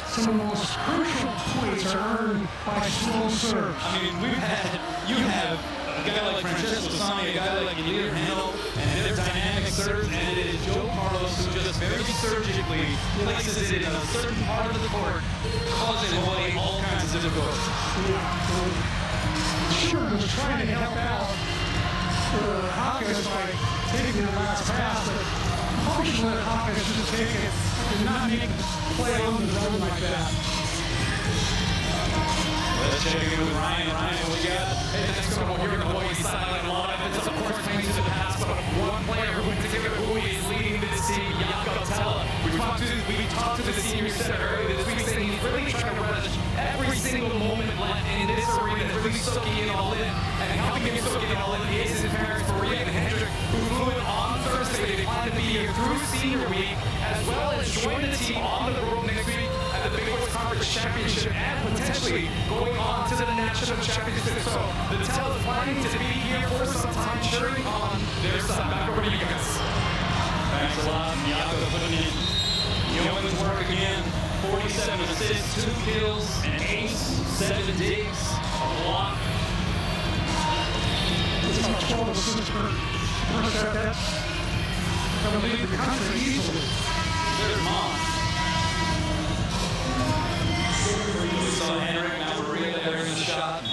R: some of the most crucial points are earned by slow serves?
J: I mean, you have a guy like Francesco Sani, a guy like Elir Handel, and their dynamic serves, and it is Joe Carlos who just very surgically places it in a certain part of the court, causing Hawaii all kinds of difficulties.
R: Sure was trying to help out Hawkins by taking the last pass, but probably should let Hawkins just take it and not make play on the run like that.
J: Let's check in with Ryan. Ryan, what we got?
U: Hey, next one over here on the Hawaii sideline. A lot of it is, of course, thanks to the pass, but one player who in particular who is leading this team, Jakob Tella. We talked to the senior center earlier this week, saying he's really trying to relish every single moment left in this arena, really soaking it all in, and helping him soak it all in is his parents, Maria and Hendrik, who flew in on Thursday. They plan to be here through senior week, as well as join the team on the road next week at the Big West Conference Championship and potentially going on to the National Championship. So the Tell is planning to be here for some time, cheering on their son. Back over to you guys.
J: Thanks a lot. Jakob putting in yeoman's work again. 47 assists, 2 kills, an ace, 7 digs, a block.
R: It's about 12 assists per set. That's going to lead the country easily.
J: There's Mon. We saw Henrik, now Maria there in the shot.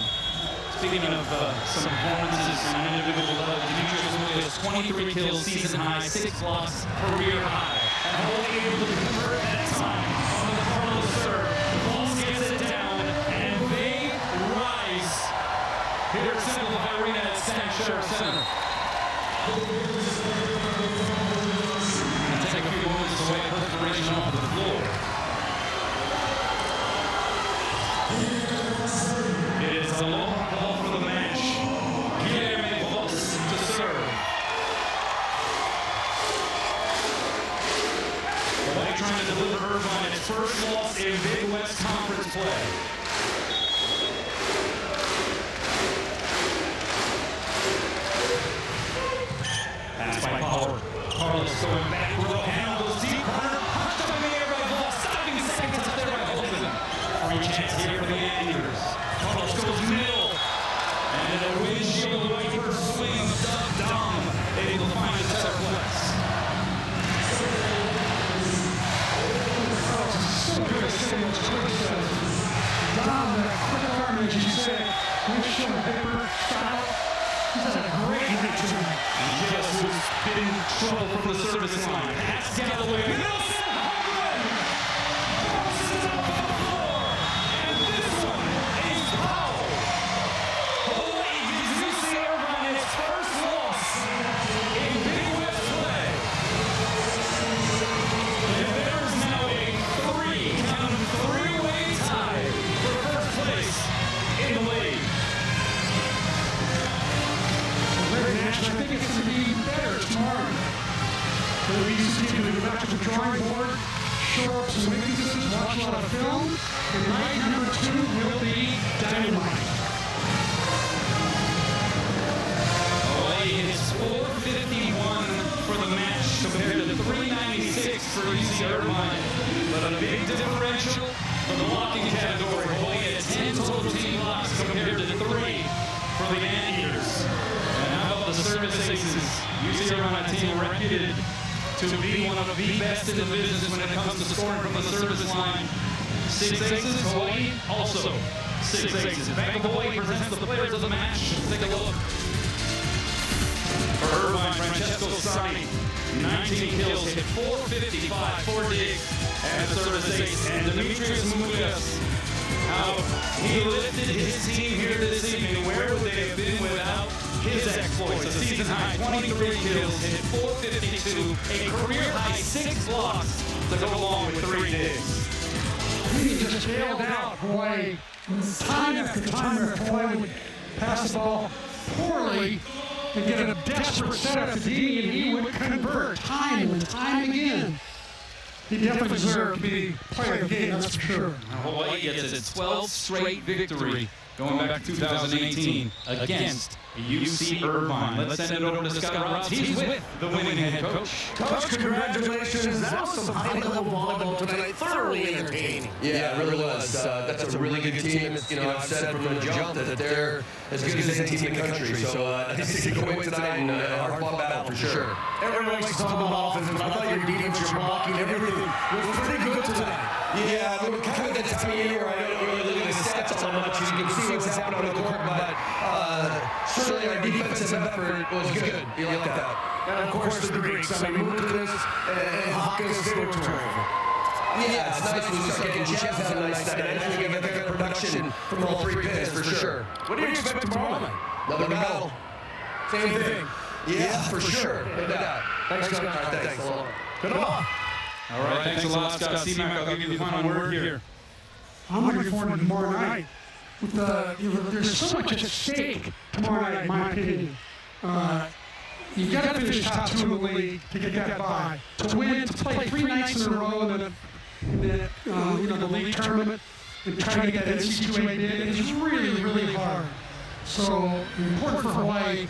J: Speaking of some performances on an individual level, Demetrius Williams, 23 kills, season high, 6 blocks, career high. And Hawaii able to convert that time on the Carlos serve. Voss gets it down, and they rise here at Simplify Arena at Stan Sheriff Center. Take a few moments away, perspiration off the floor. It is a long ball for the match. Guilherme Voss to serve. Hawaii trying to deliver Irvine its first loss in Big West Conference play. Pass by Power. Carlos going back row, handles deep corner, punched up in the air by Voss, stopping second touch there by Holden. Free chance here for the Anteaters. Carlos goes middle, and a windshield wiper swing, Doug Dom, able to find the center flex.
R: So good at setting those quick sets. Dom, that quick arm, as you say, windshield wiper style. He's had a great night tonight.
J: And guess who's been in trouble from the service line? Pass Galloway. Nelson Hoffman! Bounces it off the floor. And this one is Powell. Hawaii gives UC Irvine its first loss in Big West play. And there is now a three-way tie for first place in the league.
R: I think it's going to be even better tomorrow. The UC team will go back to the drawing board, shore up some weaknesses, watch a lot of film, and night number 2 will be dynamite.
J: Hawaii in its 4th
O: 6 for UC Irvine, but a big differential for the blocking category. Hawaii had 10 total team blocks compared to 3 for the Anteaters. And how about the service aces? UC Irvine, a team reputed to be one of the best in the business when it comes to scoring from the service line. 6 aces, Hawaii also 6 aces. Bank of Hawaii presents the players of the match. Take a look. For Irvine, Francesco Sani, 19 kills, hit 455, 4 digs, and a service ace. And Demetrius Muglias, how he lifted his team here this evening. Where would they have been without his exploits? A season high 23 kills, hit 452, a career high 6 blocks to go along with 3 digs.
K: He just bailed out Hawaii. Time after time after Hawaii would pass the ball poorly and get a desperate setup to D, and he would convert time and time again. He definitely deserved to be player of the game, that's for sure.
O: Hawaii gets its 12th straight victory going back to 2018 against UC Irvine. Let's send it over to Scott Ross. He's with the winning head coach.
B: Coach, congratulations. That was some high-level volleyball tonight. Thoroughly entertaining.
F: Yeah, it really was. That's a really good team. You know, I've said from the jump that they're as good as any team in the country. So nice to go in tonight and a hard-fought battle for sure.
B: Everyone likes to talk about offense, but I thought your defense, your blocking, everything was pretty good tonight.
F: Yeah, we're kind of at that time of year where I don't really look at the stats all much. You can see what's happening on the court, but certainly our defensive effort was good. You like that.
B: And of course the Greeks. I mean, Mukulas and Hakas, they were terrific.
F: Yeah, it's nice when you start getting Chefs having a nice night. And then we get better production from all 3 pins, for sure.
B: What do you expect tomorrow night?
F: Another battle.
B: Same thing.
F: Yeah, for sure. No doubt. Thanks, Scott. Thanks a lot.
B: Good luck.
O: All right, thanks a lot, Scott C-Mac. I'll give you the final word here.
K: I'm looking forward to tomorrow night. With there's so much at stake tomorrow night, in my opinion. You've got to finish top 2 in the league to get that bye. To win, to play 3 nights in a row in the league tournament and try to get that NC2A bid is really, really hard. So important for Hawaii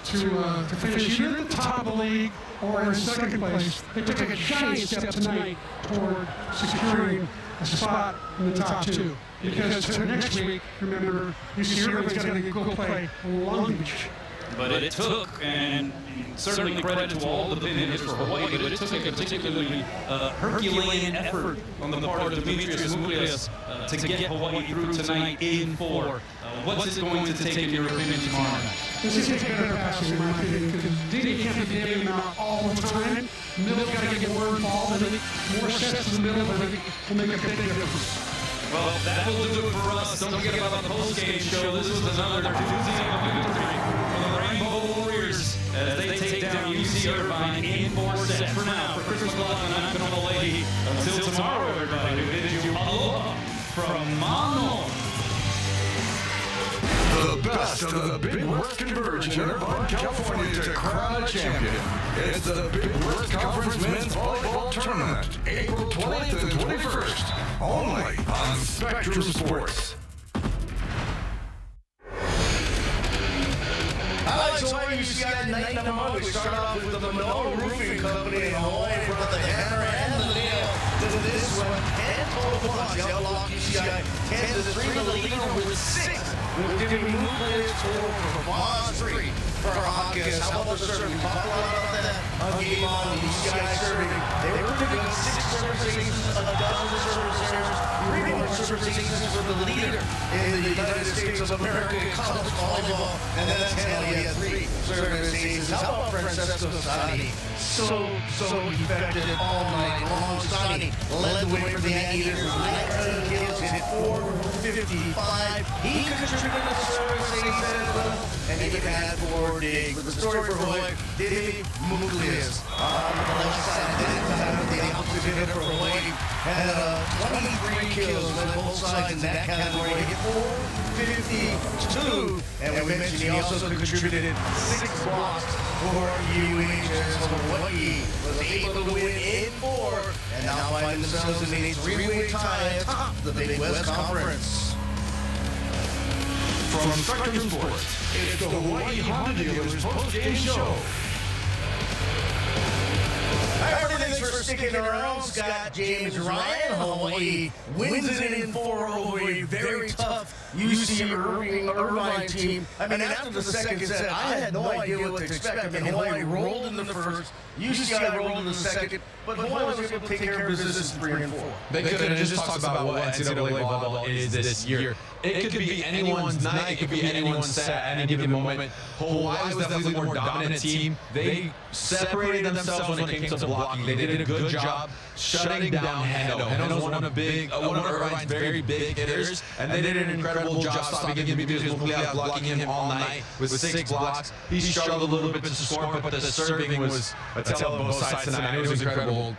K: to finish either at the top of the league or in second place. They took a giant step tonight toward securing a spot in the top 2. Because next week, remember, UC Irvine's got to go play Long Beach.
O: But it took, and certainly credit to all the pin hitters for Hawaii, but it took a particularly Herculean effort on the part of Demetrius Muglias to get Hawaii through tonight in 4. What's it going to take, in your opinion, tomorrow night?
K: This is take better passes, in my opinion, because Didi can't be bailing them out all the time. Middle's got to get more involved, and more sets in the middle, but it will make a big difference.
O: Well, that will do it for us. Don't forget about the post-game show. This was another doozy of a victory for the Rainbow Warriors as they take down UC Irvine in 4 sets. For now, for Chris McLaughlin, I'm Canola Lady. Until tomorrow, everybody, we bid you aloha from Mano.
N: The best of the Big West Converge in Irvine, California to crown a champion. It's the Big West Conference Men's Volleyball Tournament, April 20th and 21st, only on Spectrum Sports.
B: Highlights Hawaii UCI night number 1. We start off with the Manoa Roofing Company in Hawaii brought the hammer and the nail to this one. 10 total blocks. They outlocked UCI 10-3. The leader with 6. We'll give you Muglias for Vaughn 3 for Hakas. How about the serving? We talked a lot about that on game on the UCI serving. They were pretty good. 6 service aces, a dozen service errors, 3 more service aces for the leader in the United States of America in college volleyball. And that's Haley at 3 service aces. How about Francesco Sani? So effective all night long. Sani led the way for the Anteaters. 19 kills, hit 455. He contributed to service aces as well, and he had 4 digs. But the story for Hawaii, Didi Muglias on the left side. Then the opposite hitter for Hawaii had 23 kills, led both sides in that category. He hit 452, and we mentioned he also contributed 6 blocks for UH as Hawaii was able to win in 4 and now find themselves in a 3-way tie atop the Big West Conference.
N: From Spectrum Sports, it's the Hawaii Honda Dealers post-game show.
B: Hi, everybody. Thanks for staying sticking around, Scott. James Ryan, Hawaii wins it in 4 over a very tough UC Irvine team. I mean, after the second set, I had no idea what to expect. I mean, Hawaii rolled in the first, UCI rolled in the second, but Hawaii was able to take care of business in 3 and 4.
L: They could have just talked about what NCAA volleyball is this year. It could be anyone's night. It could be anyone's set at any given moment. Hawaii was definitely the more dominant team. They separated themselves when it came to blocking. They did a good job shutting down Hendo. Hendo's one of Irvine's very big hitters, and they did an incredible job stopping him because blocking him all night with 6 blocks. He struggled a little bit to score, but the serving was a tell of both sides tonight. It was incredible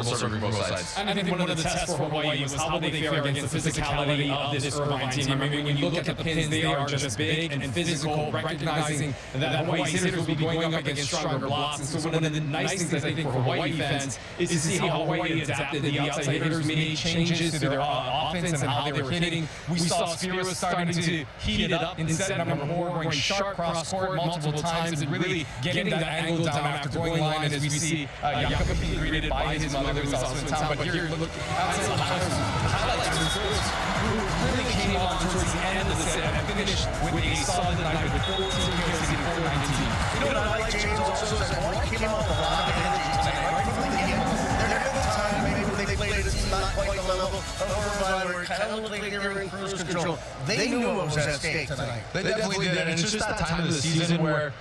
L: serving both sides.
U: I think one of the tests for Hawaii was how they fare against the physicality of this Irvine team. I mean, when you look at the pins, they are just big and physical, recognizing that Hawaii's hitters will be going up against stronger blocks. And so one of the nice things I think for Hawaii fans is to see how Hawaii adapted. The outside hitters made changes to their offense and how they were hitting. We saw Spiro starting to heat it up in set number 4, going sharp cross court multiple times and really getting that angle down after going line as we see Jakob being greeted by his mother who's also in town. But here, look at some of the highlights who really came on towards the end of the set and finished with a solid night with 14 kills and 419.
B: You know what I like, James, also is that Hawaii came out with a lot of energy tonight, right from the beginning. There had been time maybe when they played it's not quite the level of Irvine where it kind of looked like they were in cruise control. They knew what was at stake tonight.
L: They definitely did, and it's just that time of the season where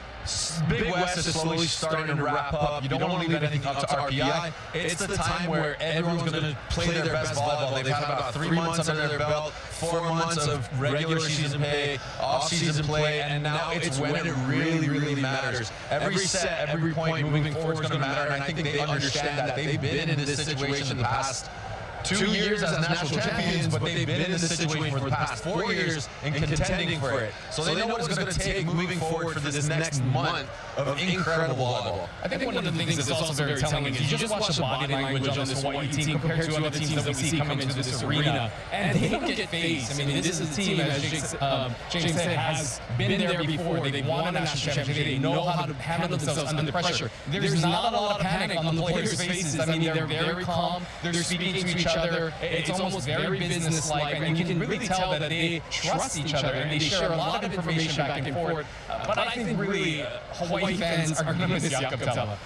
L: Big West is slowly starting to wrap up. You don't want to leave anything up to RPI. It's the time where everyone's going to play their best volleyball. They've had about 3 months under their belt, 4 months of regular season play, off-season play, and now it's when it really, really matters. Every set, every point moving forward is going to matter, and I think they understand that. They've been in this situation the past 2 years as national champions, but they've been in this situation for the past 4 years and contending for it. So they know what it's going to take moving forward for this next month of incredible volleyball.
U: I think one of the things that's also very telling is you just watch the body language on this Hawaii team compared to other teams that we see come into this arena, and they don't get phased. I mean, this is a team, as James said, has been there before. They've won a national championship. They know how to handle themselves under pressure. There's not a lot of panic on the players' faces. I mean, they're very calm. They're speaking to each other. It's almost very business-like, and you can really tell that they trust each other and they share a lot of information back and forth. But I think really Hawaii fans are going to miss Jakob Tela.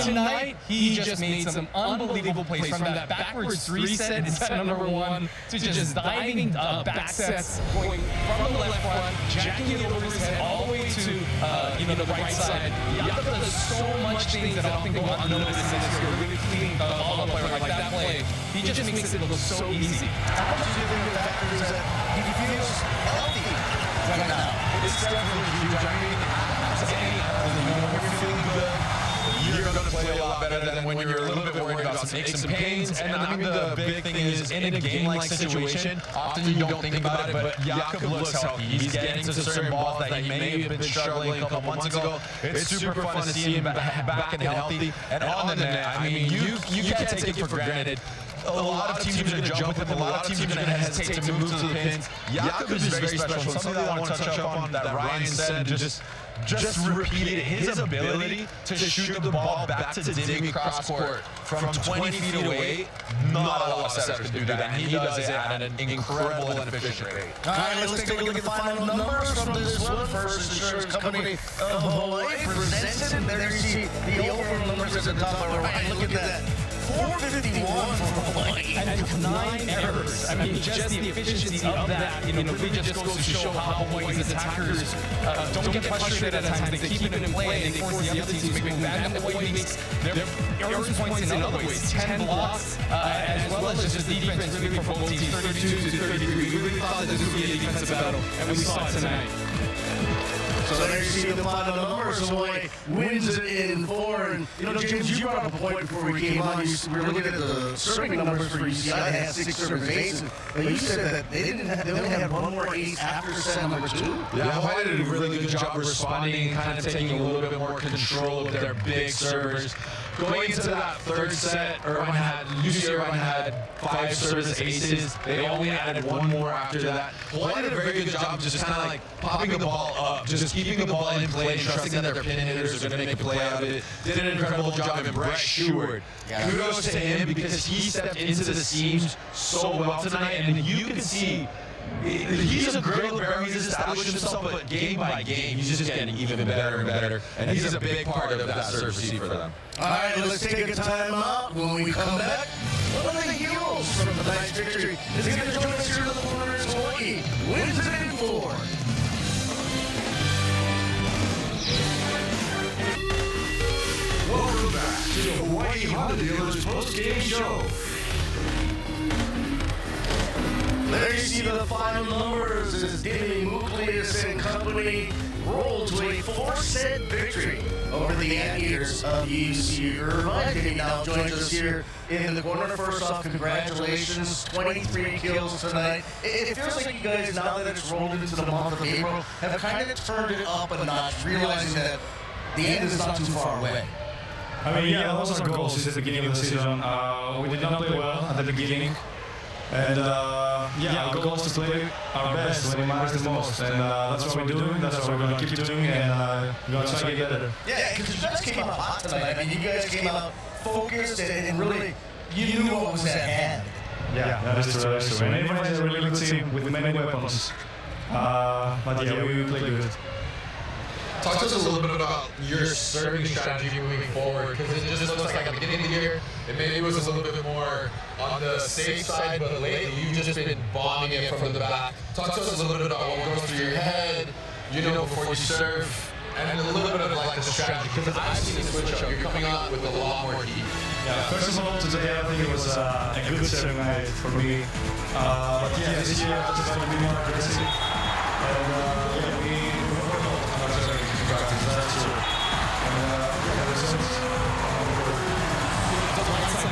U: Tonight, he just made some unbelievable plays from that backwards 3 set in set number 1 to just diving back sets, going from the left front, jacking it over his head all the way to the right side. Jakob does so much things that I don't think go unnoticed in this year. Really cleaning the ball player like that play. He just makes it look so easy.
B: How much do you think the factor is that he feels healthy right now?
L: It's definitely huge. I mean, when you're feeling good, you're going to play a lot better than when you're a little bit worried about some aches and pains. And I mean, the big thing is, in a game-like situation, often you don't think about it, but Jakob looks healthy. He's getting to certain balls that he may have been struggling a couple months ago. It's super fun to see him back and healthy. And on the net, I mean, you can't take it for granted. A lot of teams are going to jump with him. A lot of teams are going to hesitate to move to the pins. Jakob is very special. Something that I want to touch up on that Ryan said, and just repeat it. His ability to shoot the ball back to Dimmy cross court from 20 feet away, not a lot of setters can do that. And he does it at an incredible and efficient rate.
B: All right, let's take a look at the final numbers from this one. First Insurance Company of Hawaii presents it. And there you see the overall numbers at the top of right. Look at that. 451 for Hawaii.
U: And 9 errors. I mean, just the efficiency of that, really just goes to show how Hawaii's attackers don't get frustrated at times. They keep it in play and they force the other teams to make bad. And Hawaii makes their errors points in other ways. 10 blocks, as well as just the defense really for both teams, 32 to 33. We really thought that this would be a defensive battle, and we saw it tonight.
B: So there you see the final numbers. Hawaii wins it in 4. And, James, you brought up a point before we came on. We were looking at the serving numbers for UCI. They had 6 serving aces. But you said that they only had 1 more ace after set number 2.
L: Yeah, Hawaii did a really good job responding and kind of taking a little bit more control of their big servers. going into that third set, UC Irvine had 5 service aces. They only added 1 more after that. Hawaii did a very good job of just kind of like popping the ball up, just keeping the ball in play, trusting that their pin hitters are going to make a play out of it. Did an incredible job. And Brett Sheward, kudos to him because he stepped into the seams so well tonight, and you can see he's a great libero. He's established himself, but game by game, he's just getting even better and better. And he's a big part of that serve receive for them.
B: All right, let's take a time out. When we come back, one of the heroes from tonight's victory is going to join us here in the corners. Hawaii wins it in 4.
S: Welcome back to the Hawaii Honda Dealers post-game show.
B: There you see the final numbers as David Muklius and company roll to a 4-set victory over the Anteaters of UC Irvine. David now joins us here in the corner. First off, congratulations, 23 kills tonight. It feels like you guys, now that it's rolled into the month of April, have kind of turned it up a notch, realizing that the end is not too far away.
A: I mean, yeah, that was our goal since the beginning of the season. We did not play well at the beginning. And our goal is to play our best when it matters the most. And that's what we're doing, that's what we're going to keep doing, and we're going to try to get better.
B: Yeah, because you guys came out hot tonight. I mean, you guys came out focused and really, you knew what was at hand.
A: Yeah, that is true. And Irvine is a really good team with many weapons. But yeah, we play good.
L: Talk to us a little bit about your serving strategy moving forward, because it just looks like at the beginning of the year, it maybe was a little bit more on the safe side, but lately you've just been bombing it from the back. Talk to us a little bit about what goes through your head, before you serve, and a little bit of like the strategy, because I've seen the switch up. You're coming out with a lot more heat.
A: Yeah, first of all, today I think it was a good serving night for me. But yeah, this year I just tried to be more aggressive. And we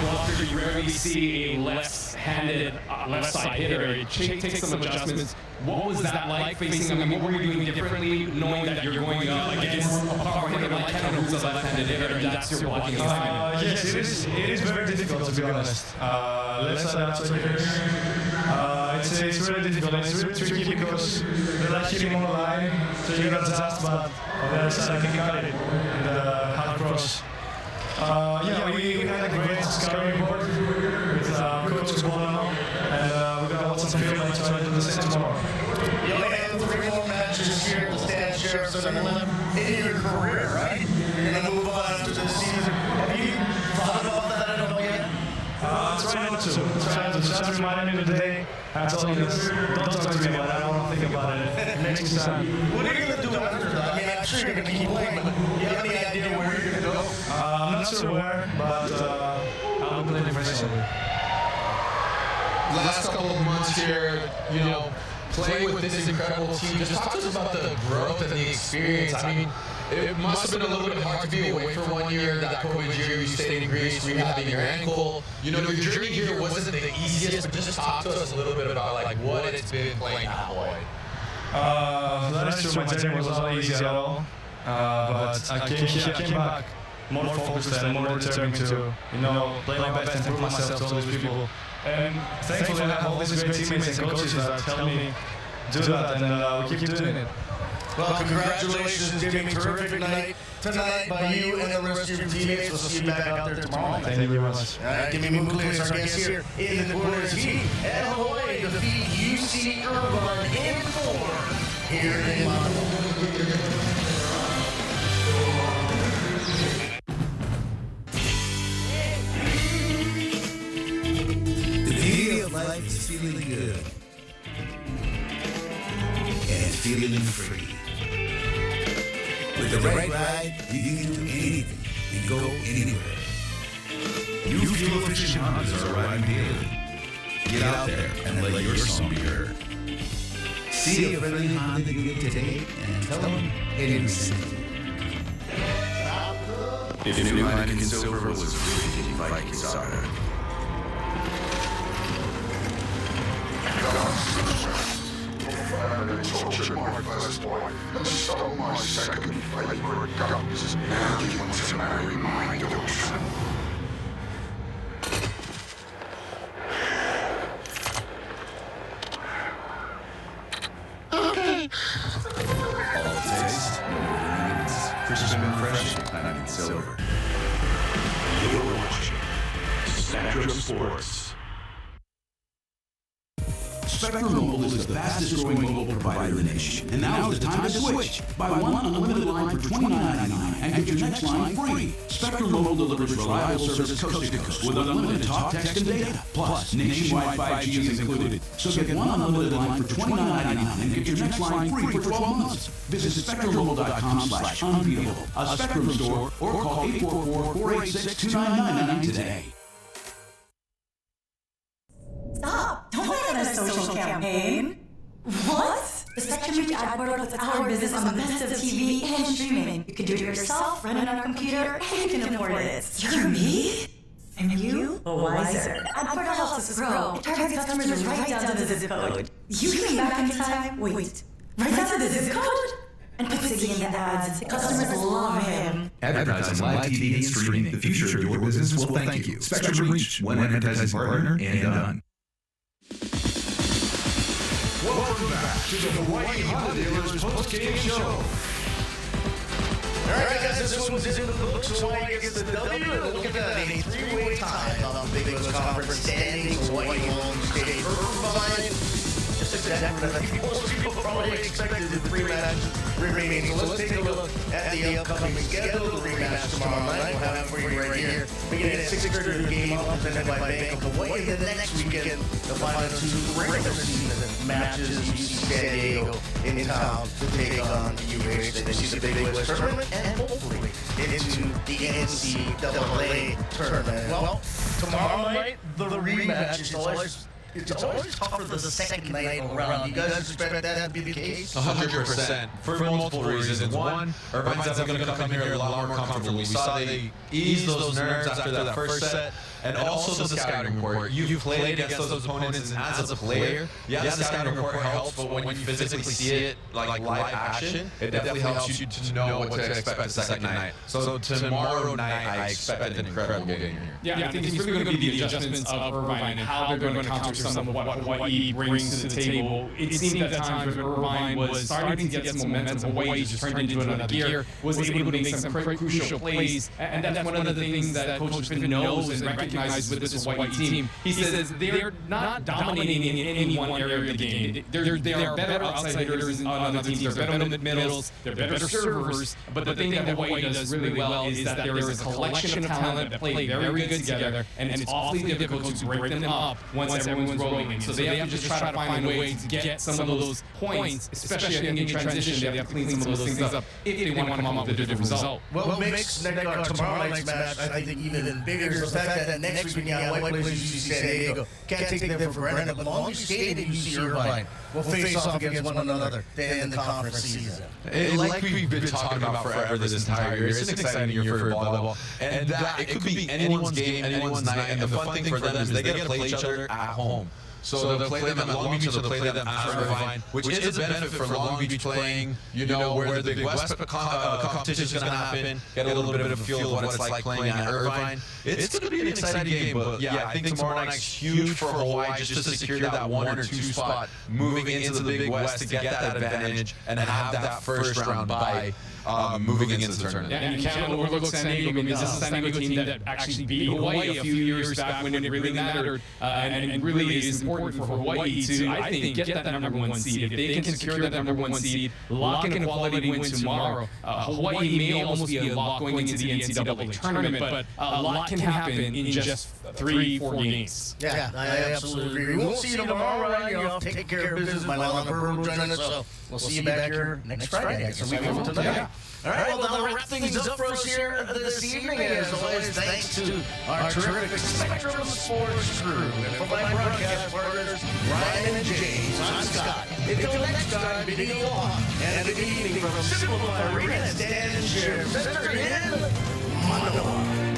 U: Walker, you rarely see a left-handed left side hitter. It takes some adjustments. What was that like facing him? What were you doing differently, knowing that you're going against a power hitter like Ken, who's a left-handed hitter, and that's your blocking assignment?
A: Yes, it is very difficult, to be honest. Left side outside hitters. It's really difficult. It's really tricky because they like hitting on the line, so you got to adjust, but on the other side I can cut it in the hard cross. We had a great scouting report with Coach Bono, and we're going to watch some film and try to do the same tomorrow.
B: You only have 3 more matches here at the Stan Sheriff's in your career, right? You're going to move on after the season. Have you thought about that at all yet?
A: Try not to. Just remind me today. I told you this. Don't talk to me about it. I don't want to think about it. It makes me sad.
B: What are you going to do after that? I mean, I'm sure you're going to keep playing, but do you have any idea where you're going to go?
A: I'm not sure where, but I'll play differently.
L: Last couple of months here, playing with this incredible team, just talk to us about the growth and the experience. I mean, it must have been a little bit hard to be away for 1 year, that COVID year you stayed in Greece, rehabbing your ankle. Your journey here wasn't the easiest, but just talk to us a little bit about what it's been playing at Hawaii.
A: That is true, my journey was not easy at all, but I came back more focused and more determined to, play my best and prove myself to all these people. And thankfully I have all these great teammates and coaches that help me do that, and we keep doing it.
B: Well, congratulations, Jimmy. Terrific night tonight by you and the rest of your teammates. We'll see you back out there tomorrow night.
A: Thank you very much.
B: All right, Jimmy Muklius, our guest here in the quarters. He and Hawaii defeat UC Irvine in 4 here in Montreal.
V: The beauty of life is feeling good and feeling free. With the right ride, you can do anything and go anywhere. New fuel-efficient Hondas are arriving daily. Get out there and let your song be heard. See a friendly Honda dealer today and tell them Henry sent you.
S: If you knew Heineken Silver was really getting Viking soda.
W: They tortured my first boy and stole my second favorite guns. Now he wants to marry my daughter.
V: Spectrum Sports. Spectrum Mobile is the fastest growing mobile provider in the nation. And now is the time to switch. Buy one unlimited line for $29.99 and get your next line free. Spectrum Mobile delivers reliable service coast to coast with unlimited talk, text, and data. Plus, nationwide 5G is included. So get one unlimited line for $29.99 and get your next line free for 12 months. Visit SpectrumMobile.com/unbeatable, a Spectrum store, or call 844-486-2999 today.
C: Stop! Don't make it a social campaign! What? The Spectrum Reach ad portal puts our business on the best of TV and streaming. You can do it yourself, run it on a computer, and you can afford it. You're me? And you? Wiser. The ad portal helps us grow. It targets customers right down to the zip code. You came back in time? Wait. Right down to the zip code? And put Ziggy in the ads. The customers love him.
V: Advertising live TV and streaming. The future of your business will thank you. Spectrum Reach, one advertising partner, and done.
N: Welcome back to the Hawaii Honda Dealers post-game show.
B: All right, guys, this one's in the books. Hawaii gets the W. Look at that, a three-way tie on the Big West Conference standings. Hawaii won state Irvine. Just exactly what I think most people probably expected the three matches remaining. So let's take a look at the upcoming schedule. The rematch tomorrow night. We'll have it for you right here. Beginning at 6:30, the game up presented by Bank of Hawaii. Then the next weekend, the final two regular season matches. UC San Diego in town to take on the UH. Then you see the Big West tournament and hopefully into the NCAA tournament. Well, tomorrow night, the rematch is always... It's always tougher the second night around. You guys expect that to be the case?
L: 100%. For multiple reasons. One, Irvine's definitely going to come here a lot more comfortable. We saw they eased those nerves after that first set. And also the scouting report. You've played against those opponents, and as a player, yeah, the scouting report helps, but when you physically see it, like live action, it definitely helps you to know what to expect the second night. So tomorrow night, I expect an incredible game here.
I: Yeah, I think it's really going to be the adjustments of Irvine and how they're going to counter some of what Hawaii brings to the table. It seemed at times when Irvine was starting to get some momentum, Hawaii just turned into another gear, was able to make some crucial plays, and that's one of the things that Coach Finn knows and recognizes with this Hawaii team. He says they're not dominating in any one area of the game. They are better outside hitters on other teams. They're better mid-middles. They're better servers. But the thing that Hawaii does really well is that there is a collection of talent that play very good together, and it's awfully difficult to break them up once everyone's rolling. So they have to just try to find a way to get some of those points, especially I think in transition. They have to clean some of those things up if they want to come up with a different result.
B: Well, what makes tomorrow night's match, I think, even bigger is the fact that next week, Hawaii plays UC San Diego. Can't take them for granted, but long as you stay at UC Irvine, we'll face off against one another to end the conference season.
L: Like we've been talking about forever this entire year, it's an exciting year for volleyball, and that it could be anyone's game, anyone's night, and the fun thing for them is they get to play each other at home. So they'll play them at Long Beach, or they'll play them at Irvine, which is a benefit for Long Beach playing, where the Big West competition is going to happen, get a little bit of a feel of what it's like playing at Irvine. It's going to be an exciting game, but yeah, I think tomorrow night's huge for Hawaii just to secure that 1 or 2 spot moving into the Big West to get that advantage and have that first round bye. Moving into the tournament.
I: Yeah, and you can't overlook San Diego because this is a San Diego team that actually beat Hawaii a few years back when it really mattered, and really is important for Hawaii to, I think, get that number 1 seed. If they can secure that number 1 seed, lock in a quality win tomorrow, Hawaii may almost be a lock going into the NCAA tournament, but a lot can happen in just 3-4 games.
B: Yeah, I absolutely agree. We won't see you tomorrow, Ryan. You'll have to take care of business. My Lana Bird will join us, so we'll see you back here next Friday. Next week from tonight. All right, well, that'll wrap things up for us here this evening. As always, thanks to our terrific Spectrum Sports crew. And for my broadcast partners, Ryan and James, I'm Scott. Until next time, bidding you aloha and a good evening from Simplify Arena and Dan and Share Center in Manoa.